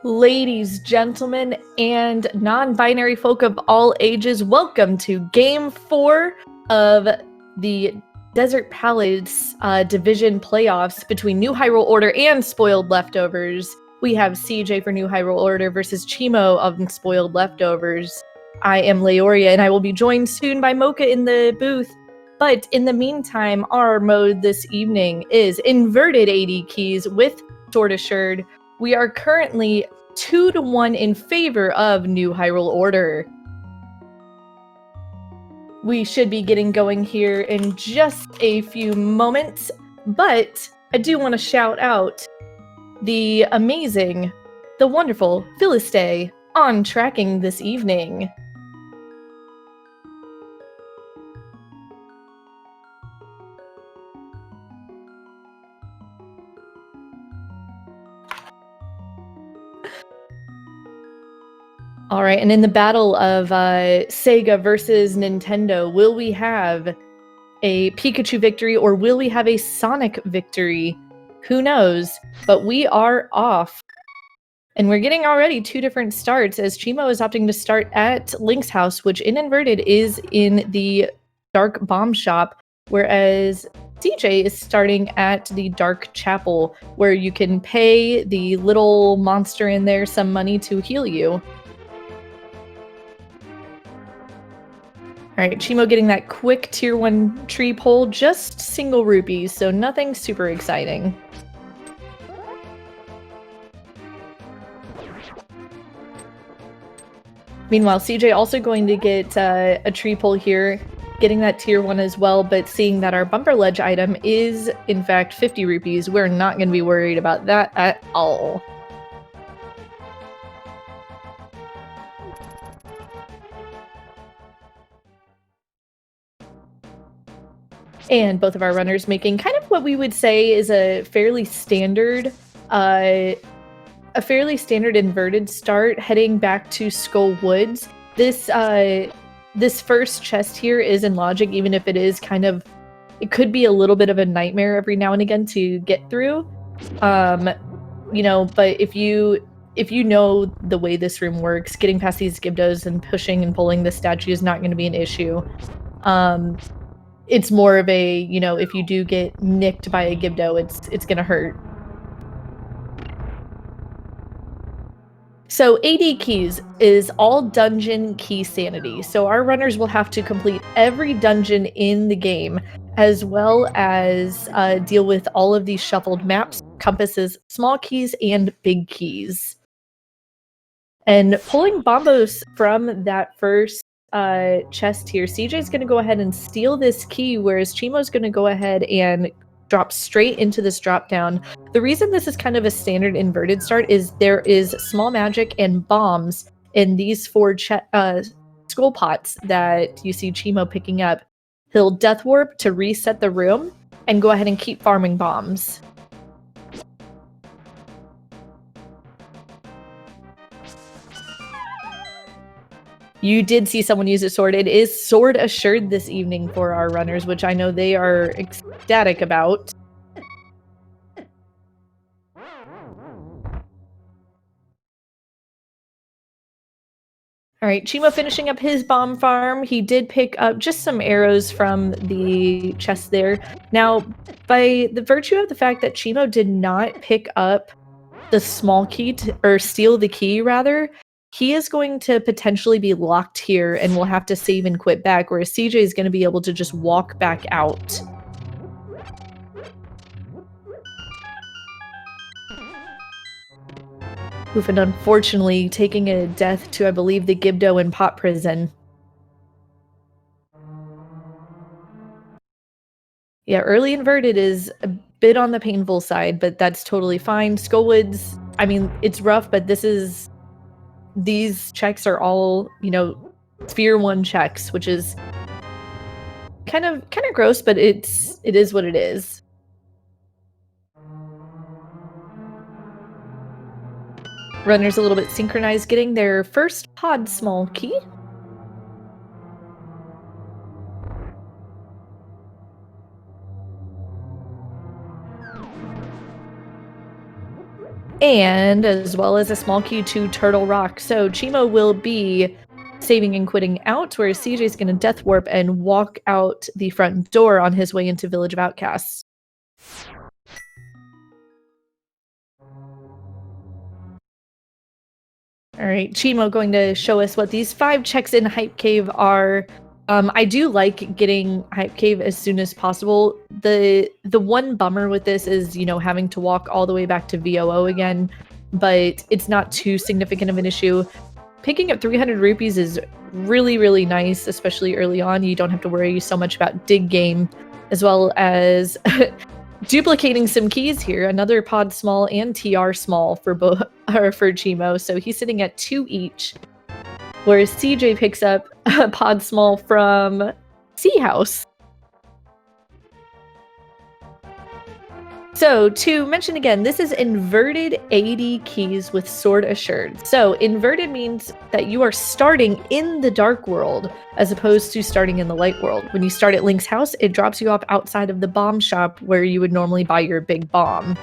Ladies, gentlemen, and non-binary folk of all ages, welcome to Game 4 of the Desert Palace Division playoffs between New Hyrule Order and Spoiled Leftovers. We have SEJay for New Hyrule Order versus Che4mo of Spoiled Leftovers. I am Leoria, and I will be joined soon by Mocha in the booth. But in the meantime, our mode this evening is Inverted AD Keys with Sword Assured. We are currently 2-1 in favor of New Hyrule Order. We should be getting going here in just a few moments, but I do want to shout out the amazing, the wonderful Philistay on tracking this evening. All right, and in the battle of Sega versus Nintendo, will we have a Pikachu victory or will we have a Sonic victory? Who knows? But we are off. And we're getting already two different starts as Che4mo is opting to start at Link's house, which in Inverted is in the Dark Bomb Shop, whereas SEJay is starting at the Dark Chapel, where you can pay the little monster in there some money to heal you. Alright, Che4mo getting that quick tier 1 tree pull, just single rupees, so nothing super exciting. Meanwhile, SEJay also going to get a tree pull here, getting that tier 1 as well, but seeing that our bumper ledge item is, in fact, 50 rupees, we're not going to be worried about that at all. And both of our runners making kind of what we would say is a fairly standard inverted start, heading back to Skull Woods. This first chest here is in logic, even if it is kind of, it could be a little bit of a nightmare every now and again to get through. You know, but if you know the way this room works, getting past these Gibdos and pushing and pulling the statue is not going to be an issue. It's more of a, you know, if you do get nicked by a Gibdo, it's gonna hurt. So AD keys is all dungeon key sanity. So our runners will have to complete every dungeon in the game, as well as deal with all of these shuffled maps, compasses, small keys, and big keys. And pulling Bombos from that first chest here, SEJay is going to go ahead and steal this key, whereas Che4mo is going to go ahead and drop straight into this drop down. The reason this is kind of a standard inverted start is there is small magic and bombs in these four skull pots that you see Che4mo picking up. He'll death warp to reset the room and go ahead and keep farming bombs. You did see someone use a sword. It is sword assured this evening for our runners, which I know they are ecstatic about. All right, Che4mo finishing up his bomb farm. He did pick up just some arrows from the chest there. Now, by the virtue of the fact that Che4mo did not pick up the small key, or steal the key rather, he is going to potentially be locked here and will have to save and quit back, whereas SEJay is going to be able to just walk back out. Oof, and unfortunately taking a death to, I believe, the Gibdo in Pot Prison. Yeah, early inverted is a bit on the painful side, but that's totally fine. Skullwoods, I mean, it's rough, but these checks are all, you know, Sphere 1 checks, which is kind of gross, but it is what it is. Runners a little bit synchronized, getting their first pod small key. and as well as a small key to Turtle Rock. So Che4mo will be saving and quitting out, whereas SEJay's going to death warp and walk out the front door on his way into Village of Outcasts. All right, Che4mo going to show us what these 5 checks in Hype Cave are. I do like getting Hype Cave as soon as possible. The one bummer with this is, you know, having to walk all the way back to VOO again, but it's not too significant of an issue. Picking up 300 rupees is really, really nice, especially early on. You don't have to worry so much about dig game, as well as duplicating some keys here. Another pod small and TR small for both, or for Che4mo. So he's sitting at 2 each, whereas SEJay picks up a pod small from Sea House. So to mention again, this is inverted 80 keys with Sword Assured. So inverted means that you are starting in the dark world as opposed to starting in the light world. When you start at Link's house, it drops you off outside of the bomb shop where you would normally buy your big bomb.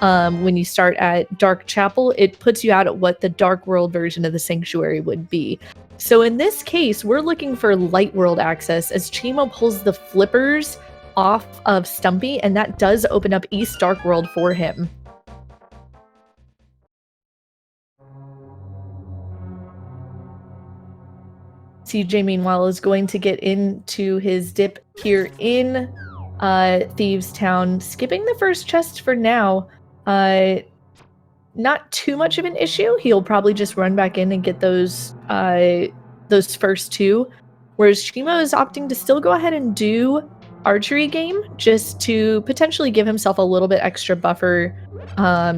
When you start at Dark Chapel, it puts you out at what the dark world version of the sanctuary would be. So in this case, we're looking for light world access as Che4mo pulls the flippers off of Stumpy, and that does open up East Dark World for him. SEJay, meanwhile, is going to get into his dip here in Thieves Town, skipping the first chest for now. Not too much of an issue. He'll probably just run back in and get those first 2, whereas Che4mo is opting to still go ahead and do archery game just to potentially give himself a little bit extra buffer.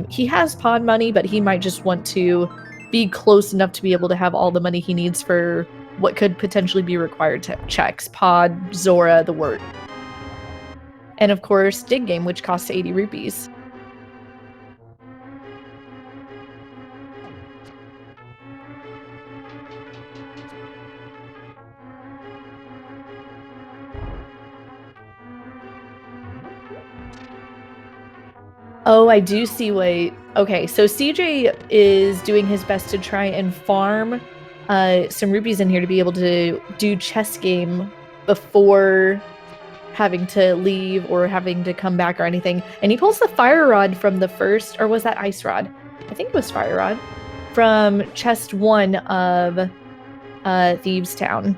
He has pod money, but he might just want to be close enough to be able to have all the money he needs for what could potentially be required checks. Pod, Zora, the word. And of course, dig game, which costs 80 rupees. Oh, I do see what... Okay, so SEJay is doing his best to try and farm some rupees in here to be able to do chess game before having to leave or having to come back or anything. And he pulls the fire rod from the first... Or was that ice rod? I think it was fire rod. From chest 1 of Thieves Town.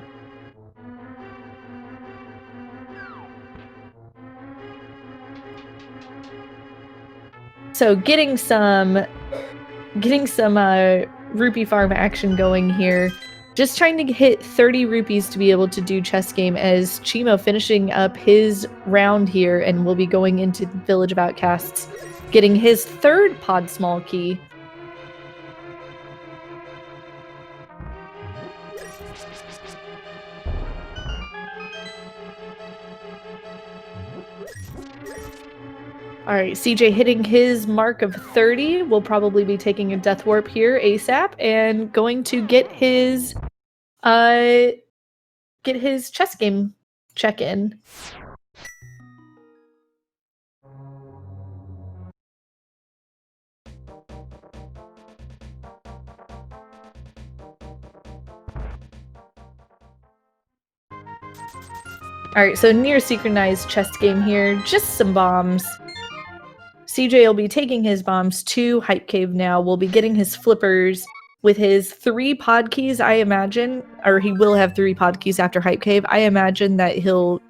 So getting some rupee farm action going here. Just trying to hit 30 rupees to be able to do chess game as Che4mo finishing up his round here and will be going into Village of Outcasts, getting his 3rd pod small key. All right, SEJay hitting his mark of 30 will probably be taking a death warp here ASAP and going to get his chess game check-in. All right, so near synchronized chess game here, just some bombs. SEJay will be taking his bombs to Hype Cave now. We'll be getting his flippers with his 3 pod keys, I imagine, or he will have 3 pod keys after Hype Cave. I imagine that he'll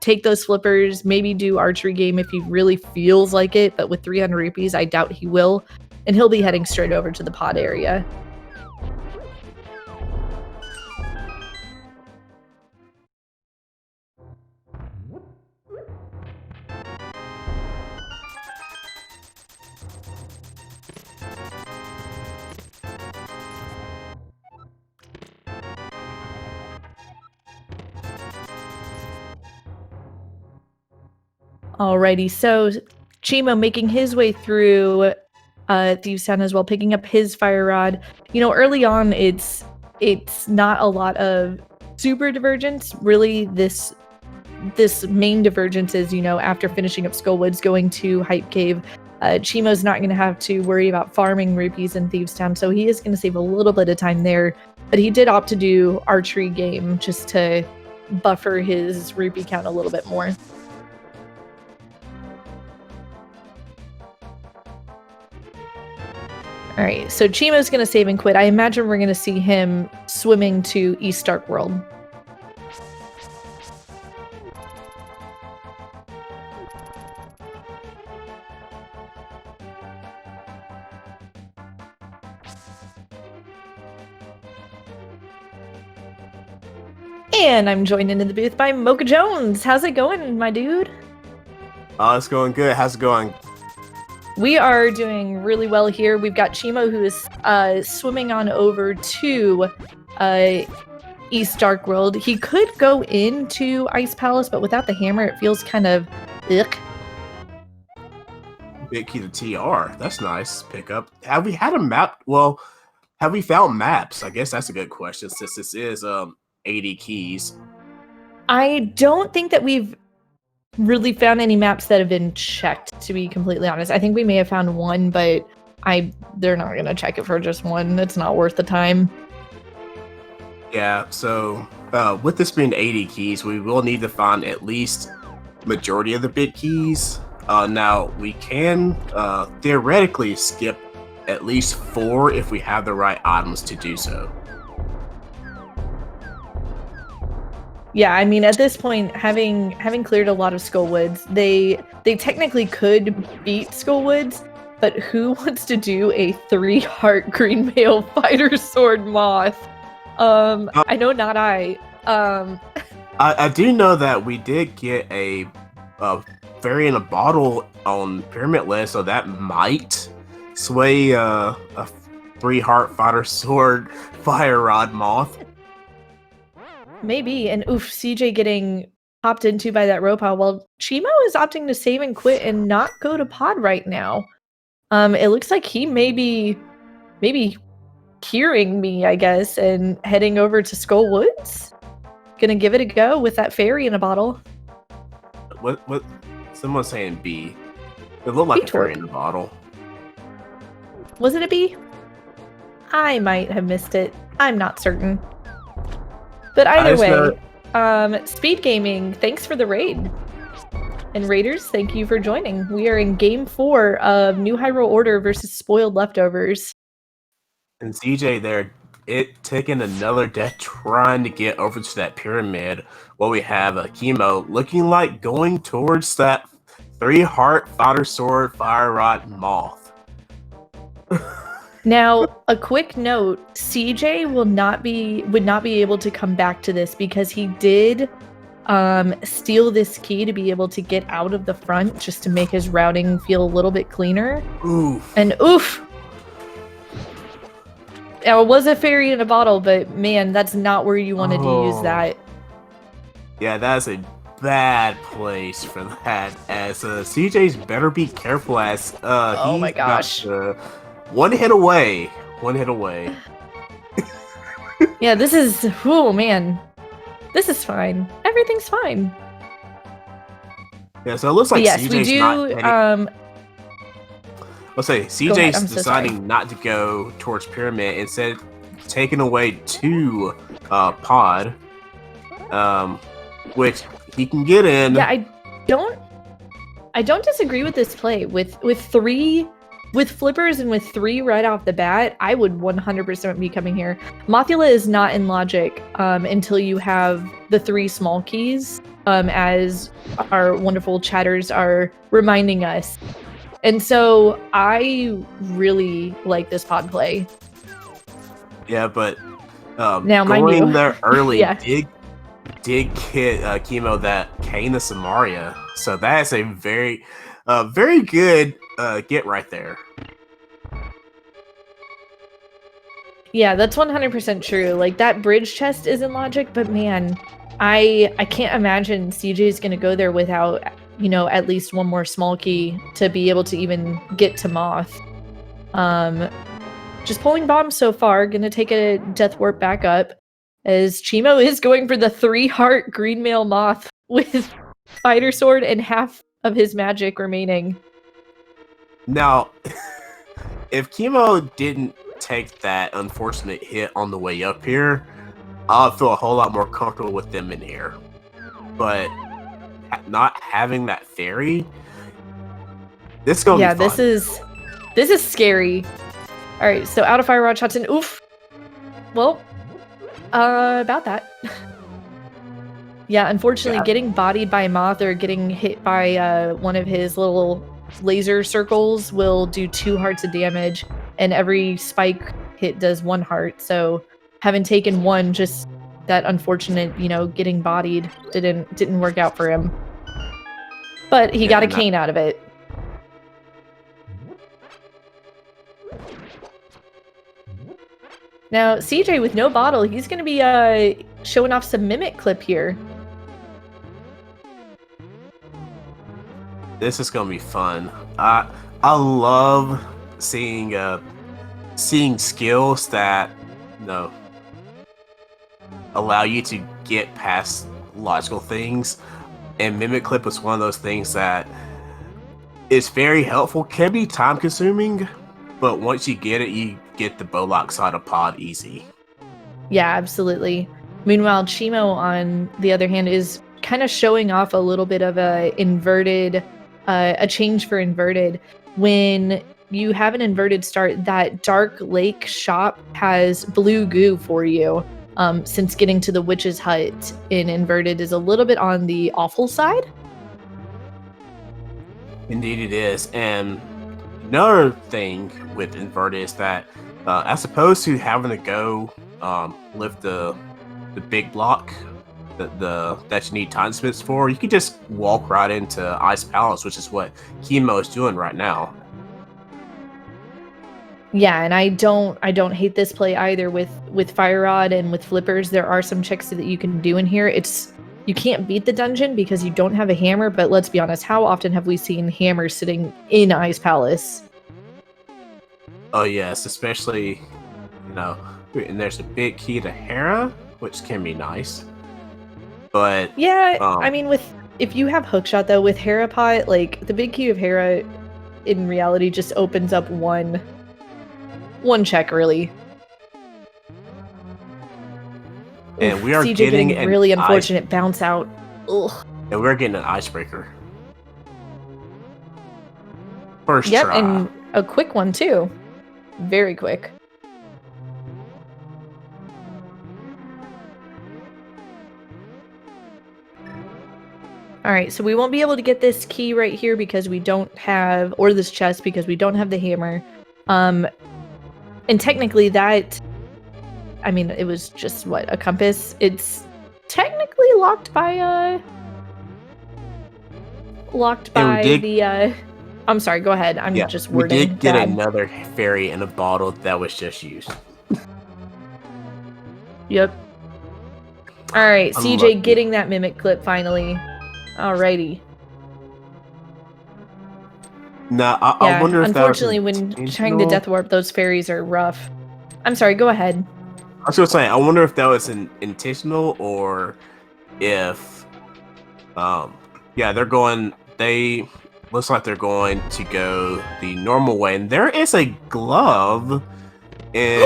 take those flippers, maybe do archery game if he really feels like it, but with 300 rupees, I doubt he will. And he'll be heading straight over to the pod area. Alrighty, so Che4mo making his way through Thieves Town as well, picking up his fire rod. You know, early on, it's not a lot of super divergence. Really, this main divergence is, you know, after finishing up Skullwoods, going to Hype Cave, Che4mo's not going to have to worry about farming rupees in Thieves Town, so he is going to save a little bit of time there. But he did opt to do archery game just to buffer his rupee count a little bit more. All right, so Che4mo's going to save and quit. I imagine we're going to see him swimming to East Dark World. And I'm joined into the booth by Mocha Jones. How's it going, my dude? Oh, it's going good. How's it going? We are doing really well here. We've got Che4mo, who is swimming on over to East Dark World. He could go into Ice Palace, but without the hammer, it feels kind of ick. Big key to TR. That's nice pickup. Have we had a map? Well, have we found maps? I guess that's a good question since this is 80 keys. I don't think that we've really found any maps that have been checked, to be completely honest. I think we may have found one, but they're not going to check it for just one. It's not worth the time. Yeah, so with this being 80 keys, we will need to find at least majority of the big keys. Now, we can theoretically skip at least 4 if we have the right items to do so. Yeah, I mean, at this point, having cleared a lot of Skullwoods, they technically could beat Skullwoods, but who wants to do a 3-heart green mail fighter sword moth? I know not I. I do know that we did get a fairy in a bottle on Pyramid List, so that might sway a 3-heart fighter sword fire rod moth. Maybe, and oof, SEJay getting popped into by that robot. Well, Che4mo is opting to save and quit and not go to pod right now. It looks like he may be hearing me, I guess, and heading over to Skullwoods. Gonna give it a go with that fairy in a bottle. What? Someone's saying B. It looked like a fairy in a bottle. Was it a B? I might have missed it. I'm not certain. But either way, SpeedGaming, thanks for the raid. And Raiders, thank you for joining. We are in Game 4 of New Hyrule Order versus Spoiled Leftovers. And SEJay there, taking another death trying to get over to that pyramid. While we have Che4mo looking like going towards that 3-heart fighter sword fire rod moth. Now, a quick note, SEJay would not be able to come back to this because he did steal this key to be able to get out of the front just to make his routing feel a little bit cleaner. Oof. And oof! Now, it was a fairy in a bottle, but man, that's not where you wanted to use that. Yeah, that's a bad place for that. As SEJay's better be careful as oh my gosh. One hit away. Yeah, this is, oh man. This is fine. Everything's fine. Yeah, so it looks like yes, SEJay's we do, not let's say SEJay's deciding so not to go towards Pyramid, instead taking away to Pod, which he can get in. Yeah, I don't disagree with this play. With flippers and with 3 right off the bat, I would 100% be coming here. Mothula is not in logic until you have the 3 small keys, as our wonderful chatters are reminding us. And so I really like this pod play. Yeah, but now, going there early yeah. did get Che4mo that Cane of Samaria. So that's a very good get right there. Yeah, that's 100% true. Like, that bridge chest is in logic, but man, I can't imagine SEJay is going to go there without, at least one more small key to be able to even get to Moth. Just pulling bombs so far. Gonna take a death warp back up as Che4mo is going for the 3-heart green mail moth with fighter sword and half of his magic remaining. Now, if Che4mo didn't take that unfortunate hit on the way up here, I'll feel a whole lot more comfortable with them in here. But not having that fairy, this is gonna be fun. This is scary. All right, so out of fire rod shots and oof. Well, about that. Yeah, unfortunately, getting bodied by a moth or getting hit by one of his little laser circles will do 2 hearts of damage, and every spike hit does 1 heart. So having taken 1, just that unfortunate, you know, getting bodied didn't work out for him. But he got a cane out of it. Now, SEJay with no bottle, he's going to be showing off some Mimic Clip here. This is gonna be fun. I love seeing skills that, you know, allow you to get past logical things, and Mimic Clip was one of those things that is very helpful. Can be time consuming, but once you get it, you get the Bowlock side of pod easy. Yeah, absolutely. Meanwhile, Che4mo, on the other hand, is kind of showing off a little bit of a change for inverted. When you have an inverted start, that Dark Lake shop has blue goo for you, since getting to the witch's hut in inverted is a little bit on the awful side. Indeed it is. And another thing with inverted is that as opposed to having to go lift the big block that you need time smiths for, you can just walk right into Ice Palace, which is what Che4mo is doing right now. Yeah, and I don't hate this play either. With Fire Rod and with Flippers, there are some checks that you can do in here. You can't beat the dungeon because you don't have a hammer, but let's be honest, how often have we seen hammers sitting in Ice Palace? Oh yes, especially, you know, and there's a big key to Hera, which can be nice. But yeah, I mean, if you have hookshot though, with Hera Pot, like the big key of Hera in reality just opens up one check really. And we are SEJay getting a really unfortunate bounce out. Ugh. And we're getting an icebreaker. First try. Yep, and a quick one too. Very quick. All right, so we won't be able to get this key right here because we don't have, or this chest because we don't have the hammer. And technically that, I mean, it was just what, a compass. It's technically locked by the I'm sorry, go ahead. I'm just wording. We did get another fairy in a bottle that was just used. Yep. All right, SEJay getting that Mimic Clip finally. Alrighty. Now, I wonder if unfortunately, when trying to death warp, those fairies are rough. I'm sorry, go ahead. I was gonna say, I wonder if that was intentional or if, yeah, they looks like they're going to go the normal way, and there is a glove in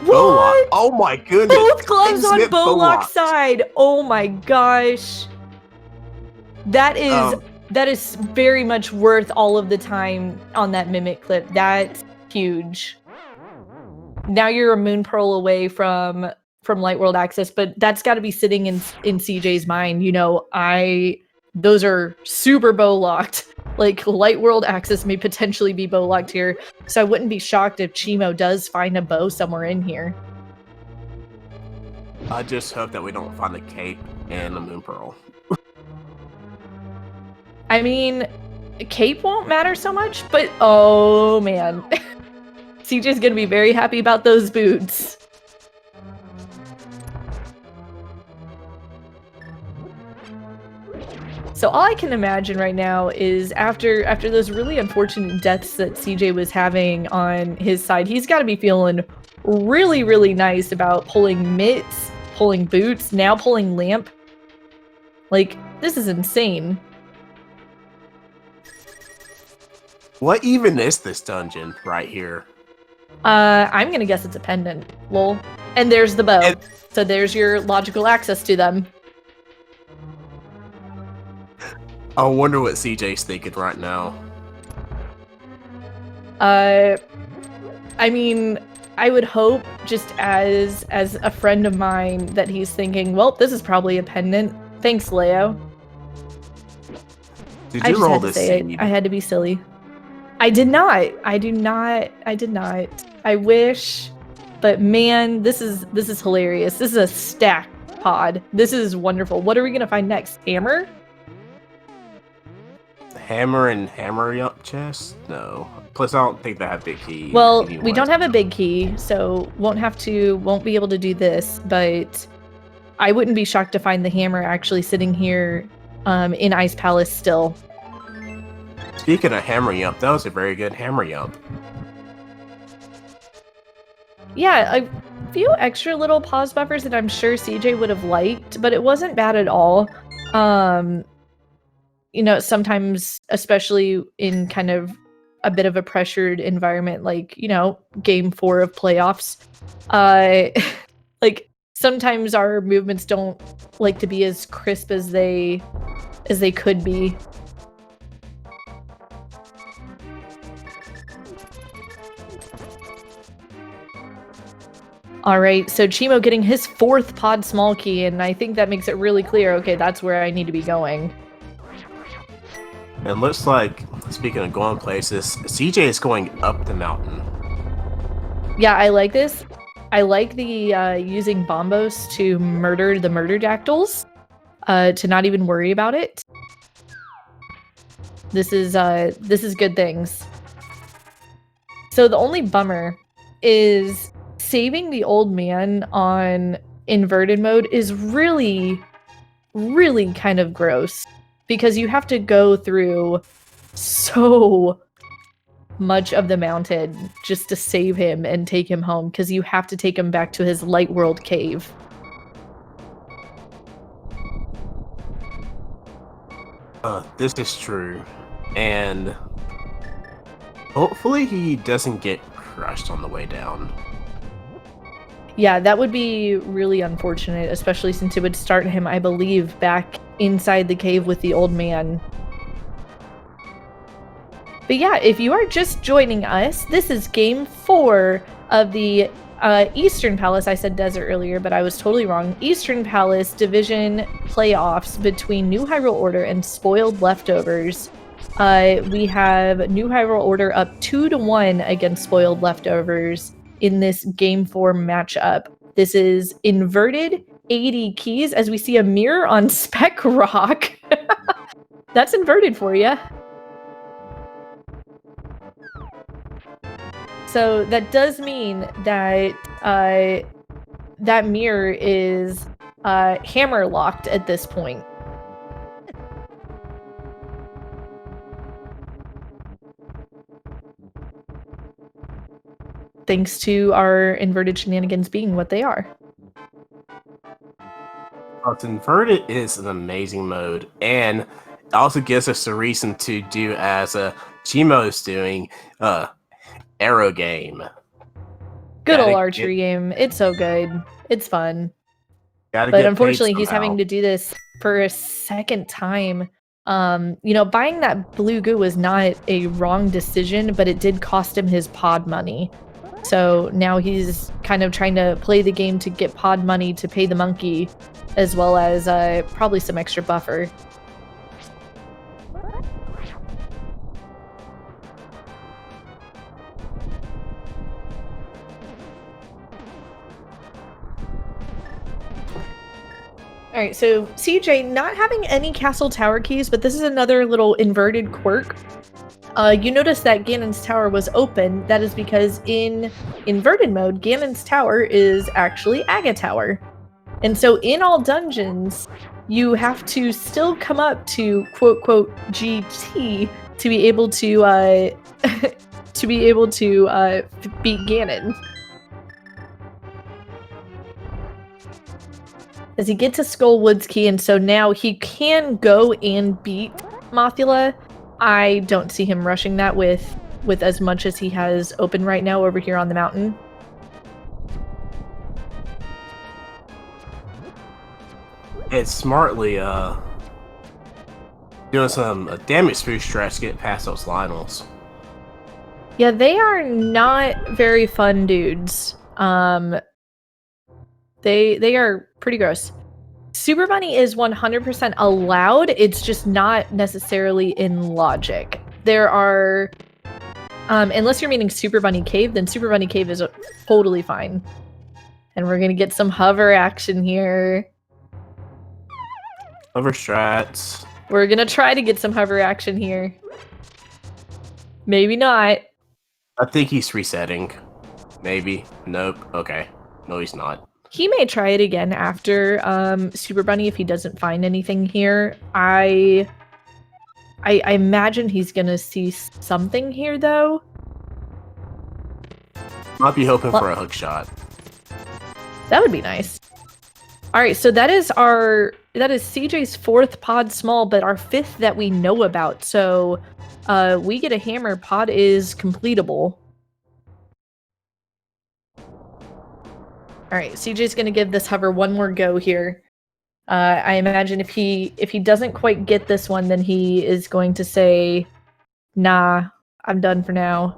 Bowlock. Oh my goodness! Both gloves on Bowlock's side. Oh my gosh. That is very much worth all of the time on that Mimic Clip. That's huge. Now you're a moon pearl away from Light World access, but that's got to be sitting in SEJay's mind. You know, those are super bow locked. Like, Light World access may potentially be bow locked here, so I wouldn't be shocked if Che4mo does find a bow somewhere in here. I just hope that we don't find a cape and a moon pearl. I mean, cape won't matter so much, but oh man. SEJay's gonna be very happy about those boots. So all I can imagine right now is after those really unfortunate deaths that SEJay was having on his side, he's got to be feeling really, really nice about pulling mitts, pulling boots, now pulling lamp. Like, this is insane. What even is this dungeon right here? I'm gonna guess it's a pendant. Lol. And there's the bow. So there's your logical access to them. I wonder what SEJay's thinking right now. I mean, I would hope, just as a friend of mine, that he's thinking, well, this is probably a pendant. Thanks, Leo. Did you roll this seed? I had to be silly. I did not. I did not. I wish, but man, this is hilarious. This is a stack pod. This is wonderful. What are we gonna find next? Hammer? Hammer and hammer up chest? No. Plus, I don't think they have big key. Well, we don't have a big key, so won't be able to do this, but I wouldn't be shocked to find the hammer actually sitting here in Ice Palace still. Speaking of hammer yump, that was a very good hammer yump. Yeah, a few extra little pause buffers that I'm sure SEJay would have liked, but it wasn't bad at all. You know, sometimes, especially in kind of a bit of a pressured environment, like, you know, game 4 of playoffs, like, sometimes our movements don't like to be as crisp as they could be. All right, so Che4mo getting his 4th pod small key, and I think that makes it really clear, okay, that's where I need to be going. It looks like, speaking of going places, SEJay is going up the mountain. Yeah, I like this. I like the using bombos to murder the murderdactyls, to not even worry about it. This is good things. So the only bummer is saving the old man on inverted mode is really, really kind of gross, because you have to go through so much of the mountain just to save him and take him home, because you have to take him back to his light world cave. This is true, and hopefully he doesn't get crushed on the way down. Yeah, that would be really unfortunate, especially since it would start him, I believe, back inside the cave with the old man. But yeah, if you are just joining us, this is game 4 of the Eastern Palace. I said desert earlier, but I was totally wrong. Eastern Palace division playoffs between New Hyrule Order and Spoiled Leftovers. We have New Hyrule Order up 2-1 against Spoiled Leftovers in this game 4 matchup. This is inverted 80 keys, as we see a mirror on Spec Rock. That's inverted for you. So that does mean that that mirror is hammer locked at this point. Thanks to our inverted shenanigans being what they are. Inverted is an amazing mode, and it also gives us a reason to do as Che4mo is doing, arrow game. Good old archery game. It's so good. It's fun. But unfortunately, he's having to do this for a second time. You know, buying that blue goo was not a wrong decision, but it did cost him his pod money. So now he's kind of trying to play the game to get pod money to pay the monkey, as well as probably some extra buffer. Alright, so SEJay not having any castle tower keys, but this is another little inverted quirk. You notice that Ganon's tower was open. That is because in inverted mode, Ganon's tower is actually Aga Tower. And so in all dungeons, you have to still come up to quote-quote GT to be able to beat Ganon. As he gets a Skullwood's key, and so now he can go and beat Mothula. I don't see him rushing that with as much as he has open right now over here on the mountain. It's smartly doing some damage through stress to get past those Lionels. Yeah, they are not very fun dudes. They are pretty gross. Super Bunny is 100% allowed. It's just not necessarily in logic. There are, unless you're meaning Super Bunny Cave, then Super Bunny Cave is totally fine. And we're gonna get some hover action here. Hover strats. We're gonna try to get some hover action here. Maybe not. I think he's resetting. Maybe. Nope. Okay. No, he's not. He may try it again after Super Bunny if he doesn't find anything here. I imagine he's gonna see something here though. Might be hoping for a hook shot. That would be nice. All right, so that is SEJay's 4th pod small, but our 5th that we know about. So we get a hammer. Pod is completable. All right, SEJay's gonna give this hover one more go here. I imagine if he doesn't quite get this one, then he is going to say, "Nah, I'm done for now."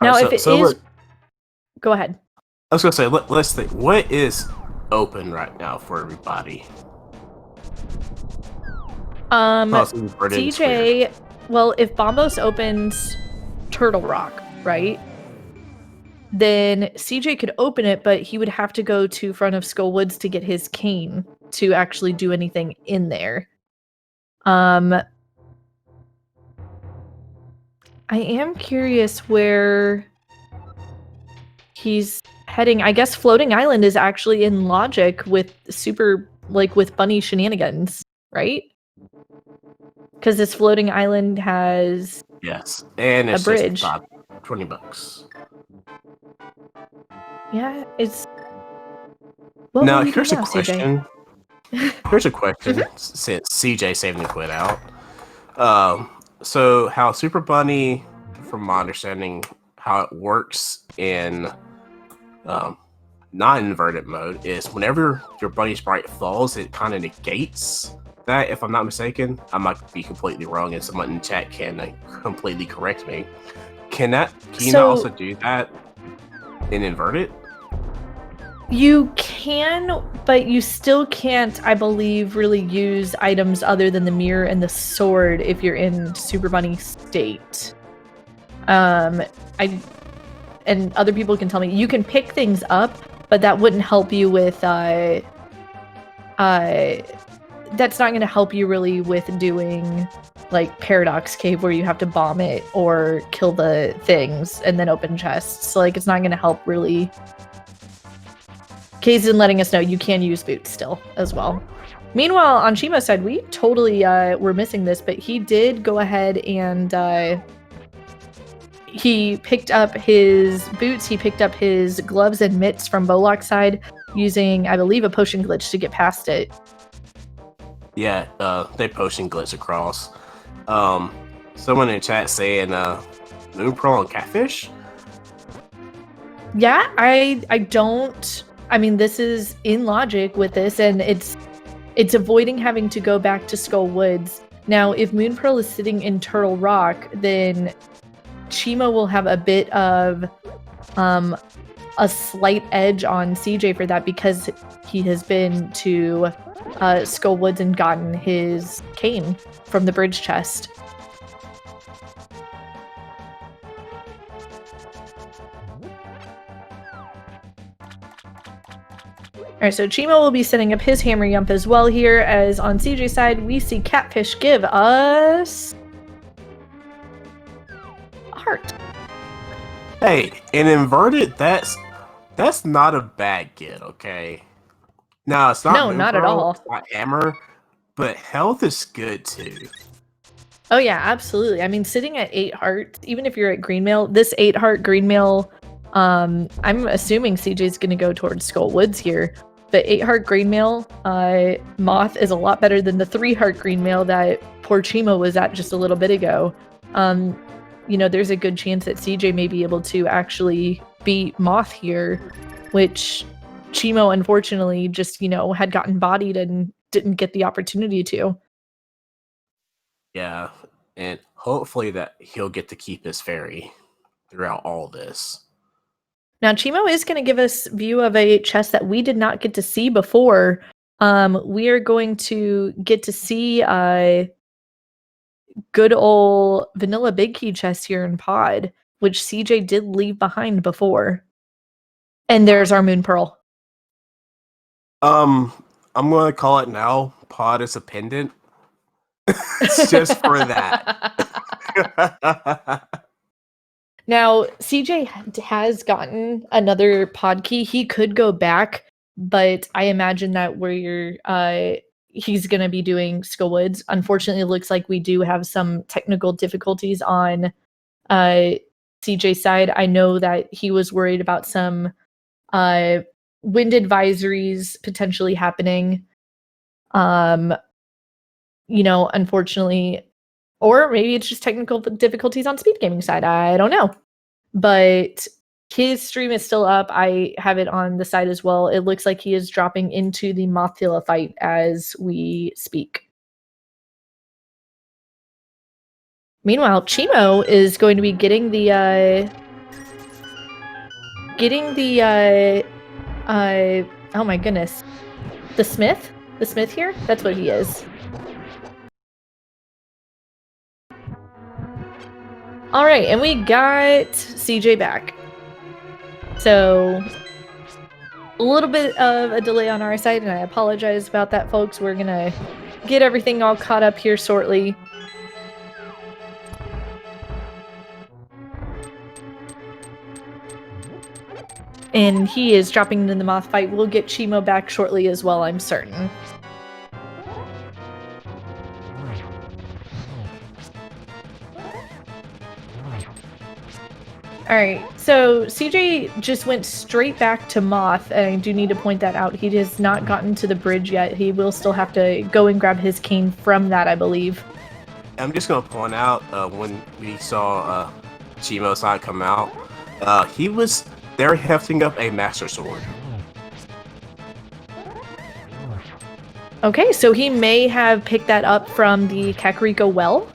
Now, right, if it is, go ahead. I was gonna say, let's think. What is open right now for everybody? SEJay. Well, if Bombos opens Turtle Rock, right? Then SEJay could open it, but he would have to go to front of Skull Woods to get his cane to actually do anything in there. I am curious where he's heading. I guess Floating Island is actually in logic with with Bunny shenanigans, right? Because this Floating Island has and it's a bridge. Just about $20. Yeah, it's. Now here's a question. Here's a question. Since SEJay saved the quit out, so how Super Bunny, from my understanding, how it works in non-inverted mode is whenever your bunny sprite falls, it kind of negates that. If I'm not mistaken, I might be completely wrong, and someone in chat can completely correct me. Can you not also do that in inverted? You can, but you still can't, I believe, really use items other than the mirror and the sword if you're in Super Bunny state. And other people can tell me you can pick things up, but that wouldn't help you with that's not going to help you really with doing like Paradox Cave where you have to bomb it or kill the things and then open chests. So like it's not going to help really. Kaizen letting us know you can use boots still as well. Meanwhile, on Che4mo's side, we totally were missing this, but he did go ahead and he picked up his boots, he picked up his gloves and mitts from Bolok's side using, I believe, a potion glitch to get past it. Yeah, they potion glitch across. Someone in chat saying moon pearl and catfish? Yeah, I don't. I mean, this is in logic with this, and it's avoiding having to go back to Skull Woods. Now, if Moon Pearl is sitting in Turtle Rock, then Che4mo will have a bit of a slight edge on SEJay for that because he has been to Skull Woods and gotten his cane from the bridge chest. Alright, so Che4mo will be setting up his hammer yump as well here, as on SEJay's side, we see Catfish give us a heart. Hey, in inverted, that's not a bad get, okay? No, it's not. No, not at all. It's not hammer, but health is good too. Oh yeah, absolutely. I mean, sitting at 8 hearts, even if you're at green mail, this 8 heart green mail, I'm assuming SEJay's going to go towards Skull Woods here. the 8-heart green mail moth is a lot better than the 3-heart green mail that poor Che4mo was at just a little bit ago. You know, there's a good chance that SEJay may be able to actually beat Moth here, which Che4mo unfortunately just, you know, had gotten bodied and didn't get the opportunity to. Yeah, and hopefully that he'll get to keep his fairy throughout all this. Now, Che4mo is going to give us view of a chest that we did not get to see before. We are going to get to see good old vanilla big key chest here in Pod, which SEJay did leave behind before. And there's our moon pearl. I'm gonna call it now. Pod is a pendant. It's just for that. Now, SEJay has gotten another pod key. He could go back, but I imagine that he's going to be doing Skullwoods. Unfortunately, it looks like we do have some technical difficulties on SEJay's side. I know that he was worried about some wind advisories potentially happening. You know, unfortunately, or maybe it's just technical difficulties on SpeedGaming side. I don't know. But his stream is still up. I have it on the side as well. It looks like he is dropping into the Mothzilla fight as we speak. Meanwhile, Che4mo is going to be getting the oh my goodness. The Smith? The Smith here? That's what he is. All right, and we got SEJay back. So a little bit of a delay on our side, and I apologize about that, folks. We're gonna get everything all caught up here shortly. And he is dropping into the moth fight. We'll get Che4mo back shortly as well, I'm certain. Alright, so SEJay just went straight back to Moth, and I do need to point that out. He has not gotten to the bridge yet. He will still have to go and grab his cane from that, I believe. I'm just gonna point out when we saw Che4mo's side come out, they're hefting up a Master Sword. Okay, so he may have picked that up from the Kakariko well.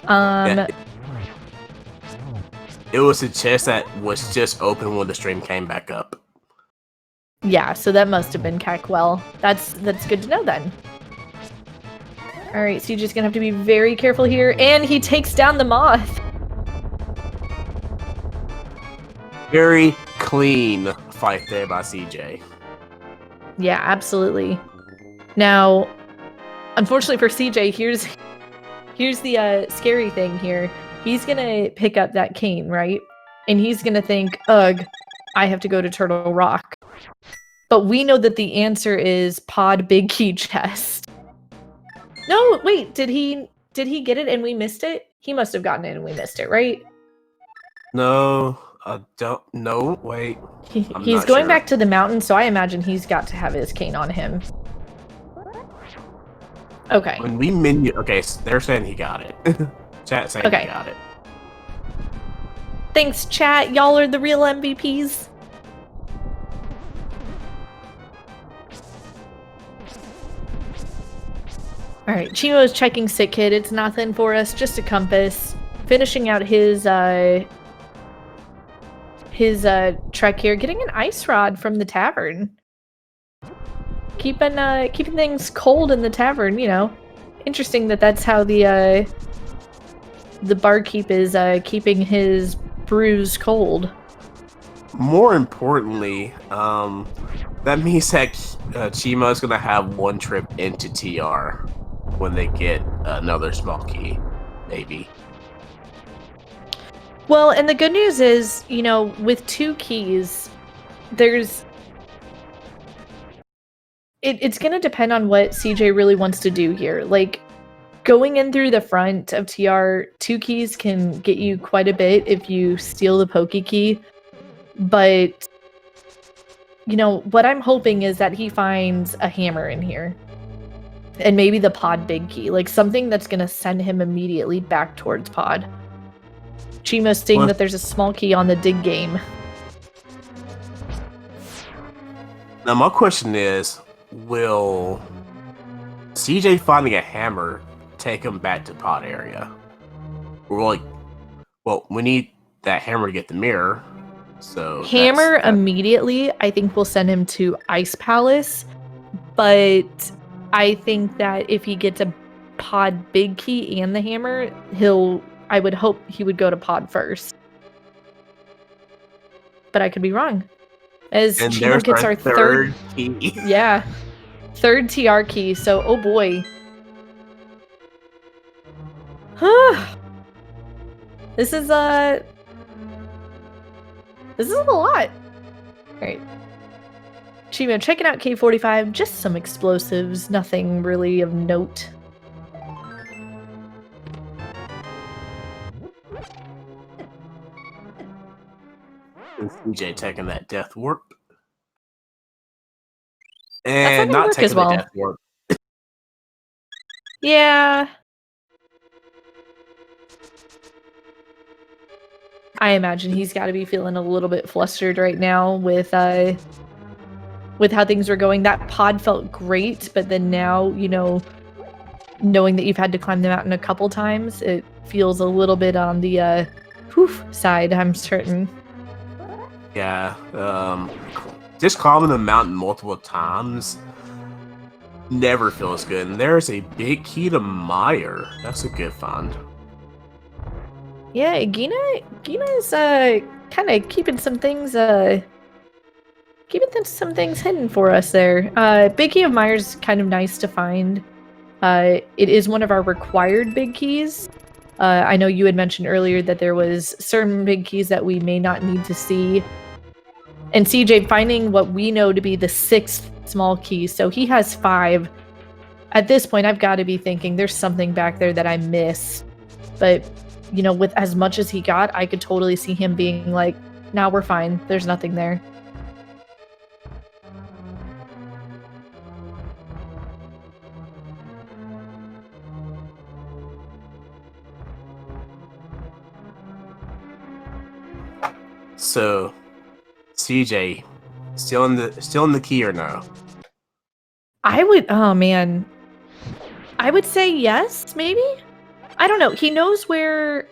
Yeah, it was a chest that was just open when the stream came back up. Yeah, so that must have been Well. That's good to know then. Alright, so you're just gonna have to be very careful here, and he takes down the moth. Very clean fight there by SEJay. Yeah, absolutely. Now, unfortunately for SEJay, here's the scary thing here. He's gonna pick up that cane, right? And he's gonna think, ugh, I have to go to Turtle Rock. But we know that the answer is Pod Big Key Chest. No, wait, did he get it and we missed it? He must have gotten it and we missed it, right? No, I don't. No, wait. He's going back to the mountain, so I imagine he's got to have his cane on him. Okay. When we menu, okay, so they're saying he got it. Chat saying he got it. Thanks, chat. Y'all are the real MVPs. Alright, Che4mo is checking Sick Kid. It's nothing for us, just a compass. Finishing out his trek here. Getting an ice rod from the tavern. Keeping things cold in the tavern, you know. Interesting that that's how the barkeep is keeping his brews cold. More importantly, that means that Che4mo is gonna have one trip into TR when they get another small key, maybe. Well, and the good news is, you know, with 2 keys, it's gonna depend on what SEJay really wants to do here. Like, going in through the front of TR, 2 keys can get you quite a bit if you steal the Poke Key, but you know, what I'm hoping is that he finds a hammer in here. And maybe the pod big key, like something that's going to send him immediately back towards pod. Che4mo's seeing that there's a small key on the dig game. Now, my question is, will SEJay finding a hammer take him back to pod area? We're like, well, we need that hammer to get the mirror. So hammer immediately, I think we'll send him to Ice Palace, but I think that if he gets a pod big key and the hammer, I would hope he would go to pod first. But I could be wrong. As Che4mo gets our third key. Yeah. Third TR key, so oh boy. This is a lot. Alright. Che4mo checking out K45, just some explosives, nothing really of note. And SEJay taking that death warp. And not taking the death warp. Yeah. I imagine he's got to be feeling a little bit flustered right now with how things are going. That pod felt great, but then now, you know, knowing that you've had to climb the mountain a couple times, it feels a little bit on the side, I'm certain. Yeah, just climbing the mountain multiple times never feels good. And there's a big key to Meyer. That's a good find. Yeah, Gina's kind of keeping some things hidden for us there. Big key of Meyer's kind of nice to find. It is one of our required big keys. I know you had mentioned earlier that there was certain big keys that we may not need to see. And SEJay finding what we know to be the 6th small key, so he has 5. At this point, I've got to be thinking there's something back there that I missed. But, you know, with as much as he got, I could totally see him being like, nah, we're fine. There's nothing there. So, SEJay, still in the key or no? Oh man. I would say yes, maybe? I don't know. He knows where...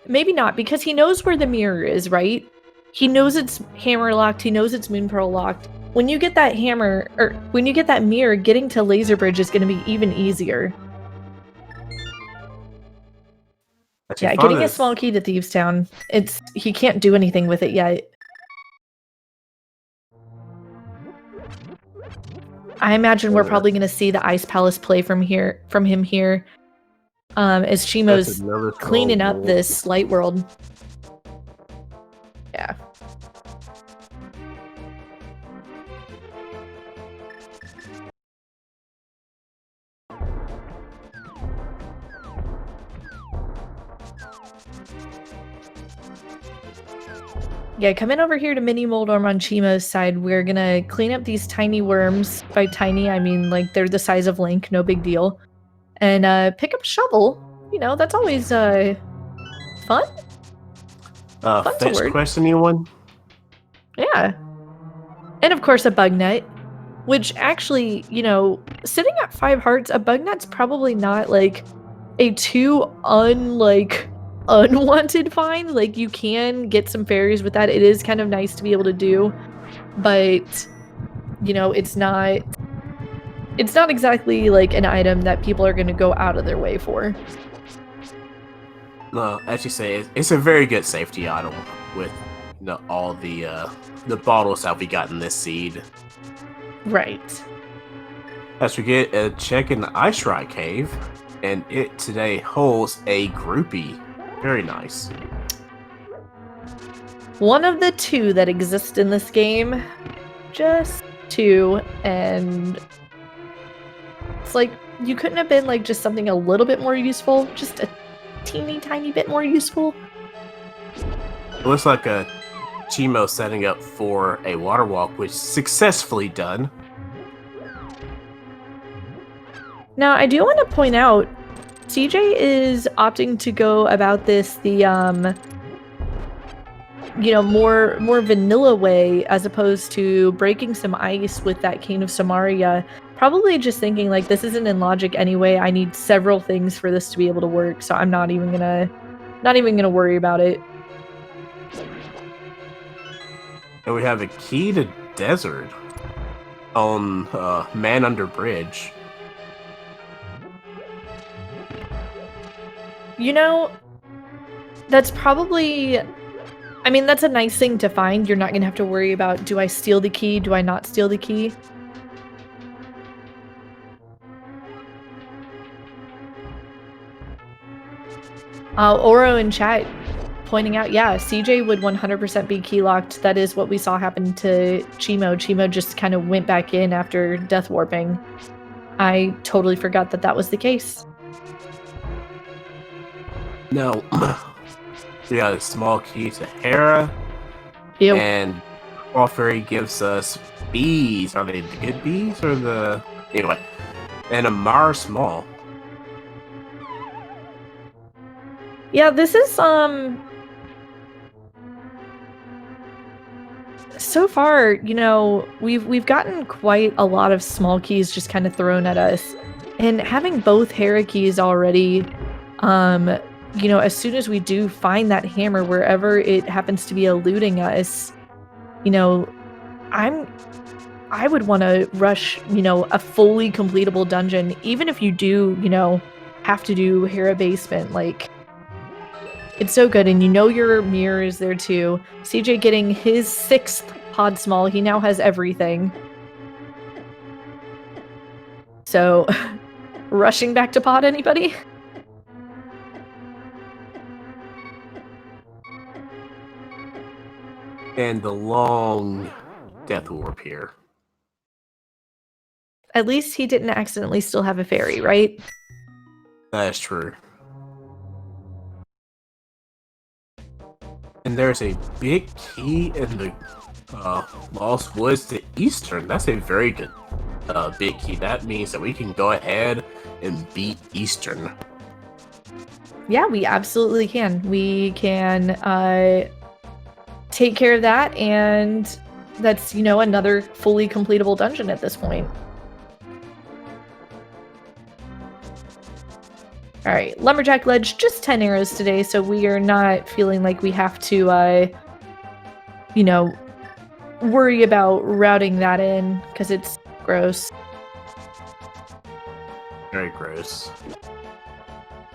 Maybe not, because he knows where the mirror is, right? He knows it's hammer locked. He knows it's moon pearl locked. When you get that hammer, or when you get that mirror, getting to Laser Bridge is going to be even easier. Yeah, getting a small key to Thieves Town. He can't do anything with it yet. I imagine we're probably going to see the Ice Palace play from him here. As Che4mo's cleaning up this light world. Yeah. Yeah, coming over here to Mini Moldorm on Che4mo's side, we're gonna clean up these tiny worms. By tiny, I mean like they're the size of Link, no big deal. And pick up a shovel. You know, that's always fun. Fetch quest, anyone? Yeah. And of course a bug nut. Which actually, you know, sitting at 5 hearts, a bug nut's probably not like a too unwanted find. Like, you can get some fairies with that. It is kind of nice to be able to do, but you know, it's not exactly like an item that people are going to go out of their way for. No, as you say, it's a very good safety item with, you know, all the bottles that we got in this seed. Right. As we get a check in the Ice Ride Cave, and it today holds a groupie. Very nice. One of the 2 that exist in this game. Just 2, and it's like, you couldn't have been like just something a little bit more useful? Just a teeny tiny bit more useful? It looks like a Che4mo setting up for a water walk, which successfully done. Now, I do want to point out, SEJay is opting to go about this the more vanilla way, as opposed to breaking some ice with that Cane of Samaria. Probably just thinking like, this isn't in logic anyway. I need several things for this to be able to work, so I'm not even gonna worry about it. And we have a key to desert on Man Under Bridge. That's probably... I mean, that's a nice thing to find. You're not going to have to worry about, do I steal the key? Do I not steal the key? Oro in chat pointing out, yeah, SEJay would 100% be key locked. That is what we saw happen to Che4mo. Che4mo just kind of went back in after death warping. I totally forgot that that was the case. No. We got a small key to Hera. Ew. And All Fairy gives us bees. Are they the good bees or the... Anyway. And a Mara Small. Yeah, this is, so far, we've gotten quite a lot of small keys just kind of thrown at us. And having both Hera keys already, as soon as we do find that hammer, wherever it happens to be eluding us, I would want to rush, a fully completable dungeon, even if you do, have to do Hera Basement. Like, it's so good, and your mirror is there too. SEJay getting his 6th pod small. He now has everything. So, rushing back to pod, anybody? And the long death warp here. At least he didn't accidentally still have a fairy, right? That is true. And there's a big key in the Lost Woods to Eastern. That's a very good big key. That means that we can go ahead and beat Eastern. Yeah, we absolutely can. We can take care of that, and that's, another fully completable dungeon at this point. Alright, Lumberjack Ledge, just 10 arrows today, so we are not feeling like we have to, worry about routing that in, because it's gross. Very gross.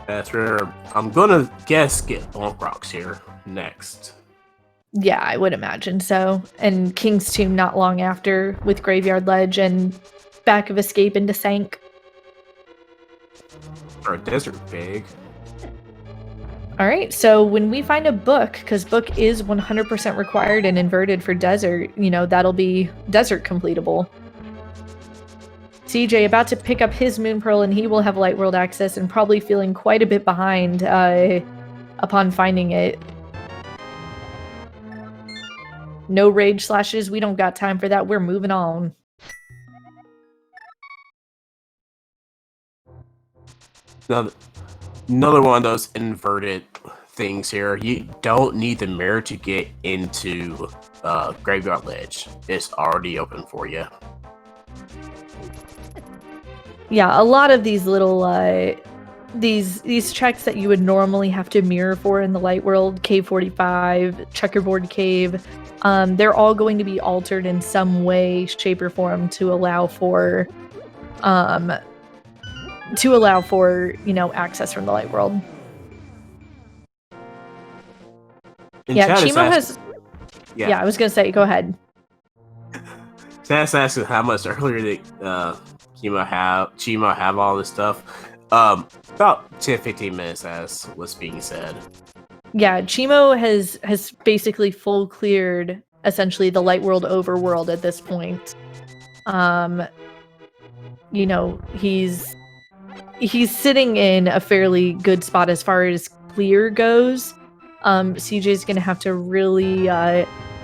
That's where I'm gonna guess get Bonk Rocks here next. Yeah, I would imagine so. And King's Tomb not long after, with Graveyard Ledge and Back of Escape into Sank. Or a Desert Big. Alright, so when we find a book, because book is 100% required and inverted for desert, that'll be desert completable. SEJay about to pick up his Moon Pearl, and he will have Light World access, and probably feeling quite a bit behind upon finding it. No rage slashes, we don't got time for that, we're moving on. Another one of those inverted things here. You don't need the mirror to get into Graveyard Ledge. It's already open for you. Yeah, a lot of these little these checks that you would normally have to mirror for in the Light World, Cave 45, Checkerboard Cave, they're all going to be altered in some way, shape, or form to allow for access from the Light World. Yeah, Che4mo has... Yeah, I was going to say, go ahead. That's asking how much earlier did Che4mo have all this stuff. About 10-15 minutes, as was being said. Yeah, Che4mo has basically full cleared, essentially, the Light World overworld at this point. He's sitting in a fairly good spot as far as clear goes. SEJay's gonna have to really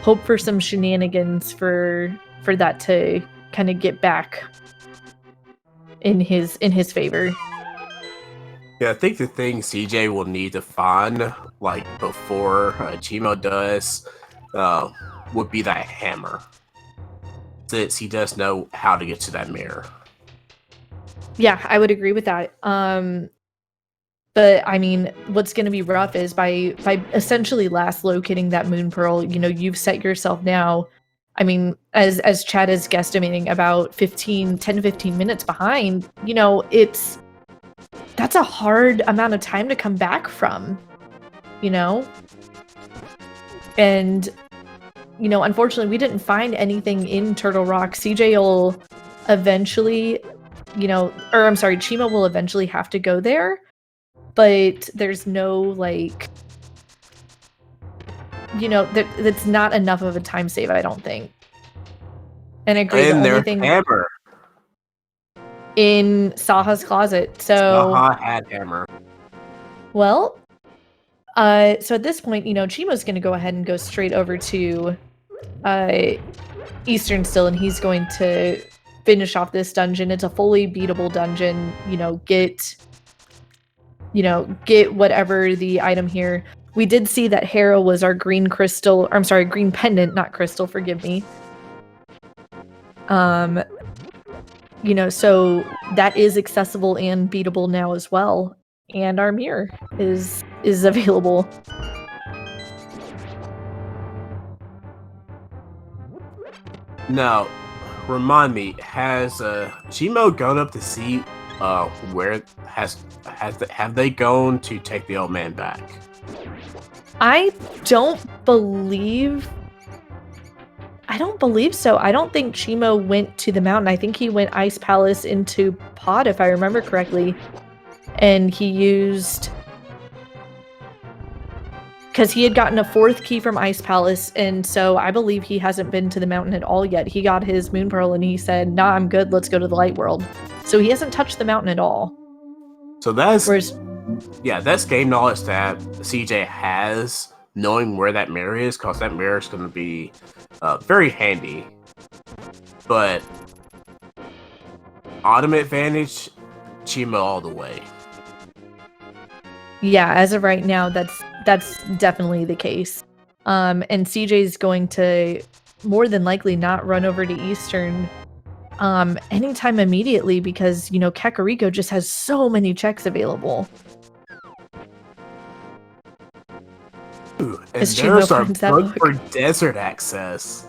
hope for some shenanigans for that to kind of get back in his favor. Yeah, I think the thing SEJay will need to find, like before Che4mo does, would be that hammer, since he does know how to get to that mirror. Yeah, I would agree with that. But I mean, what's going to be rough is by essentially last locating that moon pearl, you know, you've set yourself now. I mean, as Chad is guesstimating, about 10 to 15 minutes behind. You know, that's a hard amount of time to come back from. You know, and you know, unfortunately, we didn't find anything in Turtle Rock. SEJay will eventually, you know, or I'm sorry, Che4mo will eventually have to go there. But there's no, like, you know, that's not enough of a time save, I don't think. And I agree, the only thing hammer in Saha's closet. So Saha had hammer. Well, so at this point, you know, Che4mo's going to go ahead and go straight over to Eastern still, and he's going to finish off this dungeon. It's a fully beatable dungeon. You know, get whatever the item here. We did see that Hera was our green crystal, or I'm sorry, green pendant, not crystal, forgive me. You know, so that is accessible and beatable now as well. And our mirror is available. Now, remind me, has Che4mo gone up to see where have they gone to take the old man back? I don't believe so. I don't think Che4mo went to the mountain. I think he went Ice Palace into Pod, if I remember correctly. And he used, because he had gotten a 4th key from Ice Palace, and so I believe he hasn't been to the mountain at all yet. He got his Moon Pearl and he said, nah, I'm good, let's go to the Light World. So he hasn't touched the mountain at all. So that's game knowledge that SEJay has, knowing where that mirror is, because that mirror is going to be very handy. But autumn advantage, Che4mo all the way. Yeah, as of right now, that's definitely the case. And SEJay's going to more than likely not run over to Eastern anytime immediately, because, you know, Kakariko just has so many checks available. Ooh, and there's our book for desert access.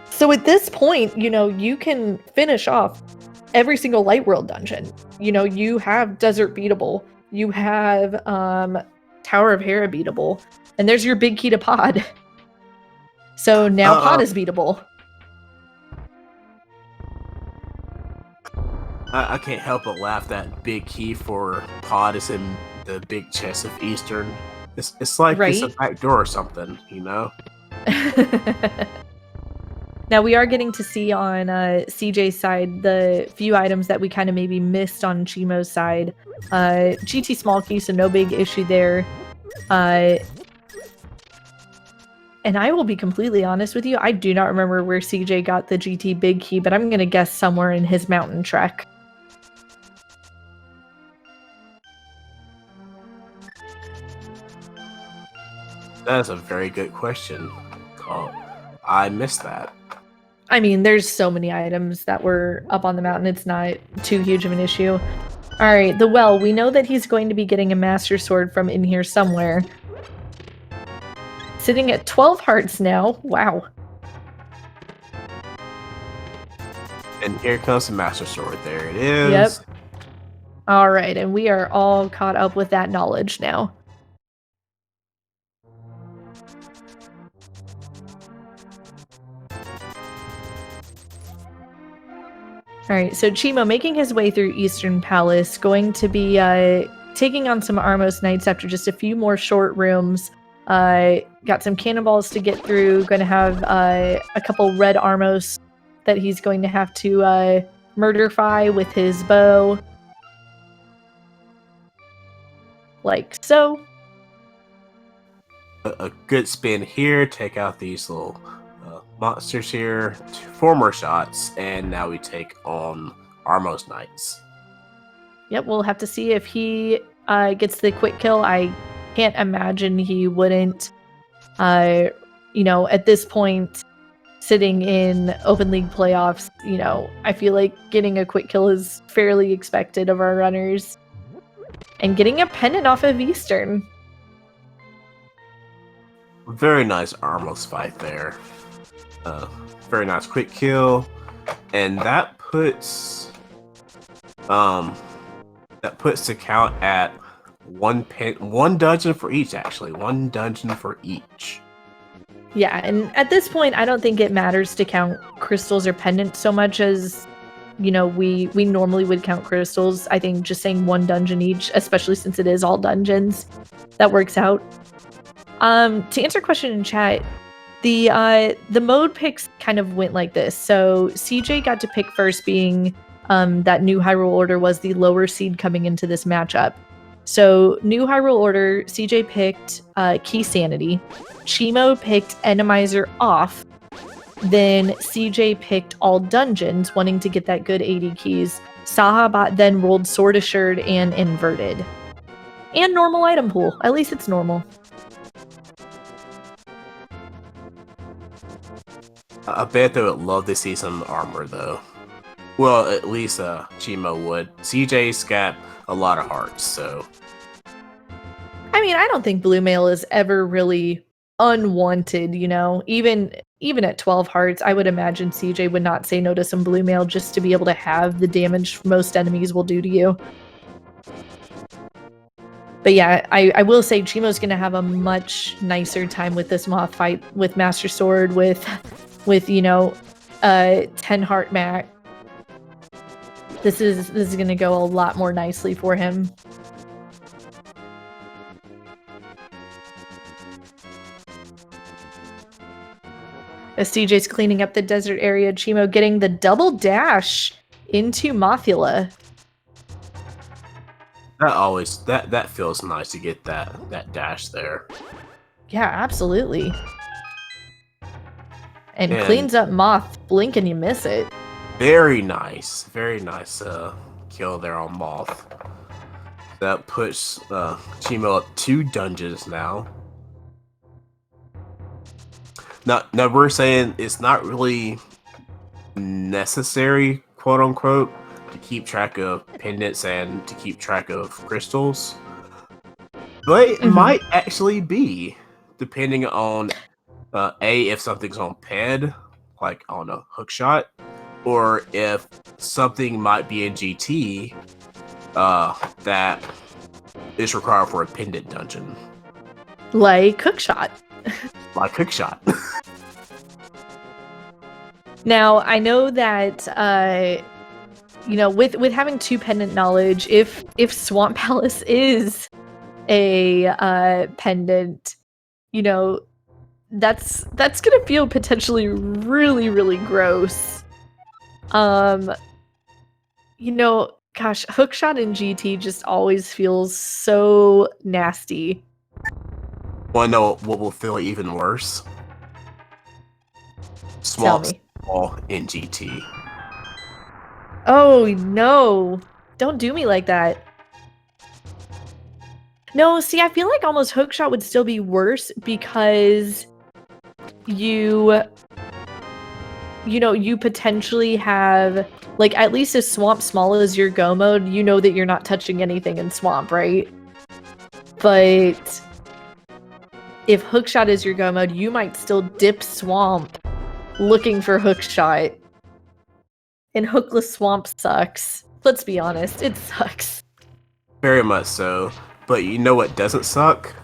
So at this point, you know, you can finish off every single Light World dungeon. You know, you have Desert beatable. You have Tower of Hera beatable. And there's your big key to Pod. So now Pod is beatable. I can't help but laugh that big key for Pod is in the big chest of Eastern. It's like it's a back door or something, you know? Now, we are getting to see on SEJay's side the few items that we kind of maybe missed on Che4mo's side. GT small key, so no big issue there. And I will be completely honest with you, I do not remember where SEJay got the GT big key, but I'm going to guess somewhere in his mountain trek. That is a very good question. I missed that. I mean, there's so many items that were up on the mountain, it's not too huge of an issue. Alright, the well. We know that he's going to be getting a Master Sword from in here somewhere. Sitting at 12 hearts now. Wow. And here comes the Master Sword. There it is. Yep. Alright, and we are all caught up with that knowledge now. Alright, so Che4mo making his way through Eastern Palace, going to be taking on some Armos Knights after just a few more short rooms. Got some cannonballs to get through, going to have a couple red Armos that he's going to have to murderfy with his bow. Like so. a good spin here, take out these little monsters here, 4 more shots, and now we take on Armos Knights. Yep, we'll have to see if he gets the quick kill. I can't imagine he wouldn't. At this point, sitting in Open League playoffs, I feel like getting a quick kill is fairly expected of our runners. And getting a pennant off of Eastern. Very nice Armos fight there. Very nice quick kill. And that puts the count at one dungeon for each, actually. 1 dungeon for each. Yeah, and at this point, I don't think it matters to count crystals or pendants so much as, we normally would count crystals. I think just saying 1 dungeon each, especially since it is all dungeons, that works out. To answer a question in chat, the mode picks kind of went like this. So SEJay got to pick first, being that New Hyrule Order was the lower seed coming into this matchup. So New Hyrule Order, SEJay picked Key Sanity. Che4mo picked Randomizer off. Then SEJay picked all dungeons, wanting to get that good 80 keys. Sahabat then rolled Sword Assured and Inverted. And normal item pool. At least it's normal. I bet they would love to see some armor, though. Well, at least Che4mo would. SEJay's got a lot of hearts, so... I mean, I don't think blue mail is ever really unwanted, Even at 12 hearts, I would imagine SEJay would not say no to some blue mail just to be able to have the damage most enemies will do to you. But yeah, I will say Che4mo's going to have a much nicer time with this moth fight, with Master Sword, with 10 heart mac. This is going to go a lot more nicely for him. As SEJay's cleaning up the desert area, Che4mo getting the double dash into Mothula. That feels nice to get that dash there. Yeah, absolutely. And cleans up Moth. Blink and you miss it. Very nice kill there on Moth. That puts Che4mo up 2 dungeons now. Now we're saying it's not really necessary, quote unquote, to keep track of pendants and to keep track of crystals, but it might actually be, depending on if something's on ped, like on a hook shot, or if something might be in GT that is required for a pendant dungeon, like hookshot. Like hookshot. Now, I know that with having 2 pendant knowledge, if Swamp Palace is a pendant, that's gonna feel potentially really, really gross. Gosh, hookshot in GT just always feels so nasty. Want to know what will feel even worse? Swamp Ball in GT. Oh no! Don't do me like that. No, see, I feel like almost hookshot would still be worse because you potentially have, like, at least if Swamp Small is your go mode, you know that you're not touching anything in Swamp, right? But if hookshot is your go mode, you might still dip Swamp looking for hookshot. And hookless Swamp sucks. Let's be honest, it sucks. Very much so. But you know what doesn't suck?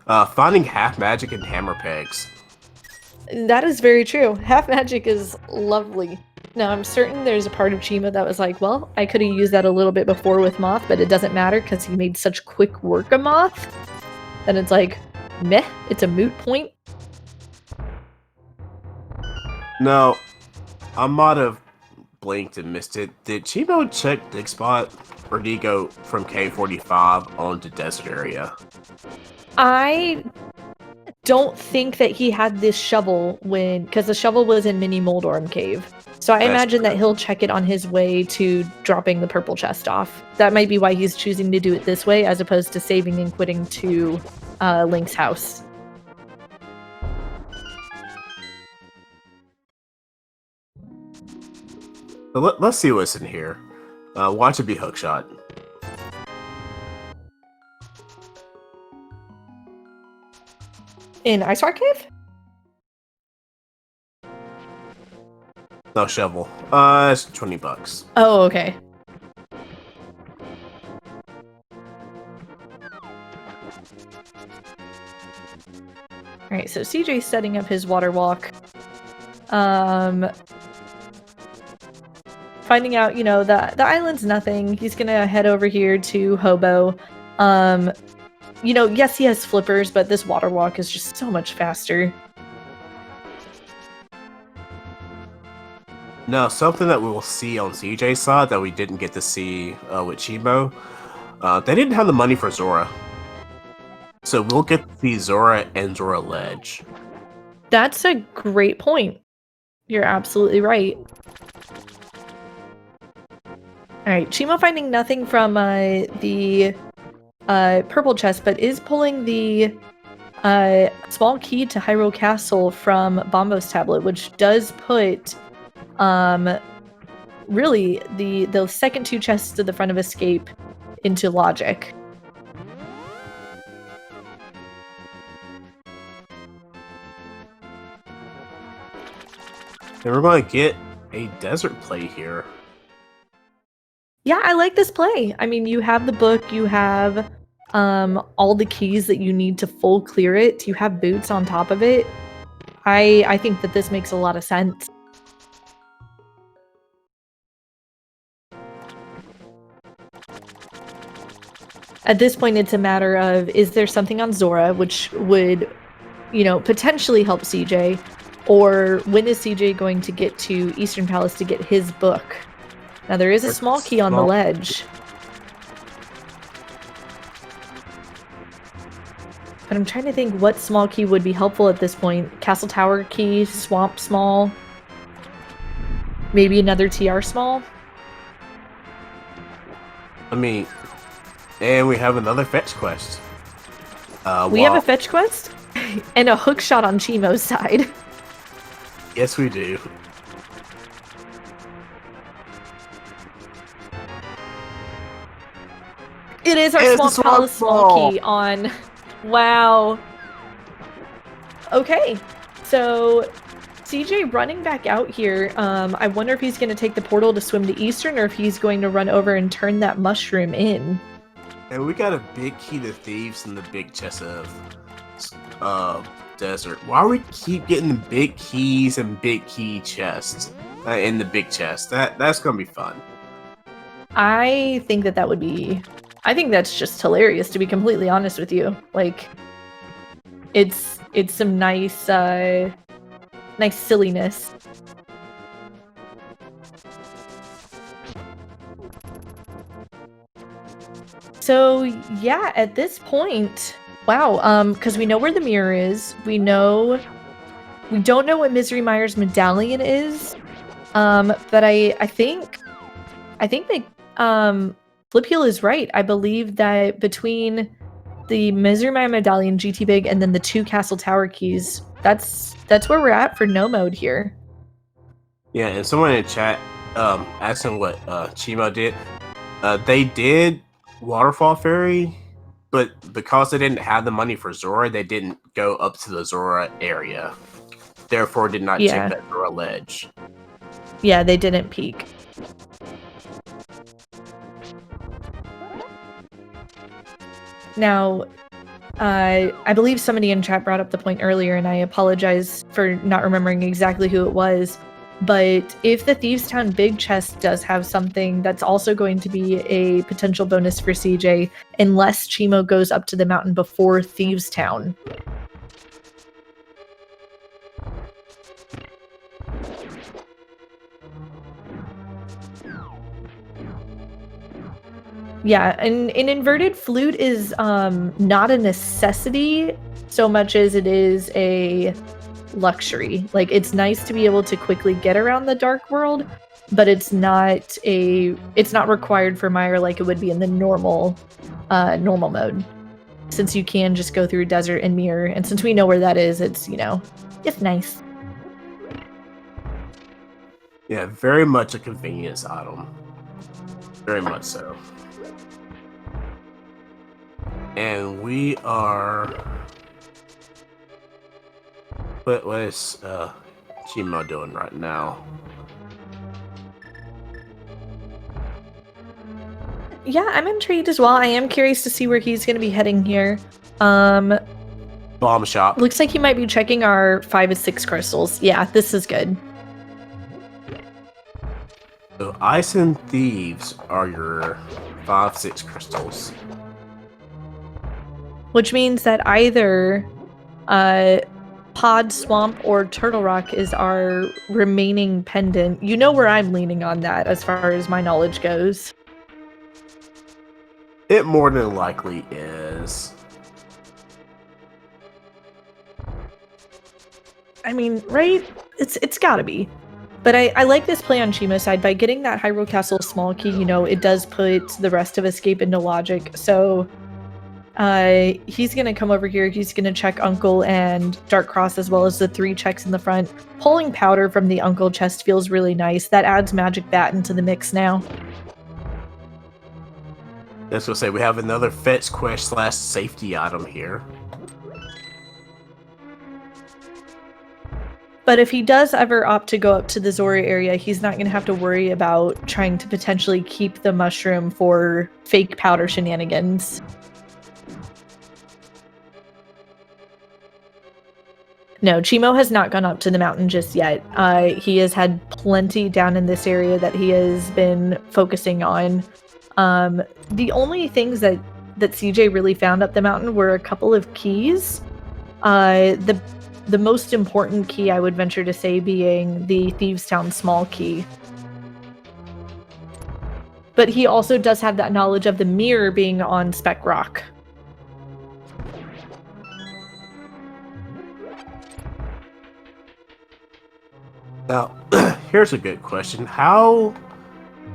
Finding half magic and hammer pegs. That is very true. Half magic is lovely. Now, I'm certain there's a part of Che4mo that was like, well, I could have used that a little bit before with Moth, but it doesn't matter because he made such quick work of Moth. Then it's like, meh, it's a moot point. No, I might have blinked and missed it. Did Che4mo check Dig Spot, or did he go from K45 onto Desert Area? I don't think that he had this shovel because the shovel was in Mini Moldorm Cave. So I imagine that he'll check it on his way to dropping the purple chest off. That might be why he's choosing to do it this way as opposed to saving and quitting to Link's house. Let's see what's in here. Watch it be hookshot. In Ice Rock Cave? No, shovel. It's $20. Oh, okay. Alright, so SEJay's setting up his water walk. Finding out, the island's nothing. He's gonna head over here to Hobo. Yes, he has flippers, but this water walk is just so much faster. Now, something that we will see on SEJay's side that we didn't get to see with Che4mo, they didn't have the money for Zora. So we'll get to see Zora and Zora Ledge. That's a great point. You're absolutely right. Alright, Che4mo finding nothing from the purple chest, but is pulling the small key to Hyrule Castle from Bombo's tablet, which does put really the second two chests to the front of Escape into logic. And we're going to get a desert play here. Yeah, I like this play. I mean, you have the book, you have all the keys that you need to full clear it, you have boots on top of it. I think that this makes a lot of sense. At this point, it's a matter of, is there something on Zora which would, potentially help SEJay? Or when is SEJay going to get to Eastern Palace to get his book? Now, there is a small key on the ledge. But I'm trying to think what small key would be helpful at this point. Castle Tower key, Swamp Small. Maybe another TR Small? I mean, and we have another fetch quest. We have a fetch quest? And a hook shot on Che4mo's side. Yes, we do. It is our Swamp Palace small key on... Wow. Okay, so SEJay running back out here. I wonder if he's going to take the portal to swim to Eastern or if he's going to run over and turn that mushroom in. And we got a big key to thieves in the big chest of desert. Why do we keep getting the big keys and big key chests in the big chest? That's gonna be fun. I think that would be... I think that's just hilarious, to be completely honest with you. Like, it's some nice nice silliness. So yeah, at this point, wow, because we know where the mirror is. We don't know what Misery Meyer's medallion is. But I think that Flip Heel is right. I believe that between the Misery Meyer medallion, GT Big, and then the 2 Castle Tower keys, that's where we're at for no mode here. Yeah, and someone in the chat asking what Che4mo did. They did Waterfall Fairy, but because they didn't have the money for Zora, they didn't go up to the Zora area. Therefore, did not check that Zora ledge. Yeah, they didn't peek. Now, I believe somebody in chat brought up the point earlier, and I apologize for not remembering exactly who it was, but if the Thieves Town Big Chest does have something, that's also going to be a potential bonus for SEJay, unless Che4mo goes up to the mountain before Thieves Town. Yeah, and an inverted flute is not a necessity so much as it is a luxury. Like, it's nice to be able to quickly get around the dark world, but it's not required for Mire like it would be in the normal mode. Since you can just go through desert and mirror, and since we know where that is, it's, you know, it's nice. Yeah, very much a convenience item. Very much so. And we are... what is Che4mo doing right now? Yeah, I'm intrigued as well. I am curious to see where he's going to be heading here. Bomb shop. Looks like he might be checking our 5 of 6 crystals. Yeah, this is good. So Ice and Thieves are your 5-6 crystals. Which means that either Pod, Swamp, or Turtle Rock is our remaining pendant. You know where I'm leaning on that as far as my knowledge goes. It more than likely is. I mean, right? It's gotta be. But I like this play on Che4mo's side. By getting that Hyrule Castle small key, you know, it does put the rest of Escape into logic. So he's gonna come over here, he's gonna check Uncle and Dark Cross, as well as the 3 checks in the front. Pulling powder from the Uncle chest feels really nice. That adds Magic Bat into the mix now. That's what I say, we have another fetch quest / safety item here. But if he does ever opt to go up to the Zora area, he's not going to have to worry about trying to potentially keep the mushroom for fake powder shenanigans. No, Che4mo has not gone up to the mountain just yet. He has had plenty down in this area that he has been focusing on. The only things that SEJay really found up the mountain were a couple of keys. The most important key, I would venture to say, being the Thieves Town small key. But he also does have that knowledge of the mirror being on Speck Rock. Now, here's a good question. How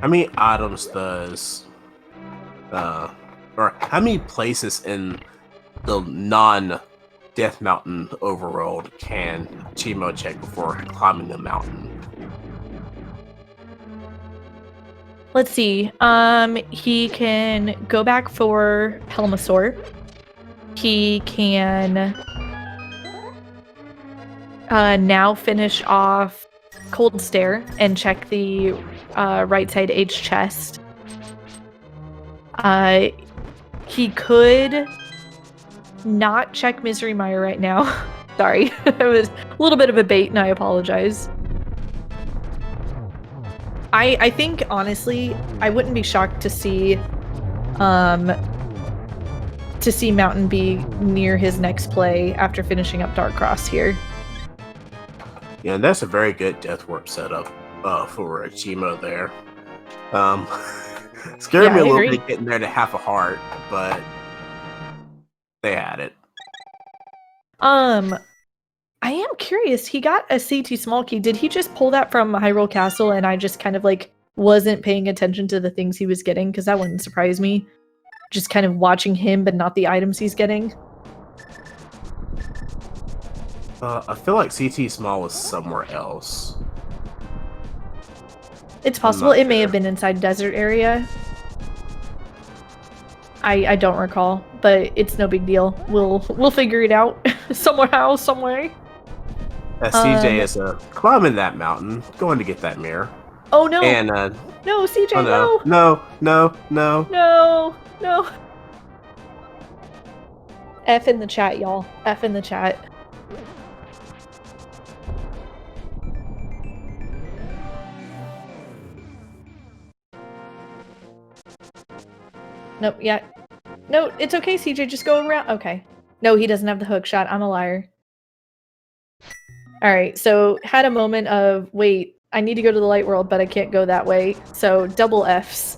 many items does... or how many places in the non-Death Mountain overworld can Che4mo check before climbing the mountain? Let's see. He can go back for Helmasaur. He can now finish off Cold Stare and check the right side H chest. He could not check Misery Mire right now. Sorry, it was a little bit of a bait, and I apologize. I think, honestly, I wouldn't be shocked to see Mountain be near his next play after finishing up Dark Cross here. Yeah, and that's a very good Death Warp setup for Che4mo there. Scared me a little bit getting there to half a heart, but they had it. I am curious. He got a CT small key. Did he just pull that from Hyrule Castle and I just kind of like wasn't paying attention to the things he was getting? Because that wouldn't surprise me. Just kind of watching him, but not the items he's getting. I feel like CT small was somewhere else. It's possible. It may have been inside desert area. I don't recall, but it's no big deal. We'll figure it out somehow, some way. SEJay is climbing that mountain, going to get that mirror. Oh no! And no, SEJay, oh, no, no. F in the chat, y'all. F in the chat. Nope, yeah. No, it's okay, SEJay, just go around. Okay. No, he doesn't have the hook shot. I'm a liar. Alright, so had a moment of, wait, I need to go to the light world, but I can't go that way. So, double Fs.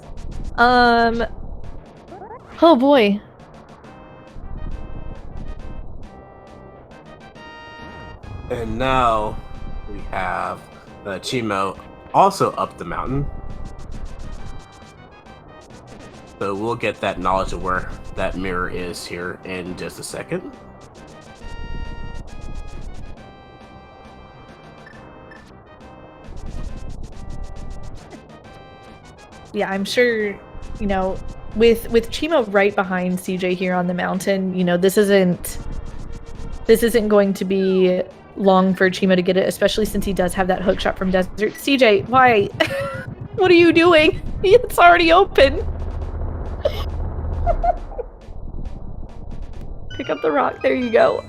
Oh boy. And now we have Che4mo also up the mountain. So we'll get that knowledge of where that mirror is here in just a second. Yeah, I'm sure, you know, with Che4mo right behind SEJay here on the mountain, you know, this isn't going to be long for Che4mo to get it, especially since he does have that hook shot from Desert. SEJay, why? What are you doing? It's already open. Pick up the rock. There you go.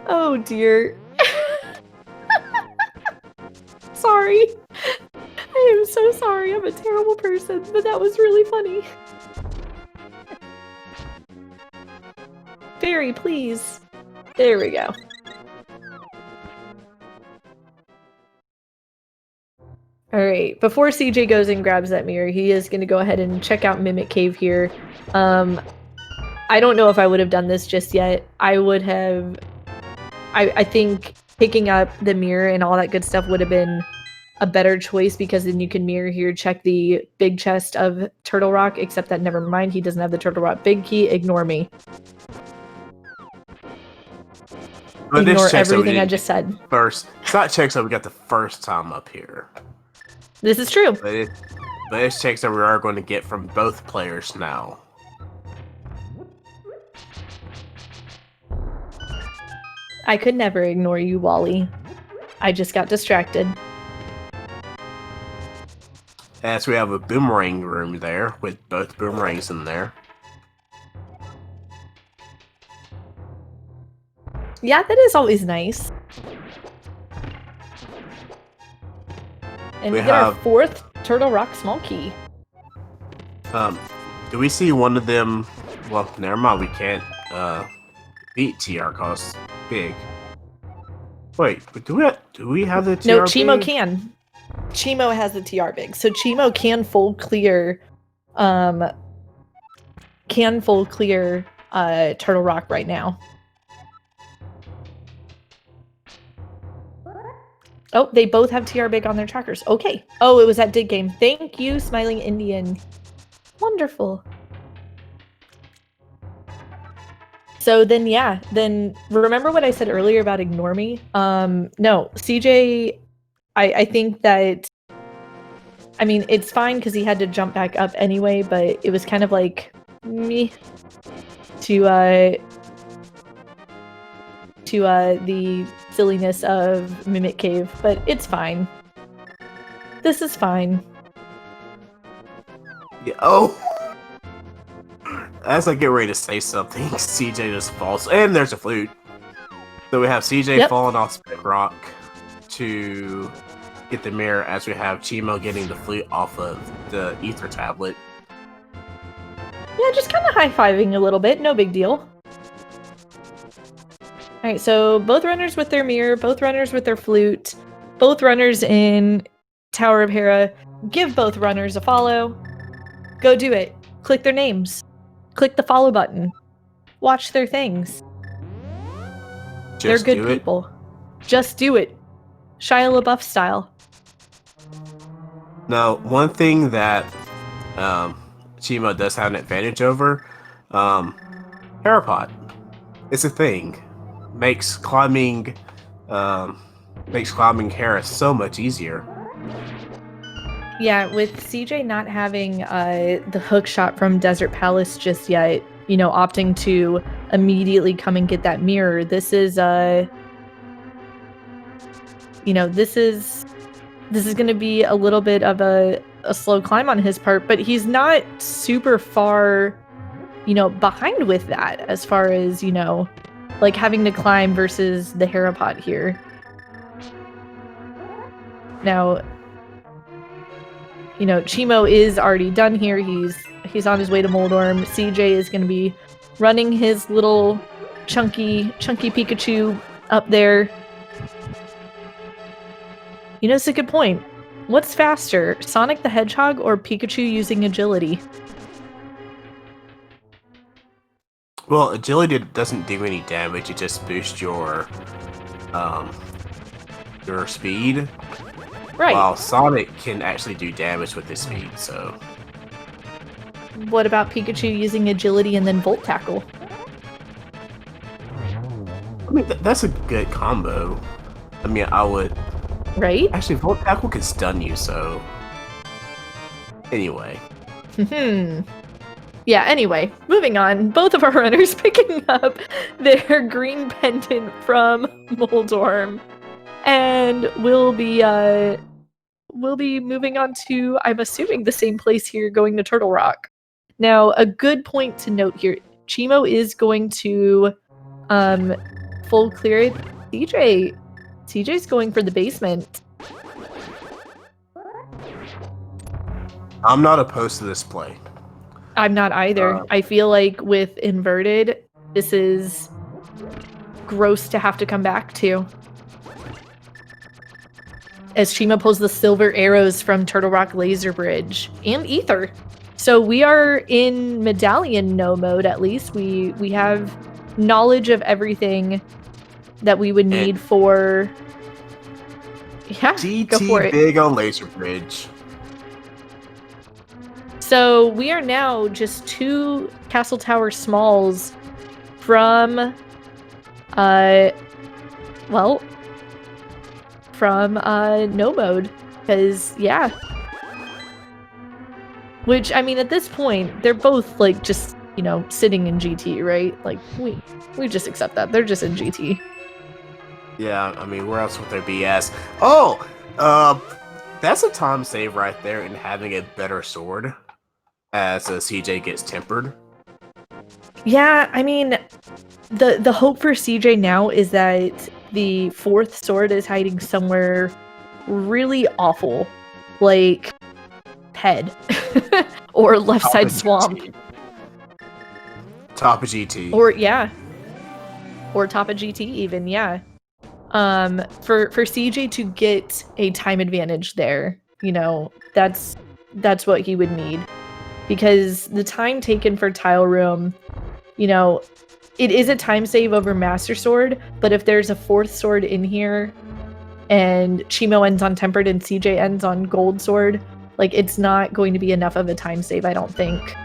Oh dear. Sorry. I am so sorry. I'm a terrible person, but that was really funny. Fairy, please. There we go. Alright, before SEJay goes and grabs that mirror, he is going to go ahead and check out Mimic Cave here. I don't know if I would have done this just yet. I would have... I think picking up the mirror and all that good stuff would have been a better choice, because then you can mirror here, check the big chest of Turtle Rock, except that never mind, he doesn't have the Turtle Rock big key. Ignore me. But ignore everything I just said. First, it's not checks that we got the first time up here. This is true. But it's checks that we are going to get from both players now. I could never ignore you, Wally. I just got distracted. As we have a boomerang room there, with both boomerangs in there. Yeah, that is always nice. And we get our fourth Turtle Rock small key. Do we see one of them? Well, never mind, we can't beat TR cause big. Wait, but do we have the TR? No, Che4mo can. Che4mo has the TR big, so Che4mo can full clear Turtle Rock right now. Oh, they both have TR big on their trackers. Okay. Oh, it was that dig game. Thank you, Smiling Indian. Wonderful. So then, yeah, then remember what I said earlier about ignore me? No, SEJay, I think that, I mean, it's fine because he had to jump back up anyway, but it was kind of like me to the silliness of Mimic Cave, but it's fine. This is fine. Yeah, oh! As I get ready to say something, SEJay just falls. And there's a flute. So we have SEJay falling off Spit Rock to get the mirror, as we have Che4mo getting the flute off of the ether tablet. Yeah, just kind of high-fiving a little bit. No big deal. Alright, so both runners with their mirror, both runners with their flute, both runners in Tower of Hera. Give both runners a follow. Go do it. Click their names. Click the follow button. Watch their things. They're good people. Just do it. Shia LaBeouf style. Now, one thing that Che4mo does have an advantage over, Parapod. It's a thing. Makes climbing Hera so much easier. Yeah, with SEJay not having the hook shot from Desert Palace just yet, you know, opting to immediately come and get that mirror, this is you know, this is going to be a little bit of a slow climb on his part, but he's not super far, you know, behind with that as far as, you know, like having to climb versus the Herapod here. Now, you know, Che4mo is already done here. He's on his way to Moldorm. SEJay is going to be running his little chunky Pikachu up there. You know, it's a good point. What's faster, Sonic the Hedgehog or Pikachu using agility? Well, agility doesn't do any damage. It just boosts your speed. Right. While Sonic can actually do damage with his speed. So. What about Pikachu using agility and then Volt Tackle? I mean, that's a good combo. I mean, I would. Right? Actually, Volt Tackle could stun you, so. Anyway. Yeah, anyway, moving on. Both of our runners picking up their green pendant from Moldorm. And we'll be moving on to, I'm assuming, the same place here, going to Turtle Rock. Now, a good point to note here, Che4mo is going to full clear it. SEJay's going for the basement. I'm not opposed to this play. I'm not either. I feel like with inverted, this is gross to have to come back to. As Che4mo pulls the silver arrows from Turtle Rock Laser Bridge and Ether. So we are in Medallion No mode, at least. We have knowledge of everything that we would need for... Yeah, go for it. Big on Laser Bridge. So we are now just 2 Castle Tower Smalls from, no mode. Because, yeah. Which, I mean, at this point, they're both, like, just, you know, sitting in GT, right? Like, we just accept that. They're just in GT. Yeah, I mean, where else would there be as... Oh! That's a time save right there in having a better sword as SEJay gets tempered. Yeah, I mean, the hope for SEJay now is that the 4th sword is hiding somewhere really awful, like head or left side swamp. Top of GT. Or yeah. Or top of GT even, yeah. For SEJay to get a time advantage there, you know, that's what he would need. Because the time taken for Tile Room, you know, it is a time save over Master Sword, but if there's a 4th sword in here and Che4mo ends on Tempered and SEJay ends on Gold Sword, like, it's not going to be enough of a time save, I don't think.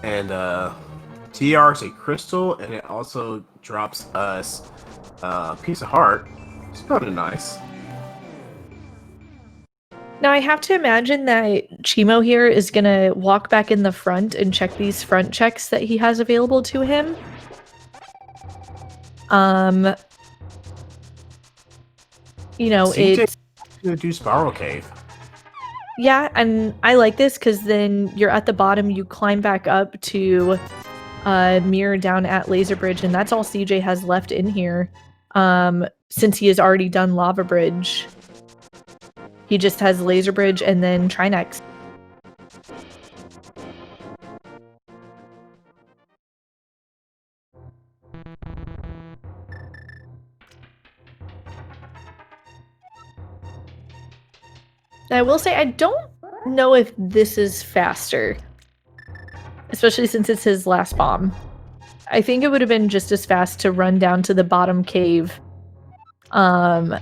And TR is a crystal, and it also drops us a piece of heart. It's kind of nice. Now, I have to imagine that Che4mo here is going to walk back in the front and check these front checks that he has available to him. You know, it's... do Spiral Cave. Yeah, and I like this because then you're at the bottom, you climb back up to mirror down at Laser Bridge, and that's all SEJay has left in here. Since he has already done Lava Bridge. He just has Laser Bridge and then Trinex. I will say, I don't know if this is faster. Especially since it's his last bomb. I think it would have been just as fast to run down to the bottom cave. And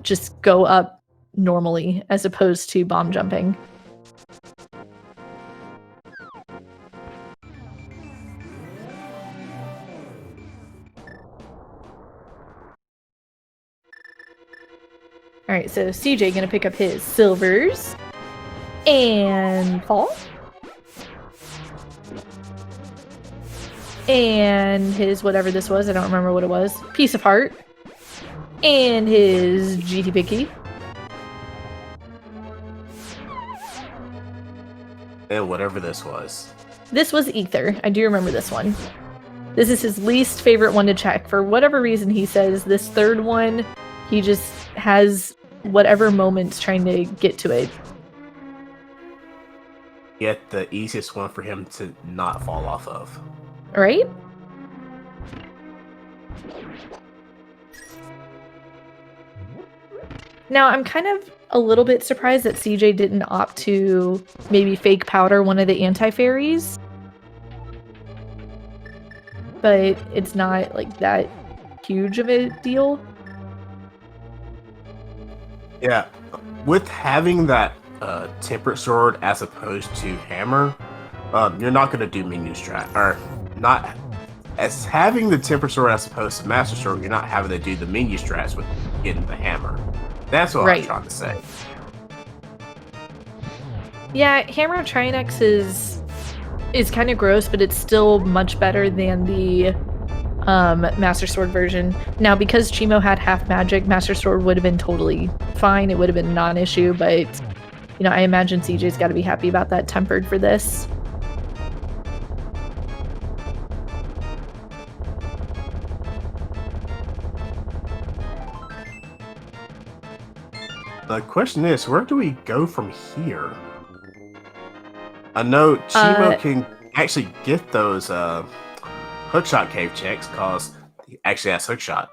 just go up normally, as opposed to bomb jumping. Alright, so SEJay gonna pick up his silvers. And fall. And his whatever this was, I don't remember what it was. Piece of heart. And his GT Picky. And whatever this was. This was Ether. I do remember this one. This is his least favorite one to check. For whatever reason, he says this 3rd one, he just has whatever moments trying to get to it. Yet the easiest one for him to not fall off of. Right? Now, I'm kind of a little bit surprised that SEJay didn't opt to maybe fake powder one of the anti-fairies. But it's not, like, that huge of a deal. Yeah, with having that temperate sword as opposed to hammer, you're not going to do menu strat, or not. As having the temperate sword as opposed to master sword, you're not having to do the menu strats with getting the hammer. That's what I was trying to say. Yeah, hammer of Trinex is kind of gross, but it's still much better than the Master Sword version. Now, because Che4mo had half magic, Master Sword would have been totally fine. It would have been a non-issue, but, you know, I imagine SEJay's got to be happy about that tempered for this. The question is, where do we go from here? I know Che4mo can actually get those hookshot cave checks because he actually has hookshot.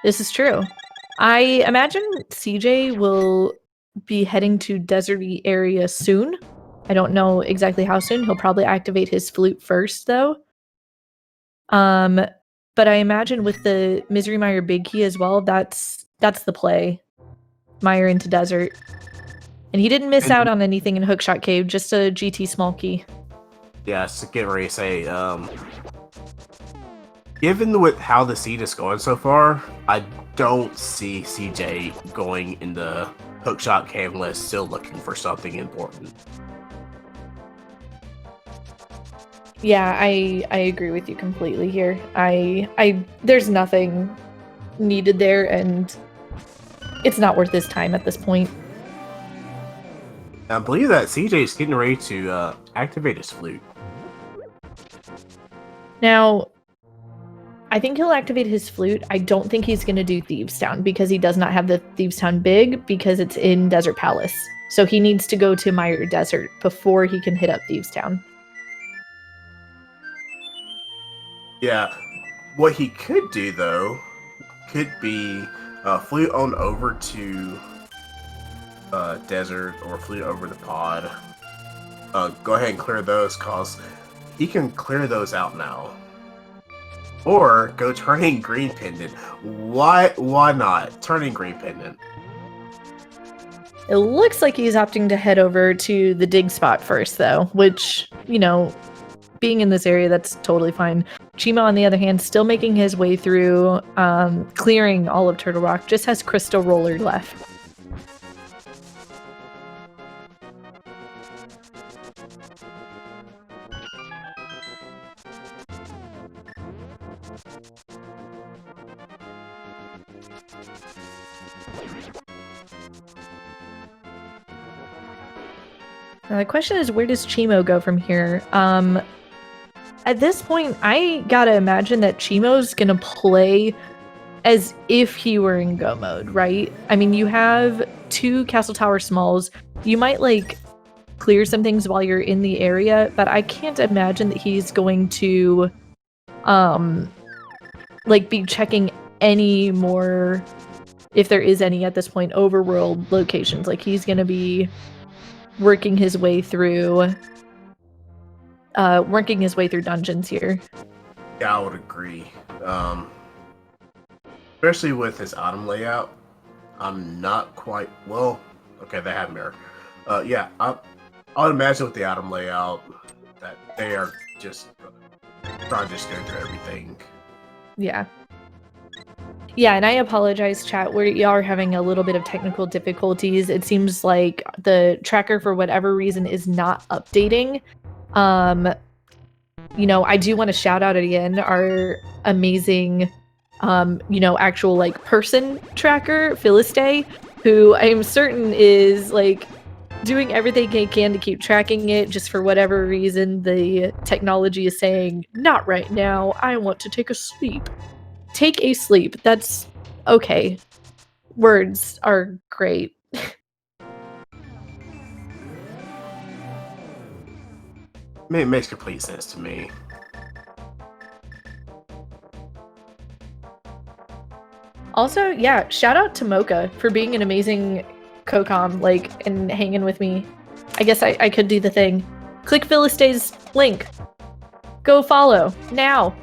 This is true. I imagine SEJay will be heading to deserty area soon. I don't know exactly how soon. He'll probably activate his flute first, though. But I imagine with the Misery Mire big key as well, that's the play. Mire into desert. And he didn't miss out on anything in Hookshot Cave, just a GT small key. Yeah, so get ready to say, given with how the seed is going so far, I don't see SEJay going in the Hookshot Cave unless still looking for something important. Yeah, I agree with you completely here. There's nothing needed there, and it's not worth his time at this point. I believe that SEJay is getting ready to activate his flute. Now, I think he'll activate his flute. I don't think he's going to do Thieves Town because he does not have the Thieves Town big because it's in Desert Palace. So he needs to go to Mire Desert before he can hit up Thieves Town. Yeah, what he could do though could be flute on over to desert or flute over the pod. Go ahead and clear those cause he can clear those out now. Or go turning green pendant. Why not? Turning green pendant. It looks like he's opting to head over to the dig spot first though, which, you know, being in this area, that's totally fine. Che4mo, on the other hand, still making his way through, clearing all of Turtle Rock, just has Crystal Roller left. Now the question is, where does Che4mo go from here? At this point, I gotta imagine that Che4mo's gonna play as if he were in go mode, right? I mean, you have 2 Castle Tower Smalls. You might, like, clear some things while you're in the area, but I can't imagine that he's going to, like, be checking any more, if there is any at this point, overworld locations. Like, he's gonna be working his way through dungeons here. Yeah, I would agree. Especially with his item layout, I'm not quite well. Okay, they have mirror. Yeah, I would imagine with the item layout that they are just trying to just go through everything. Yeah. Yeah, and I apologize, chat. We are having a little bit of technical difficulties. It seems like the tracker, for whatever reason, is not updating. You know, I do want to shout out again our amazing, you know, actual, like, person tracker, Philistay, who I'm certain is, like, doing everything he can to keep tracking it. Just for whatever reason, the technology is saying, not right now, I want to take a sleep. Take a sleep. That's okay. Words are great. It makes complete sense to me. Also, yeah, shout out to Mocha for being an amazing co-com, like, and hanging with me. I guess I could do the thing. Click Philistay's link. Go follow, now.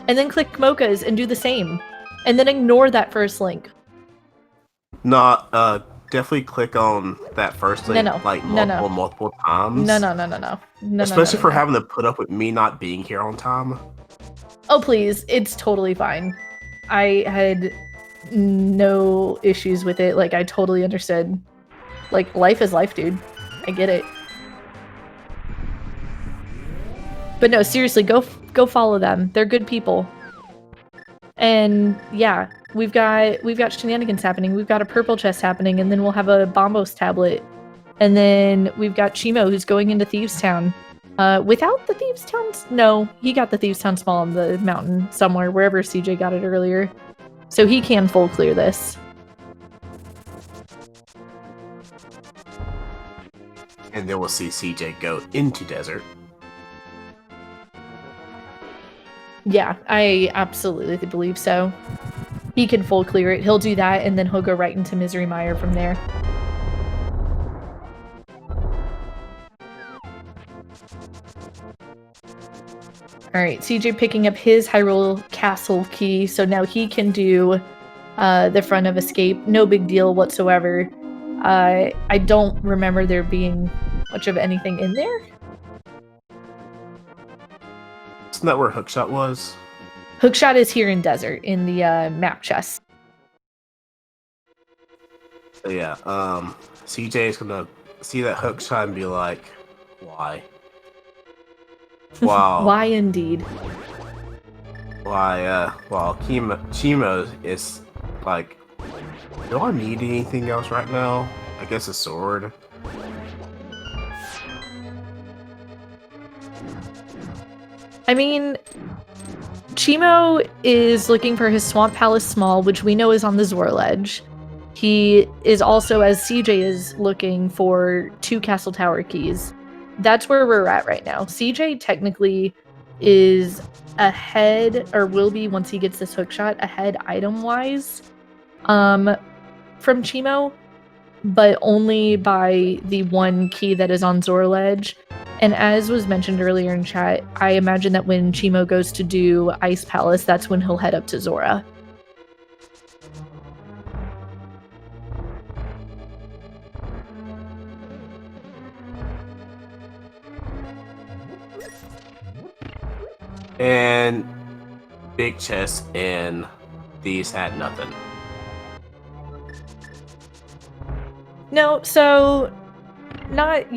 And then click Mocha's and do the same. And then ignore that first link. No, definitely click on that first link like multiple times. No. Especially for having to put up with me not being here on time. Oh, please. It's totally fine. I had no issues with it. Like, I totally understood. Like, life is life, dude. I get it. But no, seriously, go follow them. They're good people. And yeah, we've got shenanigans happening. We've got a purple chest happening, and then we'll have a Bombos tablet. And then we've got Che4mo who's going into Thieves Town. Without the Thieves Town? No, he got the Thieves Town small on the mountain somewhere, wherever SEJay got it earlier. So he can full clear this. And then we'll see SEJay go into desert. Yeah, I absolutely believe so. He can full clear it. He'll do that, and then he'll go right into Misery Mire from there. Alright, SEJay picking up his Hyrule Castle key, so now he can do the front of Escape. No big deal whatsoever. I don't remember there being much of anything in there. Isn't that where Hookshot was? Hookshot is here in Desert, in the map chest. So yeah, SEJay is gonna see that Hookshot and be like, why? Wow. Why indeed? Why, well, Che4mo is like, do I need anything else right now? I guess a sword. I mean, Che4mo is looking for his Swamp Palace Small, which we know is on the Zora Ledge. He is also, as SEJay is, looking for 2 Castle Tower keys. That's where we're at right now. SEJay technically is ahead, or will be once he gets this hookshot, ahead item-wise from Che4mo, but only by the 1 key that is on Zora Ledge. And as was mentioned earlier in chat, I imagine that when Che4mo goes to do Ice Palace, that's when he'll head up to Zora. And big chest, and these had nothing. No, so not,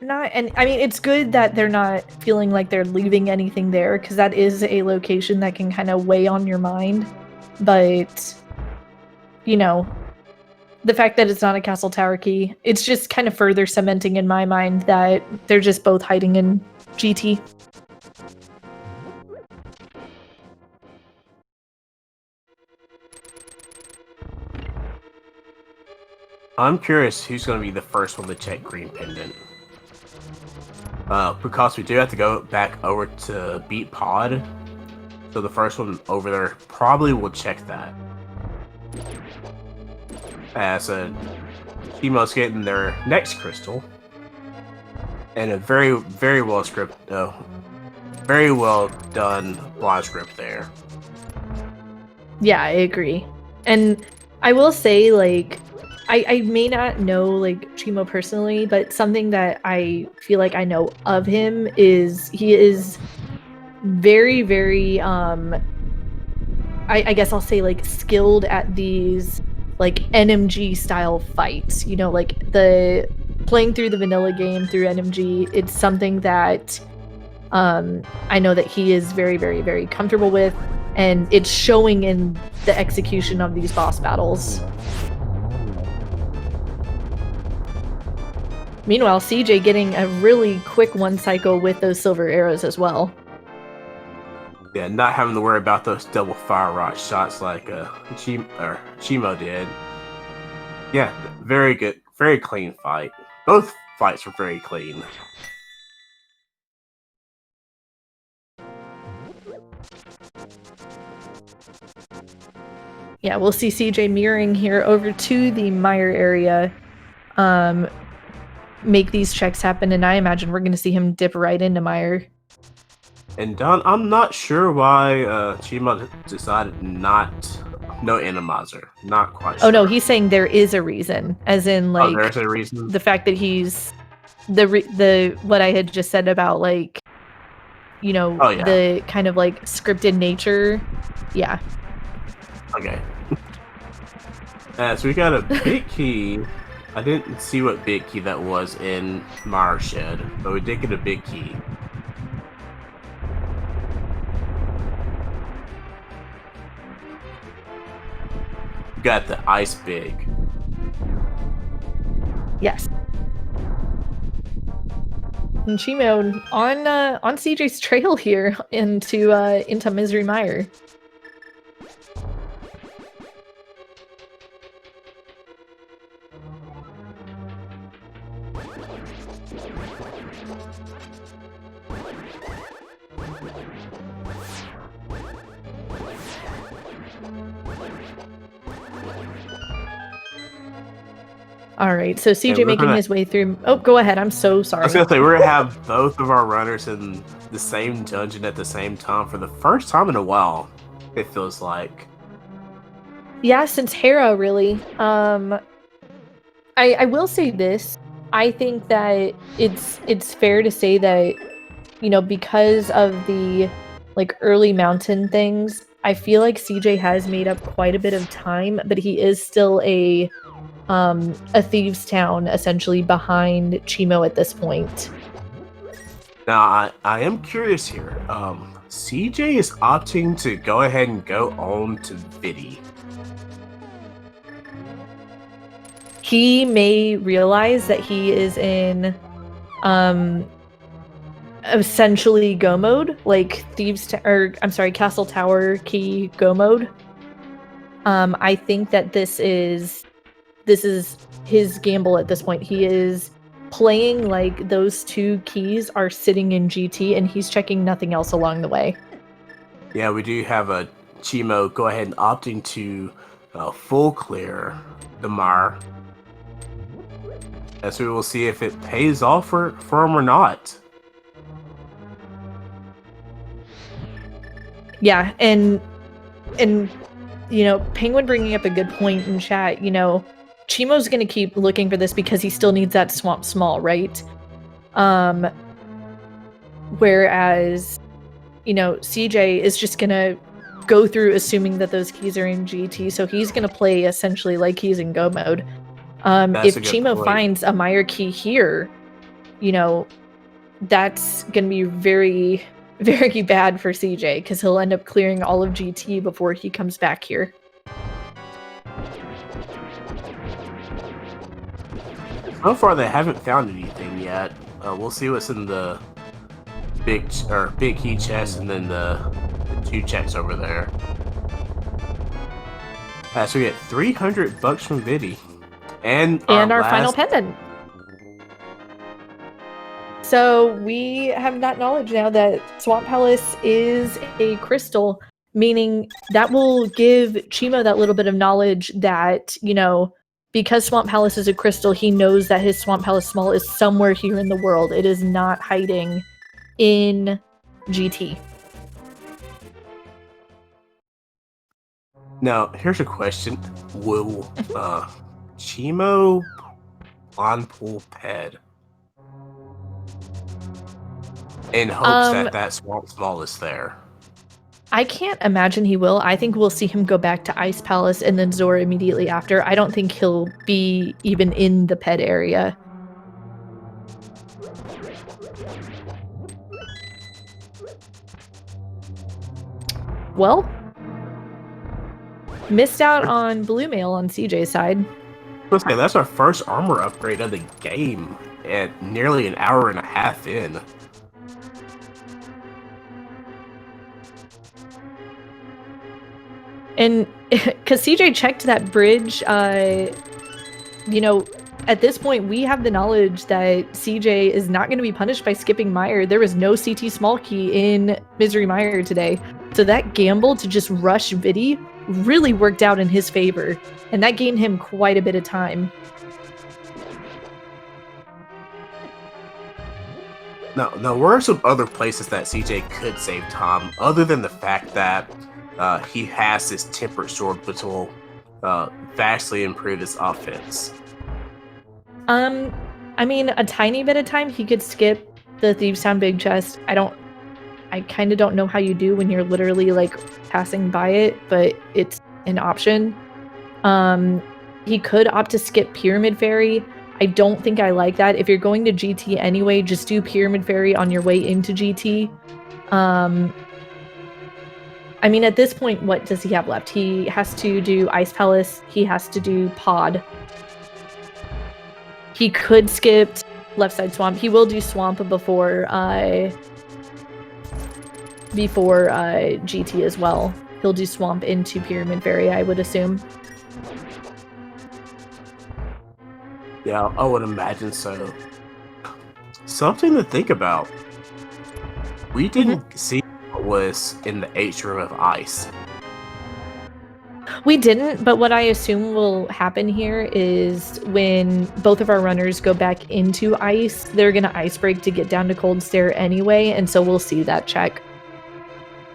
not, and I mean, it's good that they're not feeling like they're leaving anything there, because that is a location that can kind of weigh on your mind. But, the fact that it's not a Castle Tower key, it's just kind of further cementing in my mind that they're just both hiding in GT. I'm curious who's going to be the first one to check Green Pendant. Because we do have to go back over to beat Pod. So the first one over there probably will check that. As Che4mo's getting their next crystal. And a very, very well very well done blind script there. Yeah, I agree. And I will say, like, I may not know, like, Che4mo personally, but something that I feel like I know of him is he is very, very, I guess I'll say, like, skilled at these, like, NMG style fights. Like, the playing through the vanilla game through NMG, it's something that I know that he is very, very, very comfortable with, and it's showing in the execution of these boss battles. Meanwhile, SEJay getting a really quick 1 cycle with those silver arrows as well. Yeah, not having to worry about those double fire rod shots like Che4mo did. Yeah, very good, very clean fight. Both fights were very clean. Yeah, we'll see SEJay mirroring here over to the Mire area, make these checks happen, and I imagine we're going to see him dip right into Mire. And Don, I'm not sure why Che4mo decided no Randomizer. Not quite sure. Oh no, he's saying there is a reason, as in like there's a reason. The fact that he's the what I had just said about like, you know, the kind of like scripted nature. Yeah. Okay. So we got a big key. I didn't see what big key that was in Mire Shed, but we did get a big key. We got the ice big. Yes. And Che4mo on SEJay's trail here into Misery Mire. All right, so SEJay making his way through. Oh, go ahead. I'm so sorry. I was gonna say we're gonna have both of our runners in the same dungeon at the same time for the first time in a while. It feels like. Yeah, since Hera, really. I will say this. I think that it's fair to say that, you know, because of the like early mountain things, I feel like SEJay has made up quite a bit of time, but he is still a thieves' town essentially behind Che4mo at this point. Now I am curious here. SEJay is opting to go ahead and go on to Viddy. He may realize that he is in essentially go mode, like Castle Tower key go mode. I think that this is his gamble at this point. He is playing like those two keys are sitting in GT and he's checking nothing else along the way. Yeah, we do have a Che4mo go ahead and opting to full clear the Mire. And so we will see if it pays off for him or not. Yeah, and you know, Penguin bringing up a good point in chat, you know, Che4mo's going to keep looking for this because he still needs that swamp small, right? Whereas, you know, SEJay is just going to go through assuming that those keys are in GT, so he's going to play essentially like he's in go mode. If Che4mo finds a Mire key here, you know, that's going to be very, very bad for SEJay because he'll end up clearing all of GT before he comes back here. So far, they haven't found anything yet. We'll see what's in the big key chest and then the two checks over there. So we get $300 from Viddy. And our final pendant. So we have that knowledge now that Swamp Palace is a crystal, meaning that will give Che4mo that little bit of knowledge that, you know, because Swamp Palace is a crystal, he knows that his Swamp Palace small is somewhere here in the world. It is not hiding in GT. Now, here's a question. Will Che4mo on pull Ped in hopes that swamp small is there? I can't imagine he will. I think we'll see him go back to Ice Palace and then Zora immediately after. I don't think he'll be even in the Ped area. Well, missed out on Blue Mail on SEJay's side. Let's say that's our first armor upgrade of the game at nearly an hour and a half in. And because SEJay checked that bridge, you know, at this point, we have the knowledge that SEJay is not going to be punished by skipping Mire. There was no CT small key in Misery Mire today. So that gamble to just rush Viddy really worked out in his favor, and that gained him quite a bit of time. Now, where are some other places that SeJay could save time, other than the fact that he has this tempered sword, which will vastly improve his offense? I mean, a tiny bit of time. He could skip the Thieves' Town Big Chest. I kind of don't know how you do when you're literally like passing by it, but it's an option. He could opt to skip Pyramid Fairy. I don't think I like that. If you're going to GT anyway, just do Pyramid Fairy on your way into GT. I mean, at this point, what does he have left? He has to do Ice Palace. He has to do Pod. He could skip Left Side Swamp. He will do Swamp before GT as well. He'll do Swamp into Pyramid Fairy, I would assume. Yeah, I would imagine so. Something to think about. We didn't see what was in the H room of Ice. We didn't, but what I assume will happen here is when both of our runners go back into Ice, they're going to Ice Break to get down to Cold Stare anyway, and so we'll see that check.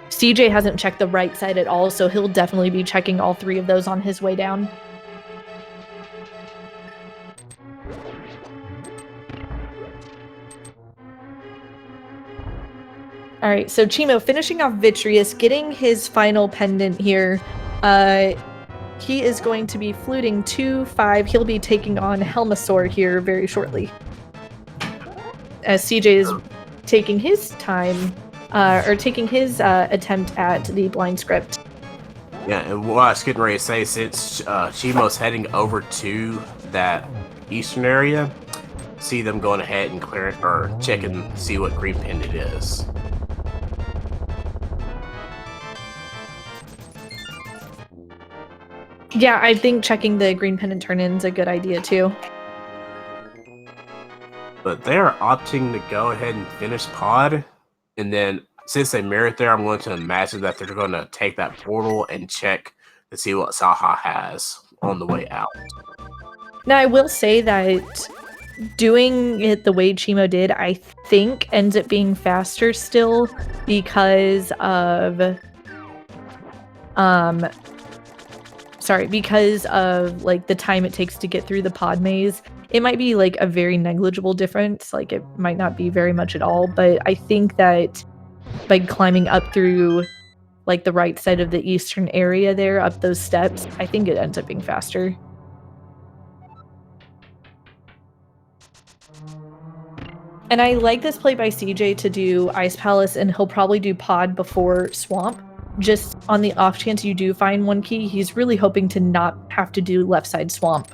SeJay hasn't checked the right side at all, so he'll definitely be checking all three of those on his way down. All right, so Che4mo finishing off Vitreous, getting his final pendant here. He is going to be fluting 2-5. He'll be taking on Helmasaur here very shortly. As SeJay is taking his time, or taking his attempt at the blind script. Yeah, and what I was getting ready to say, since Che4mo's heading over to that eastern area, see them going ahead and clear it, or check and see what green pendant is. Yeah, I think checking the green pendant turn-in's a good idea too. But they're opting to go ahead and finish Pod, and then since they mirrored there, I'm going to imagine that they're going to take that portal and check to see what Saha has on the way out. Now, I will say that doing it the way Che4mo did, I think ends up being faster still because of like the time it takes to get through the pod maze. It might be like a very negligible difference, like it might not be very much at all, but I think that by climbing up through like the right side of the eastern area there, up those steps, I think it ends up being faster. And I like this play by SeJay to do Ice Palace, and he'll probably do Pod before Swamp. Just on the off chance you do find one key, he's really hoping to not have to do Left Side Swamp.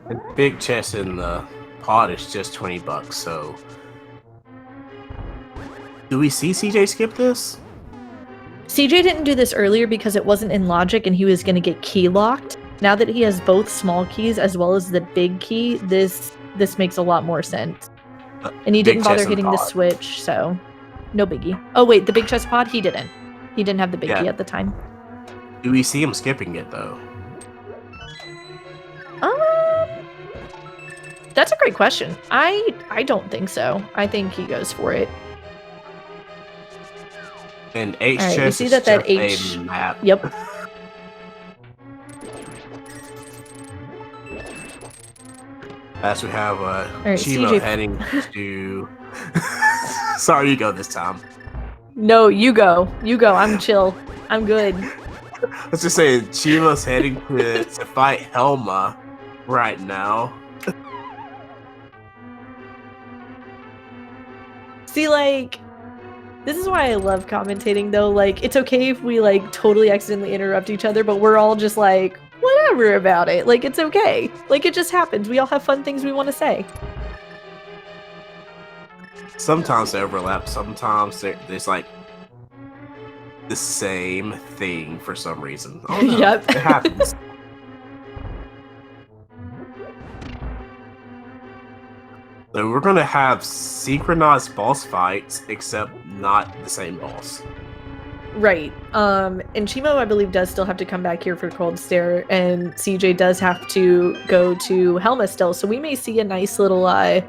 The big chest in the Pod is just $20, so do we see SeJay skip this? SeJay didn't do this earlier because it wasn't in logic and he was going to get key locked. Now that he has both small keys as well as the big key, this makes a lot more sense. And he didn't bother hitting the switch, so no biggie. Oh wait, the big chest pod, he didn't. He didn't have the big key at the time. Do we see him skipping it though? That's a great question. I don't think so. I think he goes for it. And H chest is see that just H a map. Yep. As we have right, Che4mo heading to... Sorry, you go this time. No, you go. You go. I'm chill. I'm good. Let's just say Che4mo's heading to fight Helma right now. See, like, this is why I love commentating, though. Like, it's okay if we, like, totally accidentally interrupt each other, but we're all just like, whatever about it. Like, it's okay. Like, it just happens. We all have fun things we want to say. Sometimes they overlap. Sometimes there's, like, the same thing for some reason. Oh, no, yep. It happens. So we're going to have synchronized boss fights, except not the same boss. Right. And Che4mo, I believe, does still have to come back here for Cold Stare, and SEJay does have to go to Helma still, so we may see a nice little, like,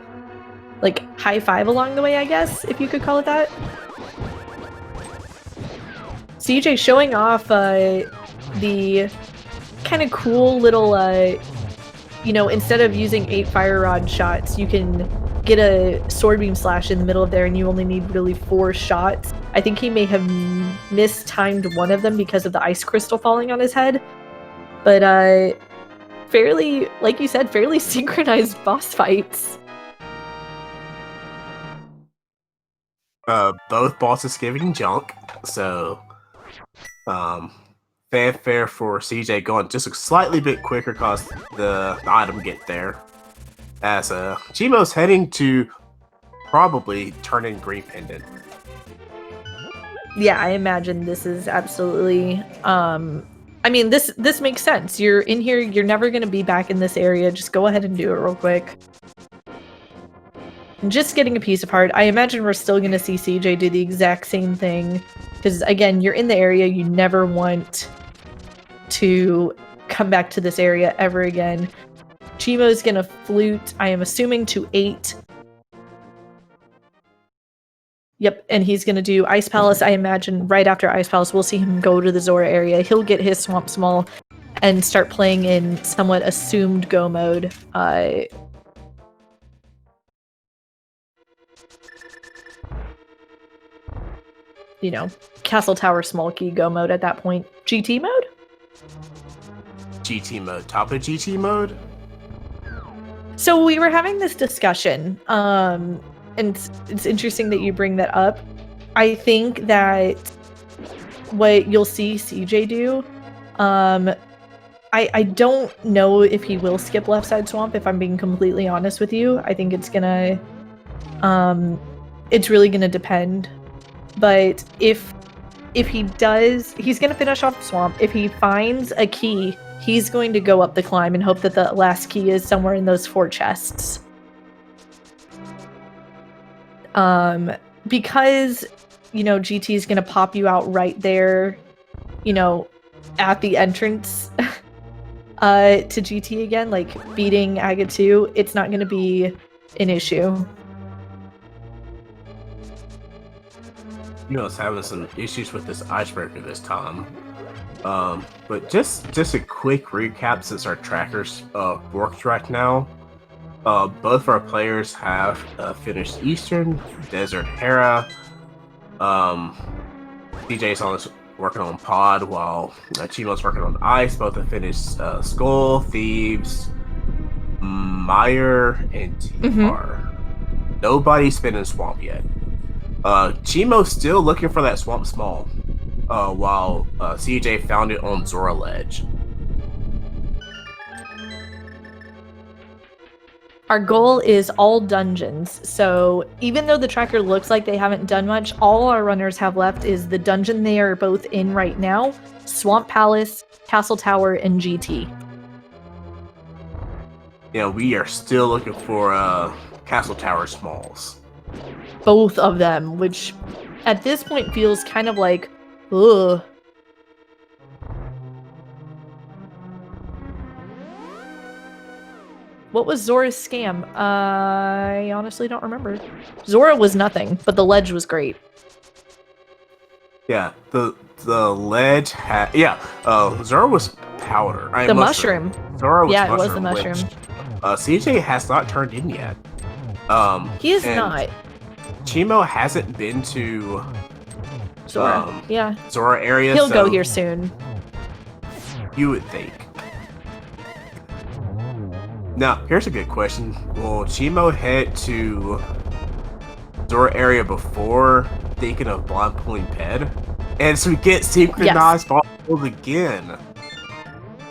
high five along the way, I guess, if you could call it that. SEJay showing off, the kind of cool little, you know, instead of using 8 fire rod shots, you can get a sword beam slash in the middle of there and you only need really 4 shots. I think he may have mistimed one of them because of the ice crystal falling on his head. But fairly, like you said, fairly synchronized boss fights. Both bosses giving junk, so fanfare for SEJay going just a slightly bit quicker because the item get there. As Che4mo's heading to probably turn in Green Pendant. Yeah, I imagine this is absolutely I mean, this makes sense. You're in here, you're never gonna be back in this area. Just go ahead and do it real quick. And just getting a piece of heart. I imagine we're still gonna see SEJay do the exact same thing. Because again, you're in the area, you never want to come back to this area ever again. Che4mo's gonna flute, I am assuming, to 8. Yep, and he's gonna do Ice Palace. I imagine right after Ice Palace, we'll see him go to the Zora area. He'll get his Swamp Small and start playing in somewhat assumed go mode. You know, Castle Tower Small Key go mode at that point. GT mode? GT mode. Top of GT mode? So we were having this discussion, and it's interesting that you bring that up. I think that what you'll see SEJay do, I don't know if he will skip left side swamp, if I'm being completely honest with you. I think it's gonna, it's really gonna depend. But if he does, he's gonna finish off the swamp. If he finds a key, he's going to go up the climb and hope that the last key is somewhere in those 4 chests. Because, you know, GT is going to pop you out right there, you know, at the entrance to GT again, like beating Aga 2, it's not going to be an issue. You know, it's having some issues with this icebreaker this time. But just a quick recap since our trackers worked right now. Both our players have finished Eastern, Desert Hera. SEJay's working on Pod while Che4mo's working on Ice. Both have finished Skull, Thieves, Meyer, and TR. Nobody's been in Swamp yet. Che4mo's still looking for that Swamp Small, while SEJay found it on Zora Ledge. Our goal is all dungeons, so even though the tracker looks like they haven't done much, all our runners have left is the dungeon they are both in right now, Swamp Palace, Castle Tower, and GT. Yeah, we are still looking for Castle Tower Smalls. Both of them, which at this point feels kind of like, ugh. What was Zora's scam? I honestly don't remember. Zora was nothing, but the ledge was great. Yeah, the ledge had Zora was powder. The mushroom. Zora was yeah, mushroom, it was the mushroom. Which, SEJay has not turned in yet. He is not. Che4mo hasn't been to Zora. Yeah. Zora area. He'll go here soon. You would think. Now, here's a good question. Will Che4mo head to Zora area before thinking of blind pulling Ped? And so we get synchronized balls again.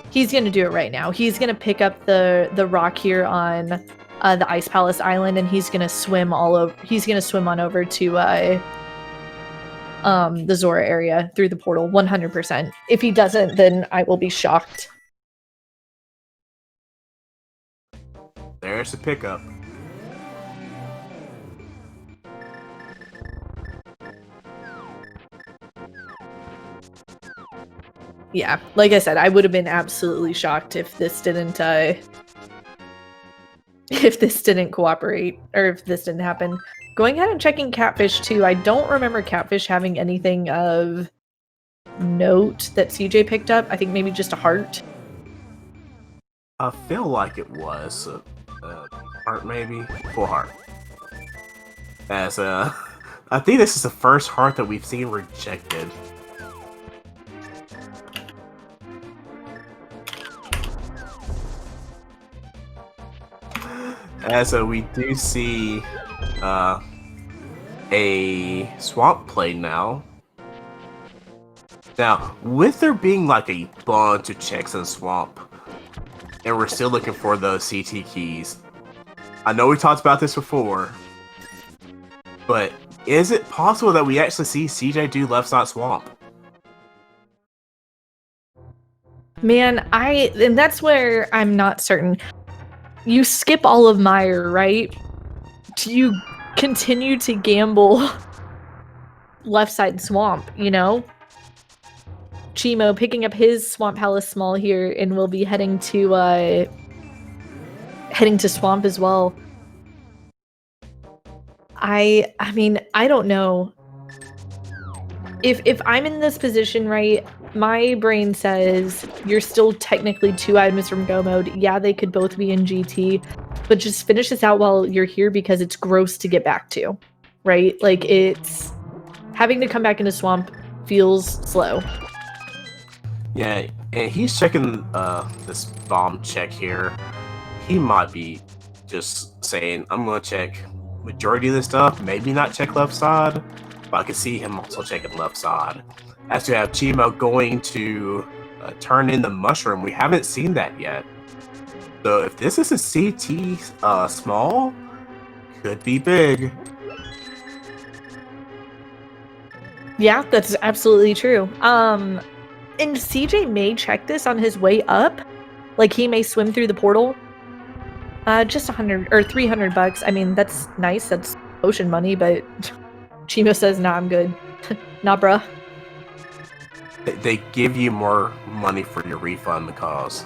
He's gonna do it right now. He's gonna pick up the rock here on the Ice Palace Island, and he's gonna swim all over. He's gonna swim on over to the Zora area through the portal, 100%. If he doesn't, then I will be shocked. There's the pickup. Yeah, like I said, I would have been absolutely shocked if this didn't cooperate, or if this didn't happen. Going ahead and checking Catfish too. I don't remember Catfish having anything of note that SEJay picked up. I think maybe just a heart. I feel like it was a heart, maybe full heart. As I think this is the first heart that we've seen rejected. As we do see a swamp play now. Now, with there being like a bunch of checks in swamp, and we're still looking for those CT keys. I know we talked about this before, but is it possible that we actually see SEJay do left side swamp? Man, and that's where I'm not certain. You skip all of Meyer, right? Do you continue to gamble left side swamp, you know? Che4mo picking up his Swamp Palace Small here, and we'll be heading to swamp as well. I mean, I don't know. If I'm in this position, right, my brain says you're still technically 2 items from go mode. Yeah, they could both be in GT, but just finish this out while you're here because it's gross to get back to, right? Like, it's having to come back into swamp feels slow. Yeah, and he's checking this bomb check here. He might be just saying, I'm gonna check majority of this stuff, maybe not check left side, but I can see him also checking left side. As we have Che4mo going to turn in the mushroom, we haven't seen that yet. So if this is a CT small, could be big. Yeah, that's absolutely true. And SEJay may check this on his way up. Like, he may swim through the portal. Just 100 or 300 bucks. I mean, that's nice. That's ocean money, but Che4mo says, nah, I'm good. Nah, bruh. They give you more money for your refund because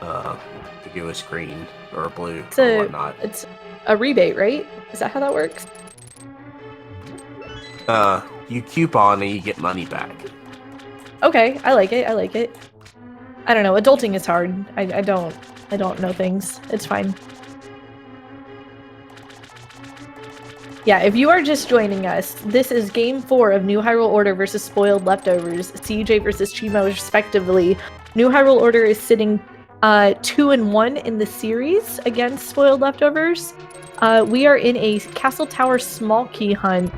they give us green or blue or whatnot. It's a rebate, right? Is that how that works? You coupon and you get money back. Okay, I like it. I like it. I don't know. Adulting is hard. I don't know things. It's fine. Yeah, if you are just joining us, this is Game 4 of New Hyrule Order versus Spoiled Leftovers, SEJay versus Che4mo respectively. New Hyrule Order is sitting 2-1 in the series against Spoiled Leftovers. We are in a Castle Tower small key hunt.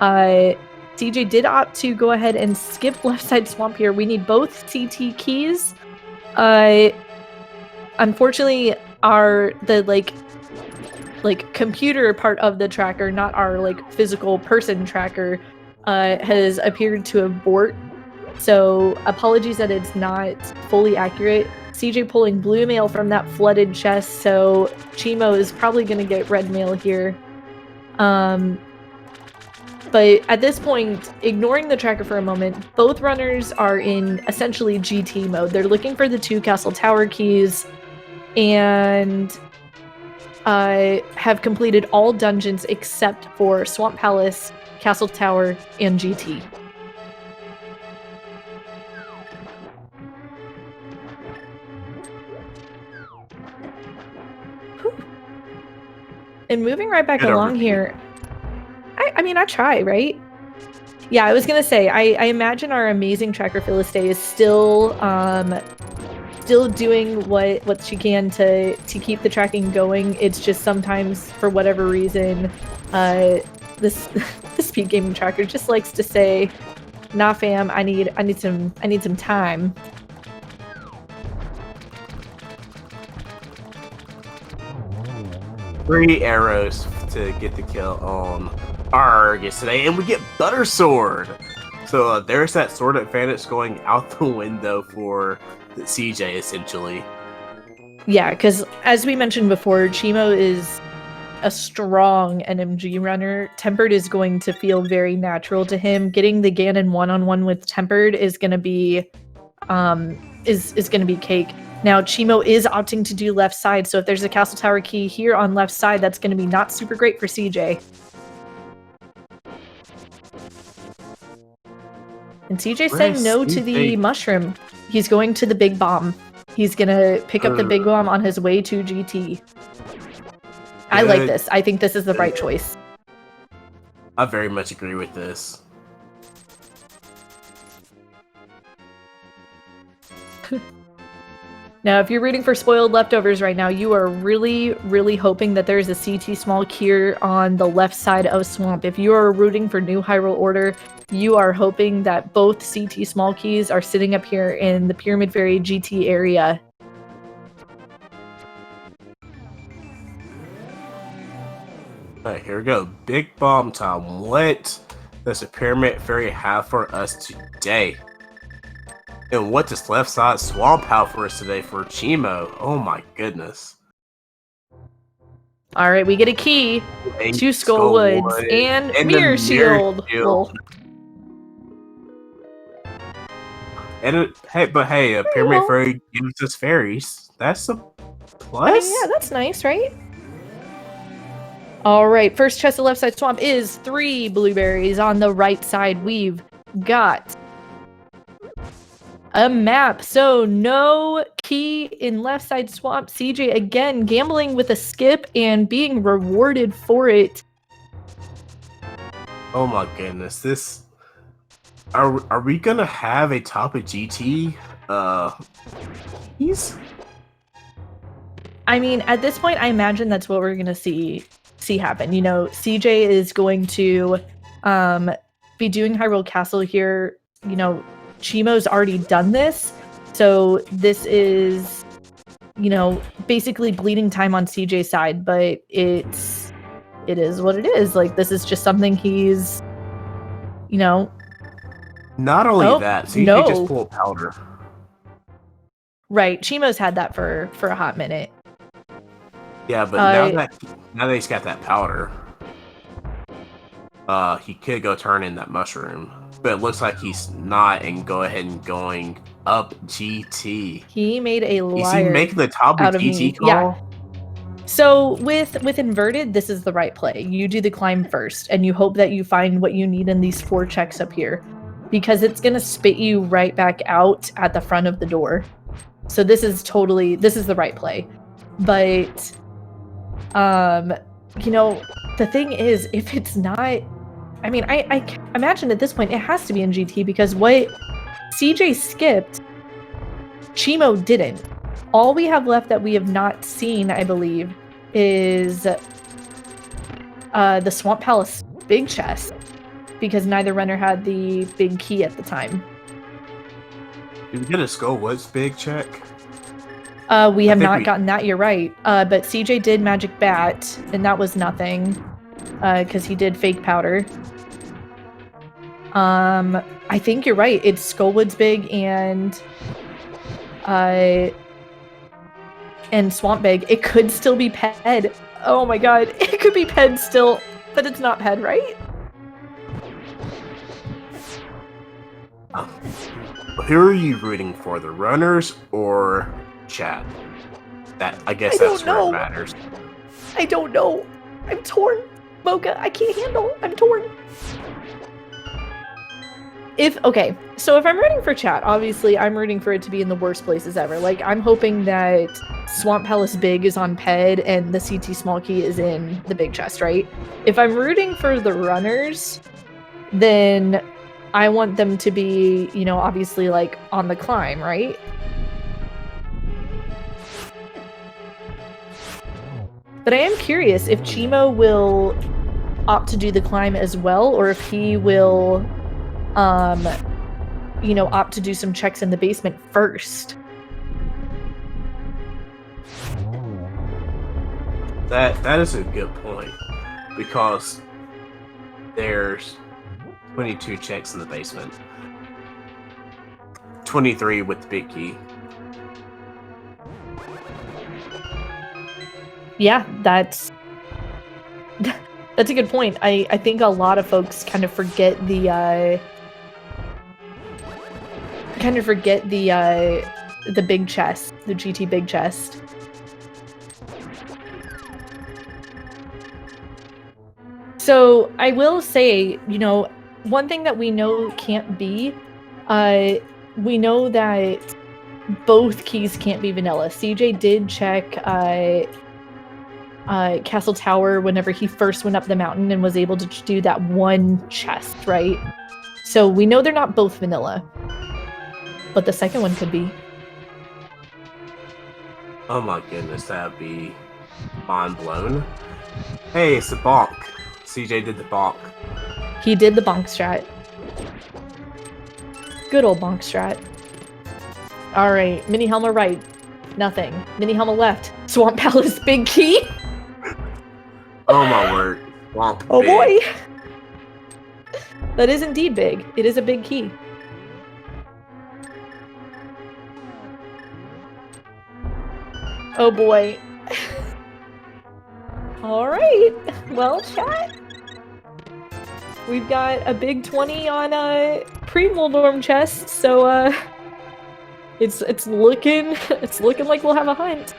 SEJay did opt to go ahead and skip left side swamp here. We need both CT keys. Unfortunately, the computer part of the tracker, not our physical person tracker, has appeared to abort. So apologies that it's not fully accurate. SEJay pulling blue mail from that flooded chest, so Che4mo is probably going to get red mail here. But at this point, ignoring the tracker for a moment, both runners are in essentially GT mode. They're looking for the 2 Castle Tower keys and have completed all dungeons except for Swamp Palace, Castle Tower, and GT. Whew. And moving right back along here, I mean, I try, right? Yeah, I was gonna say, I imagine our amazing tracker Philistay is still doing what she can to keep the tracking going. It's just sometimes, for whatever reason, the SpeedGaming tracker just likes to say, "Nah, fam, I need some time." Three arrows to get the kill on Argus today, and we get Butter Sword. So there's that sword advantage going out the window for the SEJay, essentially. Yeah, because as we mentioned before, Che4mo is a strong NMG runner. Tempered is going to feel very natural to him. Getting the Ganon one-on-one with Tempered is going to be is going to be cake. Now, Che4mo is opting to do left side, so if there's a castle tower key here on left side, that's going to be not super great for SEJay. And SEJay's saying no to the mushroom. He's going to the big bomb. He's going to pick up the big bomb on his way to GT. I like this. I think this is the right choice. I very much agree with this. Now, if you're rooting for spoiled leftovers right now, you are really, really hoping that there's a CT small here on the left side of Swamp. If you are rooting for New Hyrule Order, you are hoping that both CT small keys are sitting up here in the Pyramid Fairy GT area. Alright, here we go. Big bomb time. What does the Pyramid Fairy have for us today? And what does left side Swamp have for us today for Che4mo? Oh my goodness. Alright, we get a key to Skullwoods and Mirror Shield. And hey, Pyramid Fairy gives us fairies. That's a plus? Yeah, that's nice, right? Alright, first chest of left side Swamp is 3 blueberries. On the right side, we've got a map. So no key in left side Swamp. SEJay again gambling with a skip and being rewarded for it. Oh my goodness. This are we gonna have a top of GT keys? I mean, at this point I imagine that's what we're gonna see happen. You know, SEJay is going to be doing Hyrule Castle here. You know, Che4mo's already done this, so this is, you know, basically bleeding time on SEJay's side, but it is what it is. Like, this is just something he's, you know. Not only that, SEJay just pulled powder. Right, Che4mo's had that for a hot minute. Yeah, but now that he's got that powder, he could go turn in that mushroom. But it looks like he's not, and go ahead and going up GT. He made a liar. Is he making the top of GT call? Yeah. So with inverted, this is the right play. You do the climb first, and you hope that you find what you need in these 4 checks up here, because it's gonna spit you right back out at the front of the door. So this is the right play. But you know, the thing is, if it's not, I mean, I imagine at this point it has to be in GT, because what SEJay skipped, Che4mo didn't. All we have left that we have not seen, I believe, is the Swamp Palace big chest, because neither runner had the big key at the time. Did we get a Skullwoods big check? We have not gotten that, you're right. But SEJay did Magic Bat, and that was nothing, because he did Fake Powder. I think you're right. It's Skullwoods big and Swamp big. It could still be Ped. Oh my god, it could be Ped still, but it's not Ped, right? Who are you rooting for, the runners or chat? I guess that's where it matters. I don't know. I'm torn. Mocha, I can't handle. I'm torn. Okay, so if I'm rooting for chat, obviously I'm rooting for it to be in the worst places ever. Like, I'm hoping that Swamp Palace big is on Ped and the CT small key is in the big chest, right? If I'm rooting for the runners, then I want them to be, you know, obviously, like, on the climb, right? But I am curious if Che4mo will opt to do the climb as well, or if he will, you know, opt to do some checks in the basement first. That is a good point, because there's 22 checks in the basement. 23 with the big key. Yeah, that's a good point. I think a lot of folks kind of forget the kind of forget the big chest, the GT big chest. So I will say, you know, one thing that we know can't be, we know that both keys can't be vanilla. SEJay did check Castle Tower whenever he first went up the mountain and was able to do that one chest, right? So we know they're not both vanilla, but the second one could be. Oh my goodness, that'd be mind blown. Hey, it's the bonk. SEJay did the bonk. He did the bonk strat. Good old bonk strat. Alright, Mini Helma right. Nothing. Mini Helma left. Swamp Palace big key. Oh my word. Swamp Oh big. boy. That is indeed big. It is a big key. Oh boy. Alright. Well, chat. We've got a big 20 on pre-Moldorm chest, so it's looking like we'll have a hunt.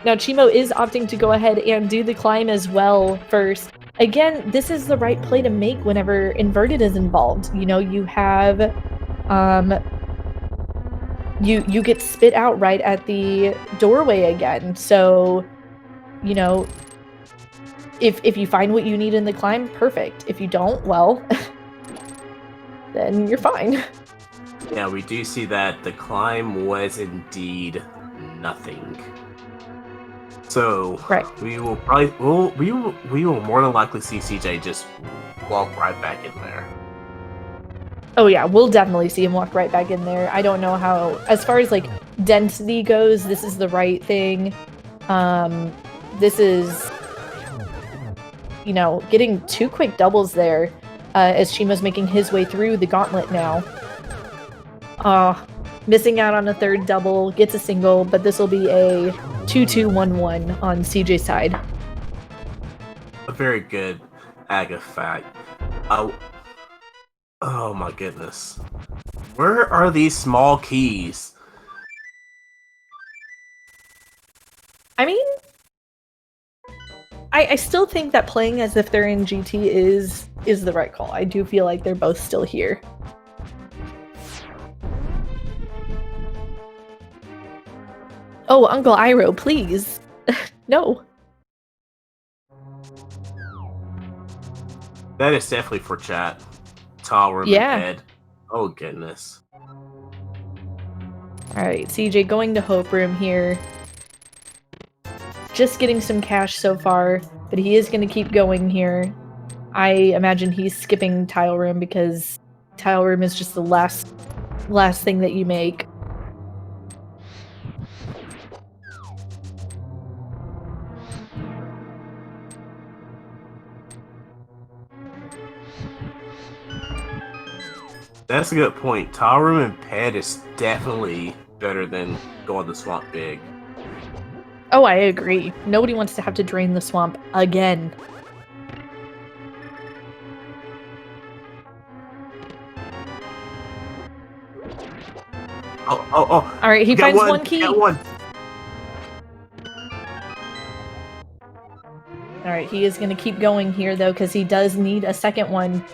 Now Che4mo is opting to go ahead and do the climb as well first. Again, this is the right play to make whenever inverted is involved. You know, you have you get spit out right at the doorway again. So, you know, if you find what you need in the climb, perfect. If you don't, well, then you're fine. Yeah, we do see that the climb was indeed nothing. So right. we will probably we will more than likely see SEJay just walk right back in there. Oh yeah, we'll definitely see him walk right back in there. I don't know how, as far as like density goes, this is the right thing. This is, you know, getting 2 quick doubles there as Che4mo's making his way through the gauntlet now. Missing out on a 3rd double, gets a single, but this will be a 2-2-1-1 on SEJay's side. A very good Aga fact. Oh my goodness. Where are these small keys? I mean, I still think that playing as if they're in GT is the right call. I do feel like they're both still here. Oh, Uncle Iroh, please. No. That is definitely for chat. Tower yeah. bed. Oh goodness. Alright, SEJay going to Hope Room here. Just getting some cash so far, but he is going to keep going here. I imagine he's skipping Tile Room because Tile Room is just the last thing that you make. That's a good point. Tile Room and Ped is definitely better than going to Swamp Big. Oh, I agree. Nobody wants to have to drain the swamp again. Oh. Alright, he finds one key. Got one. Alright, he is going to keep going here, though, because he does need a second one.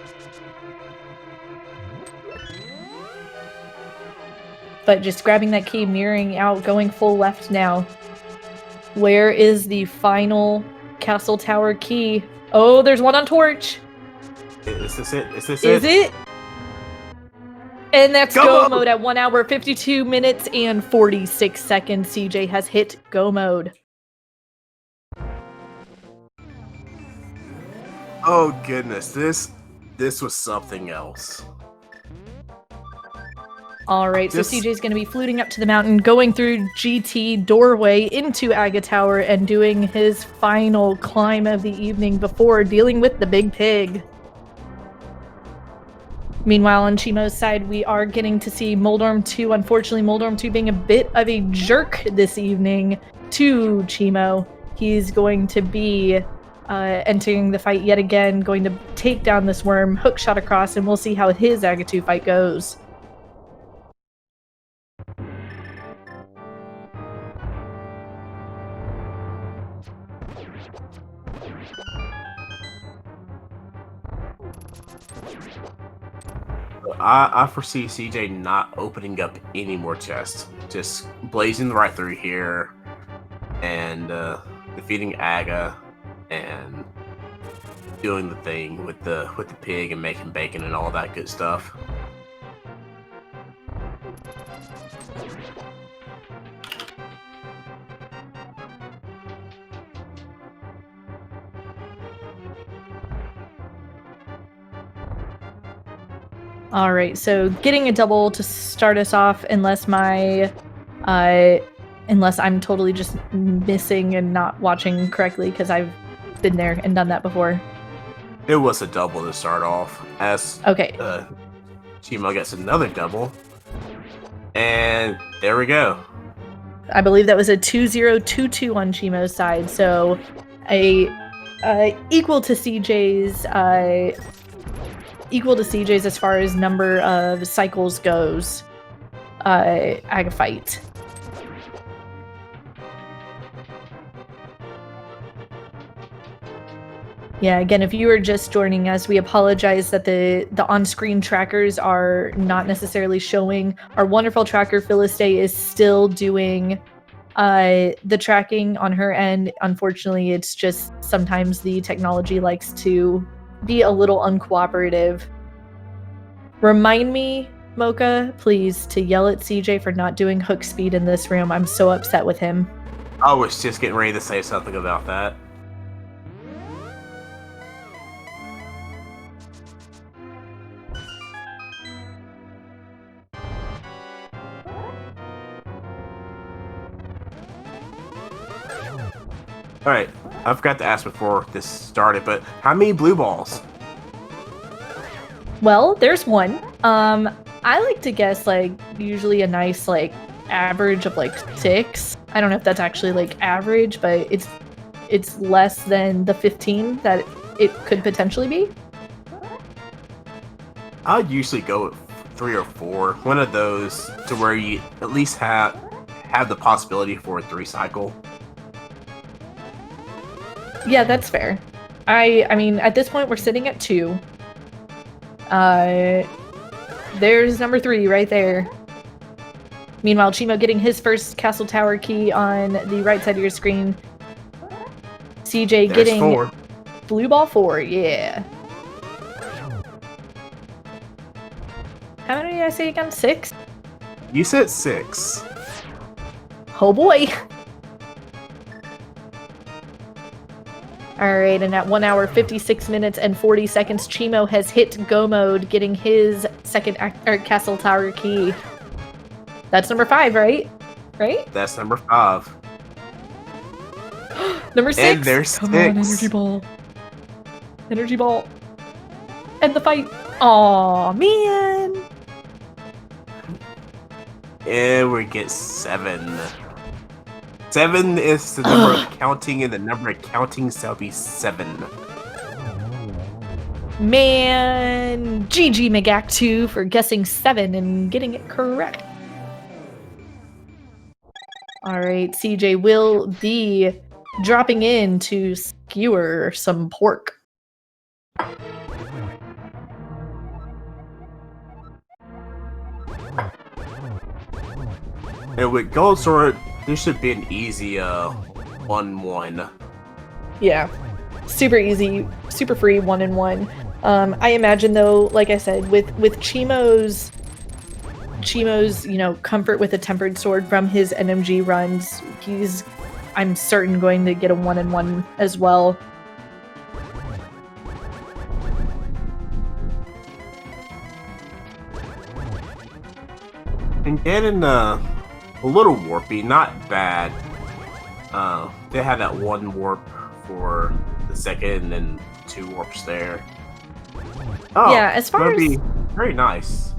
But just grabbing that key, mirroring out, going full left now. Where is the final Castle Tower key? Oh, there's one on Torch! Is this it? Is it? And that's Go Go Mode at 1 hour, 52 minutes, and 46 seconds. SEJay has hit Go Mode. Oh goodness, this was something else. Alright, so SEJay's going to be fluting up to the mountain, going through GT doorway into Aga Tower, and doing his final climb of the evening before dealing with the big pig. Meanwhile, on Che4mo's side, we are getting to see Moldorm 2. Unfortunately, Moldorm 2 being a bit of a jerk this evening to Che4mo. He's going to be entering the fight yet again, going to take down this worm, hook shot across, and we'll see how his Aga 2 fight goes. I foresee SeJay not opening up any more chests. Just blazing right through here and defeating Aga and doing the thing with the pig and making bacon and all that good stuff. All right, so getting a double to start us off, unless I'm totally just missing and not watching correctly, because I've been there and done that before. It was a double to start off. As okay, Che4mo gets another double, and there we go. I believe that was a 2-0-2-2 on Che4mo's side, so equal to SeJay's. Equal to SeJay's as far as number of cycles goes. Aga fight. Yeah, again, if you are just joining us, we apologize that the on-screen trackers are not necessarily showing. Our wonderful tracker, Phyllis-Day, is still doing the tracking on her end. Unfortunately, it's just sometimes the technology likes to be a little uncooperative. Remind me, Mocha, please, to yell at SeJay for not doing hook speed in this room. I'm so upset with him. I was just getting ready to say something about that. Alright, I forgot to ask before this started, but how many blue balls? Well, there's one. I like to guess, like, usually a nice, like, average of, like, 6. I don't know if that's actually, like, average, but it's less than the 15 that it could potentially be. I'd usually go with 3 or 4. One of those to where you at least have the possibility for a 3 cycle. Yeah, that's fair. I mean, at this point, we're sitting at 2. There's number 3 right there. Meanwhile, Che4mo getting his first castle tower key on the right side of your screen. SeJay There's getting 4. blue ball 4, yeah. How many did I say again? 6? You said 6. Oh boy. Alright, and at 1 hour, 56 minutes, and 40 seconds, Che4mo has hit go mode, getting his second castle tower key. That's number 5, right? Right? That's number 5. Number 6. And there's 6. Come on, energy ball. Energy ball. End the fight. Aw, man. And we get 7. 7 is the number of counting, and the number of counting shall be 7. Man, GG McGack2 for guessing 7 and getting it correct. Alright, SeJay will be dropping in to skewer some pork. And with Gold Sword, this should be an easy 1-1. Yeah, super easy, super free 1-1. I imagine though, like I said, with Che4mo's comfort with a tempered sword from his NMG runs, he's, I'm certain, going to get a 1-1 as well. And getting a little warpy, not bad. They had that 1 warp for the second, and then 2 warps there. Oh, yeah, as far as very nice.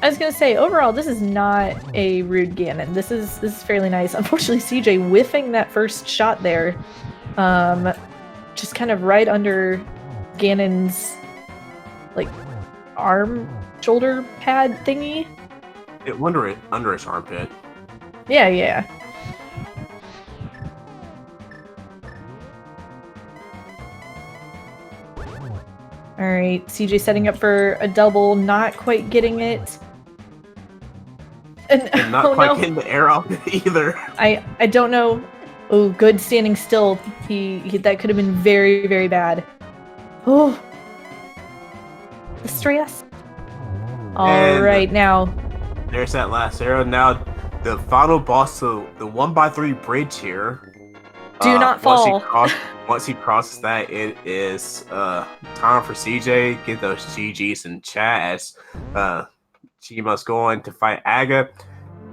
I was gonna say, overall, this is not a rude Ganon. This is fairly nice. Unfortunately, SeJay whiffing that first shot there, just kind of right under Ganon's like arm, shoulder pad thingy. It under his armpit. Yeah, yeah. All right, SEJay setting up for a double, not quite getting it. And not quite getting the air off either. I don't know. Oh, good standing still. He that could have been very, very bad. Oh, the stress. All right, now. There's that last arrow. Now, the final boss to the 1x3 bridge here. Do not fall. Once he crosses that, it is time for SEJay. Get those GGs in chat as Che4mo's going to fight Aga.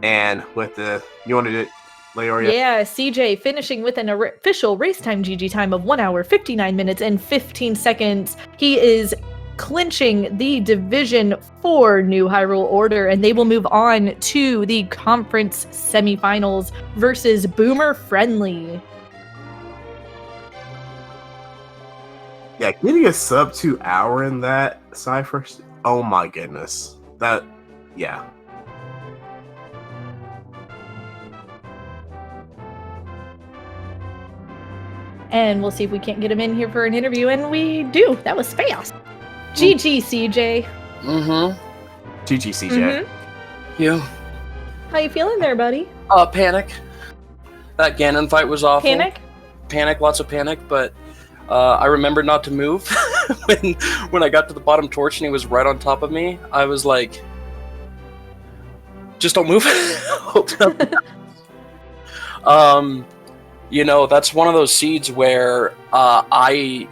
And with the, you want to do it, Leoria? Yeah, SEJay finishing with an official race time GG time of 1 hour, 59 minutes, and 15 seconds. He is clinching the Division 4 New Hyrule Order, and they will move on to the conference semifinals versus Boomer Friendly. Yeah, getting a sub 2 hour in that Cypher. Oh my goodness. That, yeah. And we'll see if we can't get him in here for an interview, and we do. That was fast. GG, SEJay. GG, SEJay. You. How you feeling there, buddy? Panic. That Ganon fight was awful. Panic, lots of panic, but I remembered not to move. when I got to the bottom torch and he was right on top of me, I was like, just don't move. You know, that's one of those seeds where I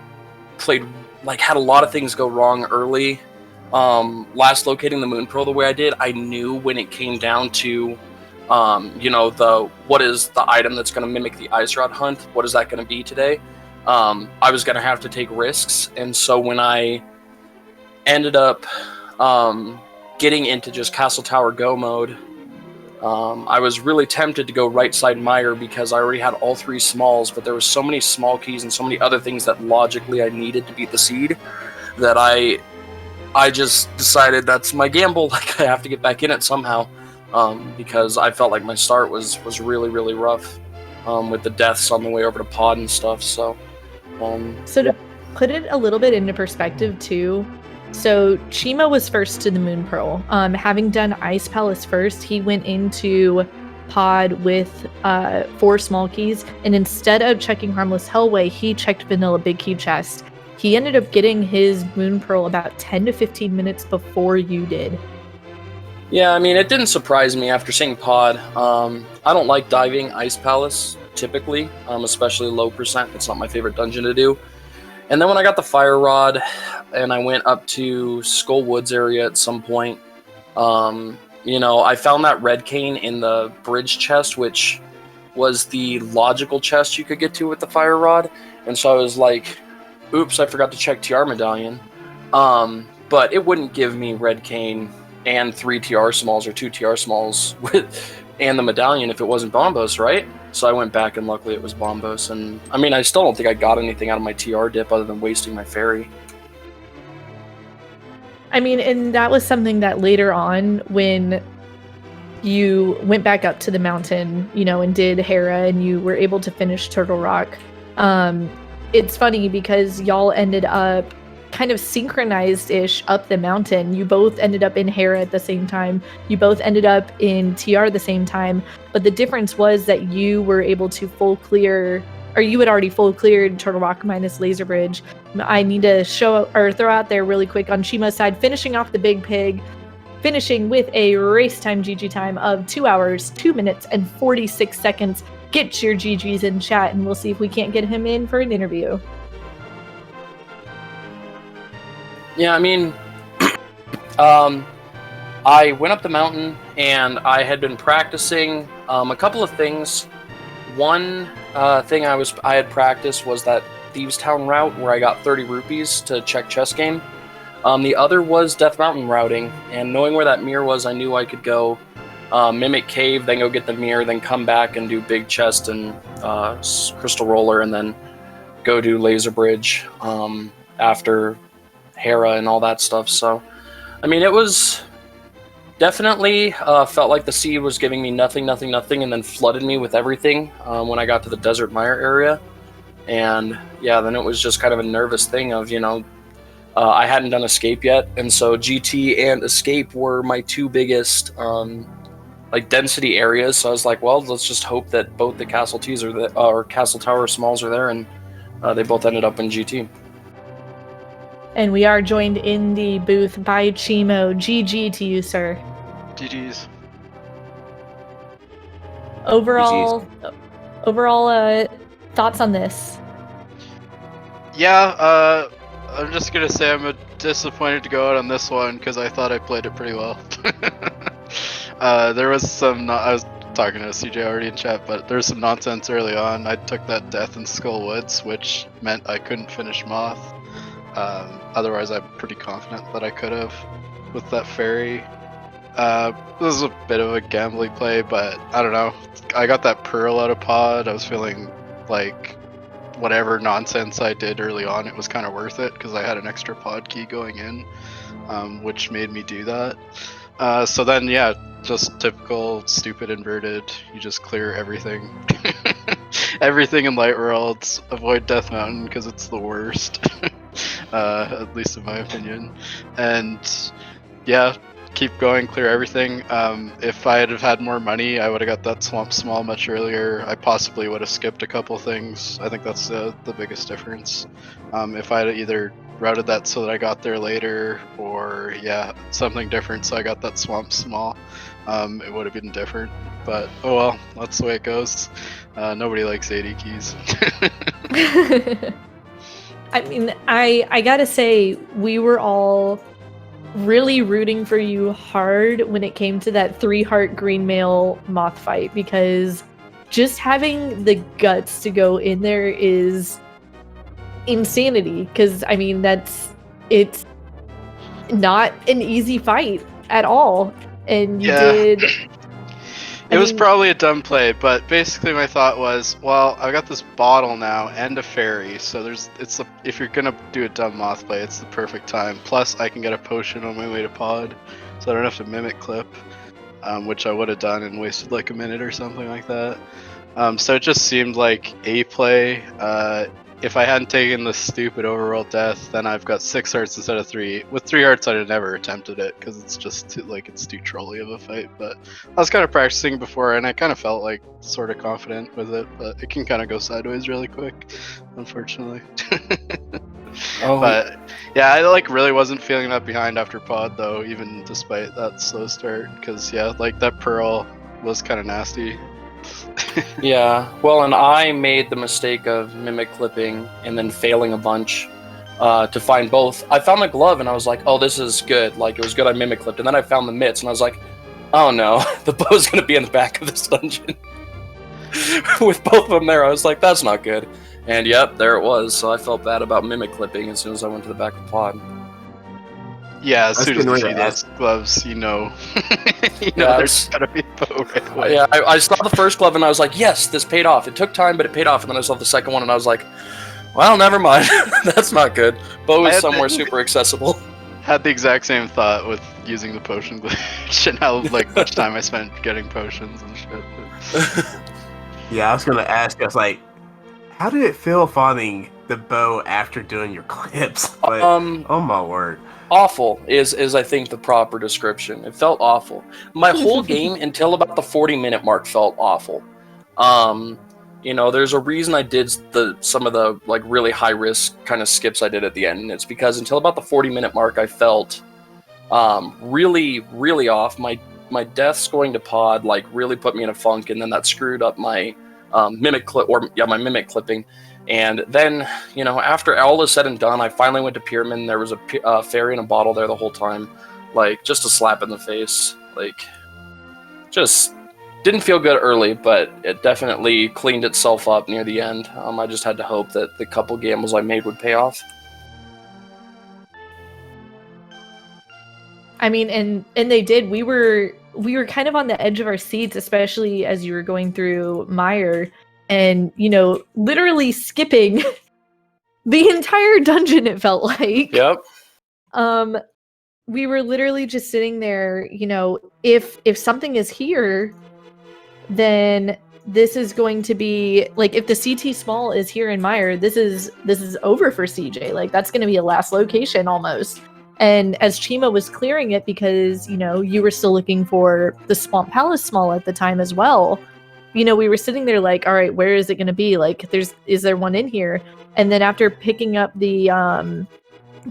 played, like, had a lot of things go wrong early. Last locating the Moon Pearl the way I did, I knew when it came down to, you know, what is the item that's going to mimic the Ice Rod hunt? What is that going to be today? I was going to have to take risks, and so when I ended up getting into just Castle Tower Go mode, I was really tempted to go right side Mire because I already had all 3 smalls, but there were so many small keys and so many other things that logically I needed to beat the seed that I just decided that's my gamble. Like, I have to get back in it somehow, because I felt like my start was really, really rough with the deaths on the way over to pod and stuff. So to put it a little bit into perspective too, so Che4mo was first to the Moon Pearl. Having done Ice Palace first, he went into pod with 4 small keys, and instead of checking Harmless Hellway, he checked Vanilla Big Key Chest. He ended up getting his Moon Pearl about 10 to 15 minutes before you did. Yeah, I mean, it didn't surprise me after seeing pod. I don't like diving Ice Palace, typically, especially low percent. It's not my favorite dungeon to do. And then when I got the Fire Rod, and I went up to Skull Woods area at some point, you know, I found that red cane in the bridge chest, which was the logical chest you could get to with the Fire Rod. And so I was like, oops, I forgot to check TR medallion. But it wouldn't give me red cane and 3 TR smalls or 2 TR smalls and the medallion if it wasn't Bombos, right? So I went back and luckily it was Bombos. And I mean, I still don't think I got anything out of my TR dip other than wasting my fairy. I mean, and that was something that later on when you went back up to the mountain, you know, and did Hera and you were able to finish Turtle Rock. It's funny because y'all ended up kind of synchronized-ish up the mountain. You both ended up in Hera at the same time. You both ended up in TR at the same time. But the difference was that you were able to full clear, or you had already full cleared Turtle Rock minus Laser Bridge. I need to show or throw out there really quick on Che4mo's side, finishing off the Big Pig, finishing with a race time GG time of 2 hours, 2 minutes, and 46 seconds. Get your GGs in chat, and we'll see if we can't get him in for an interview. Yeah, I mean, I went up the mountain, and I had been practicing a couple of things. One thing I had practiced was that Thieves Town route where I got 30 rupees to check chess game. The other was Death Mountain routing, and knowing where that mirror was, I knew I could go Mimic Cave, then go get the mirror, then come back and do Big Chest and Crystal Roller, and then go do Laser Bridge after Hera and all that stuff. So, I mean, it was definitely felt like the seed was giving me nothing, and then flooded me with everything when I got to the Desert Mire area. And yeah, then it was just kind of a nervous thing of, you know, I hadn't done Escape yet, and so GT and Escape were my two biggest like density areas. So I was like, well, let's just hope that both the Castle T's are or Castle Tower Smalls are there, and they both ended up in GT. And we are joined in the booth by Che4mo. GG to you, sir. GG's. Overall, thoughts on this? Yeah, I'm just gonna say I'm disappointed to go out on this one because I thought I played it pretty well. There was some, I was talking to SEJay already in chat, but there was some nonsense early on. I took that death in Skull Woods, which meant I couldn't finish Moth. Otherwise, I'm pretty confident that I could have with that fairy. This is a bit of a gambly play, but I don't know. I got that pearl out of pod. I was feeling like whatever nonsense I did early on, it was kind of worth it because I had an extra pod key going in, which made me do that. So then, yeah, just typical stupid inverted. You just clear everything. Everything in Light Worlds. Avoid Death Mountain because it's the worst. At least in my opinion. And yeah, keep going, clear everything. If I had had more money, I would have got that Swamp Small much earlier. I possibly would have skipped a couple things. I think that's the biggest difference. If I had either routed that so that I got there later, or yeah, something different so I got that Swamp Small, it would have been different. But oh well, that's the way it goes. Nobody likes 80 keys. I mean, I gotta say, we were all really rooting for you hard when it came to that 3-heart green mail Moth fight, because just having the guts to go in there is insanity. Because I mean, it's not an easy fight at all, and you did. It was probably a dumb play, but basically my thought was, well, I got this bottle now and a fairy, so if you're gonna do a dumb Moth play, it's the perfect time. Plus, I can get a potion on my way to pod, so I don't have to mimic clip, which I would have done and wasted like a minute or something like that. So it just seemed like a play. If I hadn't taken the stupid overroll death, then I've got 6 hearts instead of 3. With 3 hearts, I'd have never attempted it because it's just it's too trolly of a fight. But I was kind of practicing before, and I kind of felt like sort of confident with it. But it can kind of go sideways really quick, unfortunately. But yeah, I really wasn't feeling that behind after pod though, even despite that slow start. Because yeah, that pearl was kind of nasty. Yeah, well, and I made the mistake of mimic clipping and then failing a bunch to find both. I found the glove and I was like, oh, this is good. Like, it was good I mimic clipped. And then I found the mitts and I was like, oh no, the bow's going to be in the back of this dungeon. With both of them there, I was like, that's not good. And yep, there it was. So I felt bad about mimic clipping as soon as I went to the back of the pod. Yeah, as soon as you see those gloves, you know, there's gotta be a bow right away. Yeah, I saw the first glove and I was like, yes, this paid off. It took time, but it paid off. And then I saw the second one and I was like, well, never mind. That's not good. Bow is somewhere super accessible. Had the exact same thought with using the potion glitch and how much time I spent getting potions and shit. Yeah, I was gonna ask. I was like, how did it feel finding the bow after doing your clips? But, oh my word. Awful is I think the proper description. It felt awful. My whole game until about the 40-minute mark felt awful. You know, there's a reason I did some of the really high risk kind of skips I did at the end, and it's because until about the 40-minute mark I felt really, really off. My deaths going to pod really put me in a funk, and then that screwed up my mimic clipping. And then, you know, after all is said and done, I finally went to Pyramid. There was a fairy in a bottle there the whole time. Just a slap in the face. Just didn't feel good early, but it definitely cleaned itself up near the end. I just had to hope that the couple gambles I made would pay off. I mean, and they did. We were kind of on the edge of our seats, especially as you were going through Mire. And, you know, literally skipping the entire dungeon, it felt like. Yep. We were literally just sitting there, you know, if something is here, then this is going to be like, if the CT small is here in Mire, this is over for SEJay. Like, that's going to be a last location almost. And as Che4mo was clearing it, because, you know, you were still looking for the Swamp Palace small at the time as well, you know, we were sitting there like, all right, where is it going to be? Like, is there one in here? And then after picking up the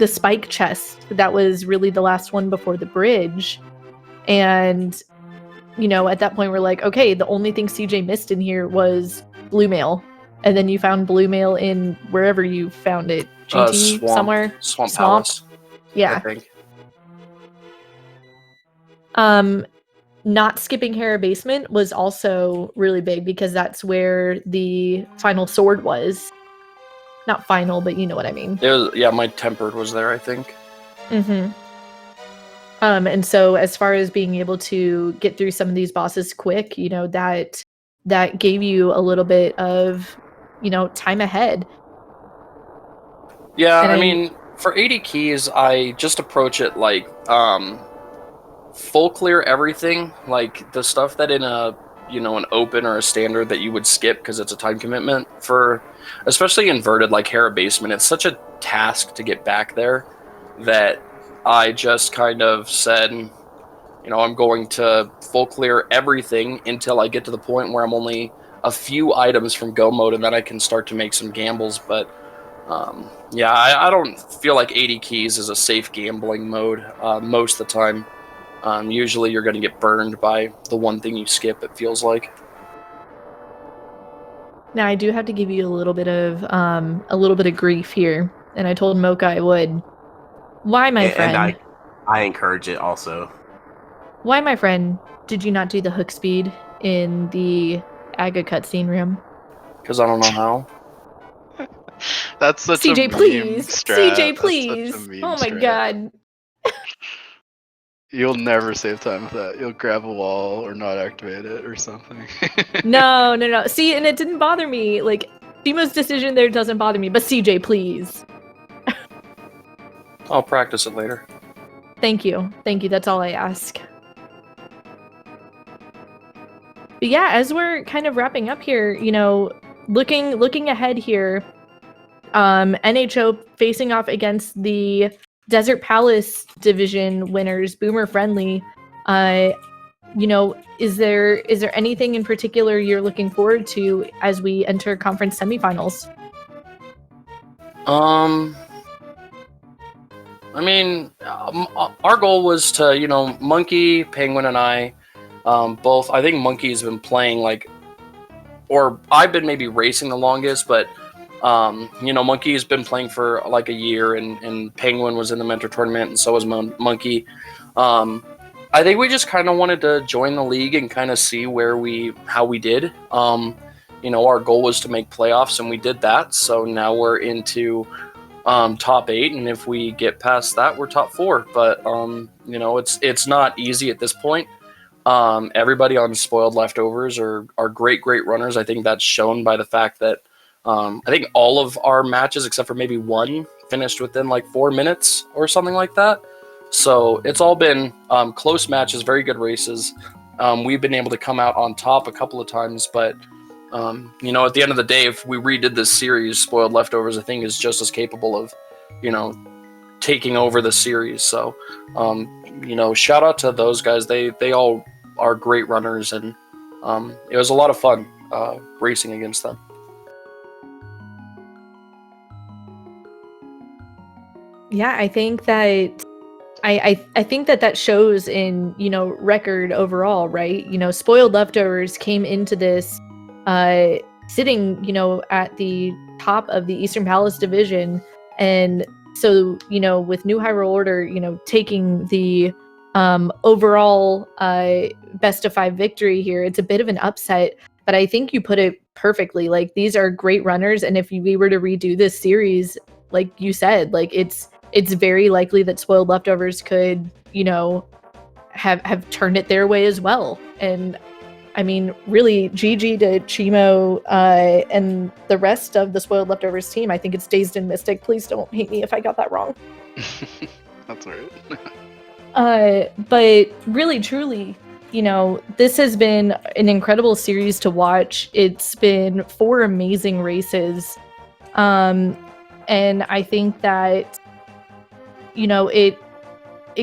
spike chest, that was really the last one before the bridge. And, you know, at that point we're like, okay, the only thing SEJay missed in here was blue mail. And then you found blue mail in wherever you found it. GT somewhere? Swamp Palace. Yeah. I think. Not skipping Hera Basement was also really big, because that's where the final sword was. Not final, but you know what I mean. It was, yeah, my tempered was there, I think. Mm-hmm. And so as far as being able to get through some of these bosses quick, you know, that gave you a little bit of, you know, time ahead. Yeah, I mean, for 80 keys, I just approach it like full clear everything, like the stuff that in a, you know, an open or a standard that you would skip because it's a time commitment. For especially inverted like Hera Basement, it's such a task to get back there that I just kind of said, you know, I'm going to full clear everything until I get to the point where I'm only a few items from go mode, and then I can start to make some gambles. But yeah, I don't feel like 80 keys is a safe gambling mode most of the time. Usually you're going to get burned by the one thing you skip, it feels like. Now I do have to give you a little bit of grief here, and I told Mocha I would. Why, my friend? And I encourage it also. Why, my friend, did you not do the hook speed in the Aga cutscene room? Because I don't know how. That's such SEJay, a meme please. strat. SEJay, please. Oh my god. You'll never save time with that. You'll grab a wall or not activate it or something. No. See, and it didn't bother me. Like, Che4mo's decision there doesn't bother me, but SEJay, please. I'll practice it later. Thank you. That's all I ask. But yeah, as we're kind of wrapping up here, you know, looking ahead here, NHO facing off against the Desert Palace division winners, Boomer Friendly. You know, is there anything in particular you're looking forward to as we enter conference semifinals? I mean, our goal was to, you know, Monkey, Penguin, and I both. I think Monkey's been playing like, or I've been maybe racing the longest, but you know, Monkey's been playing for like a year, and Penguin was in the mentor tournament, and so was Monkey. I think we just kind of wanted to join the league and kind of see how we did. You know, our goal was to make playoffs, and we did that. So now we're into top 8, and if we get past that, we're top 4. But you know, it's not easy at this point. Everybody on Spoiled Leftovers are great runners. I think that's shown by the fact that I think all of our matches, except for maybe one, finished within like 4 minutes or something like that. So it's all been close matches, very good races. We've been able to come out on top a couple of times, but you know, at the end of the day, if we redid this series, Spoiled Leftovers, I think, is just as capable of, you know, taking over the series. So, you know, shout out to those guys. They all are great runners, and it was a lot of fun racing against them. Yeah, I think that I think that shows in, you know, record overall, right? You know, Spoiled Leftovers came into this sitting, you know, at the top of the Eastern Palace division, and so, you know, with New Hyrule Order, you know, taking the overall best of 5 victory here, it's a bit of an upset, but I think you put it perfectly. Like, these are great runners, and if we were to redo this series, like you said, like it's very likely that Spoiled Leftovers could, you know, have turned it their way as well. And I mean, really, GG to Che4mo and the rest of the Spoiled Leftovers team. I think it's Dazed and Mystic. Please don't hate me if I got that wrong. That's all right. But really, truly, you know, this has been an incredible series to watch. It's been 4 amazing races. And I think that, you know, it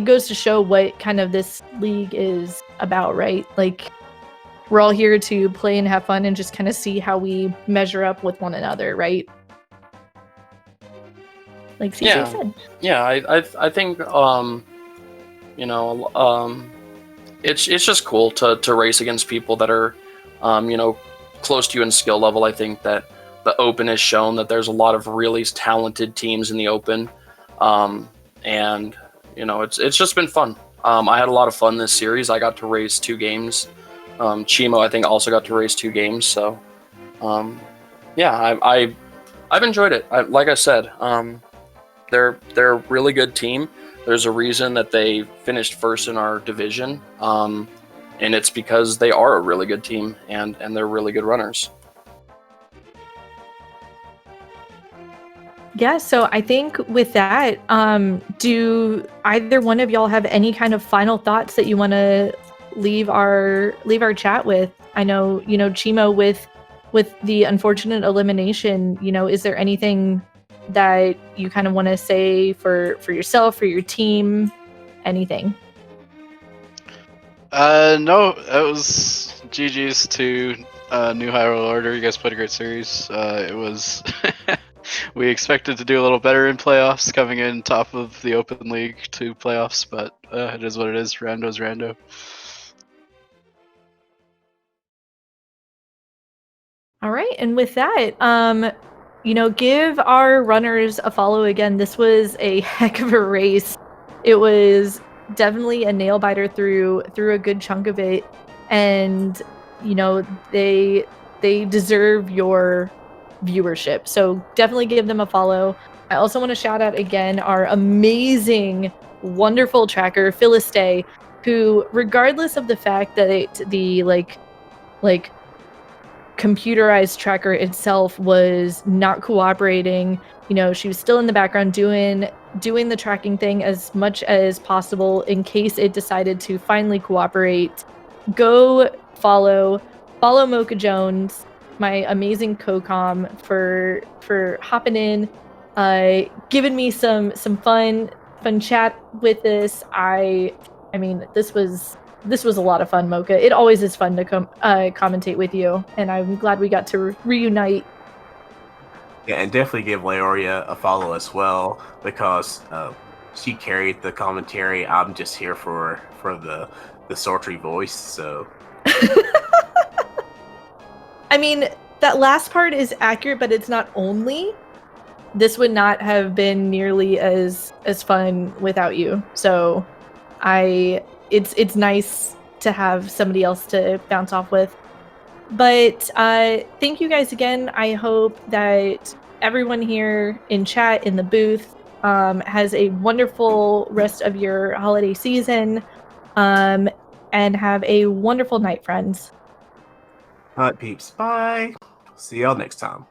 goes to show what kind of this league is about, right? Like, we're all here to play and have fun and just kind of see how we measure up with one another, right? Like SEJay said. Yeah, I think you know, it's just cool to race against people that are you know, close to you in skill level. I think that the Open has shown that there's a lot of really talented teams in the Open, and you know, it's just been fun. I had a lot of fun this series. I got to race 2 games. Che4mo, I think, also got to race 2 games. So, yeah, I've enjoyed it. Like I said, they're a really good team. There's a reason that they finished first in our division, and it's because they are a really good team and they're really good runners. Yeah, so I think with that, do either one of y'all have any kind of final thoughts that you want to leave our chat with? I know, you know, Che4mo, with the unfortunate elimination, you know, is there anything that you kind of want to say for yourself, for your team, anything? No, it was GG's to New Hyrule Order. You guys played a great series. It was we expected to do a little better in playoffs, coming in top of the Open League to playoffs, but it is what it is. Rando's rando. All right, and with that, you know, give our runners a follow again. This was a heck of a race. It was definitely a nail biter through a good chunk of it, and you know, they deserve your viewership. So definitely give them a follow. I also want to shout out again our amazing, wonderful tracker, Philistay, who, regardless of the fact that the like computerized tracker itself was not cooperating, you know, she was still in the background doing the tracking thing as much as possible in case it decided to finally cooperate. Go follow Mocha Jones, my amazing co-com, for hopping in, giving me some fun chat with this. I mean, this was a lot of fun, Mocha. It always is fun to commentate with you, and I'm glad we got to reunite. Yeah, and definitely give Leoria a follow as well, because she carried the commentary. I'm just here for the sultry voice, so. I mean, that last part is accurate, but it's not only. This would not have been nearly as fun without you. So it's nice to have somebody else to bounce off with. But thank you guys again. I hope that everyone here in chat, in the booth, has a wonderful rest of your holiday season, and have a wonderful night, friends. All right, peeps. Bye. See y'all next time.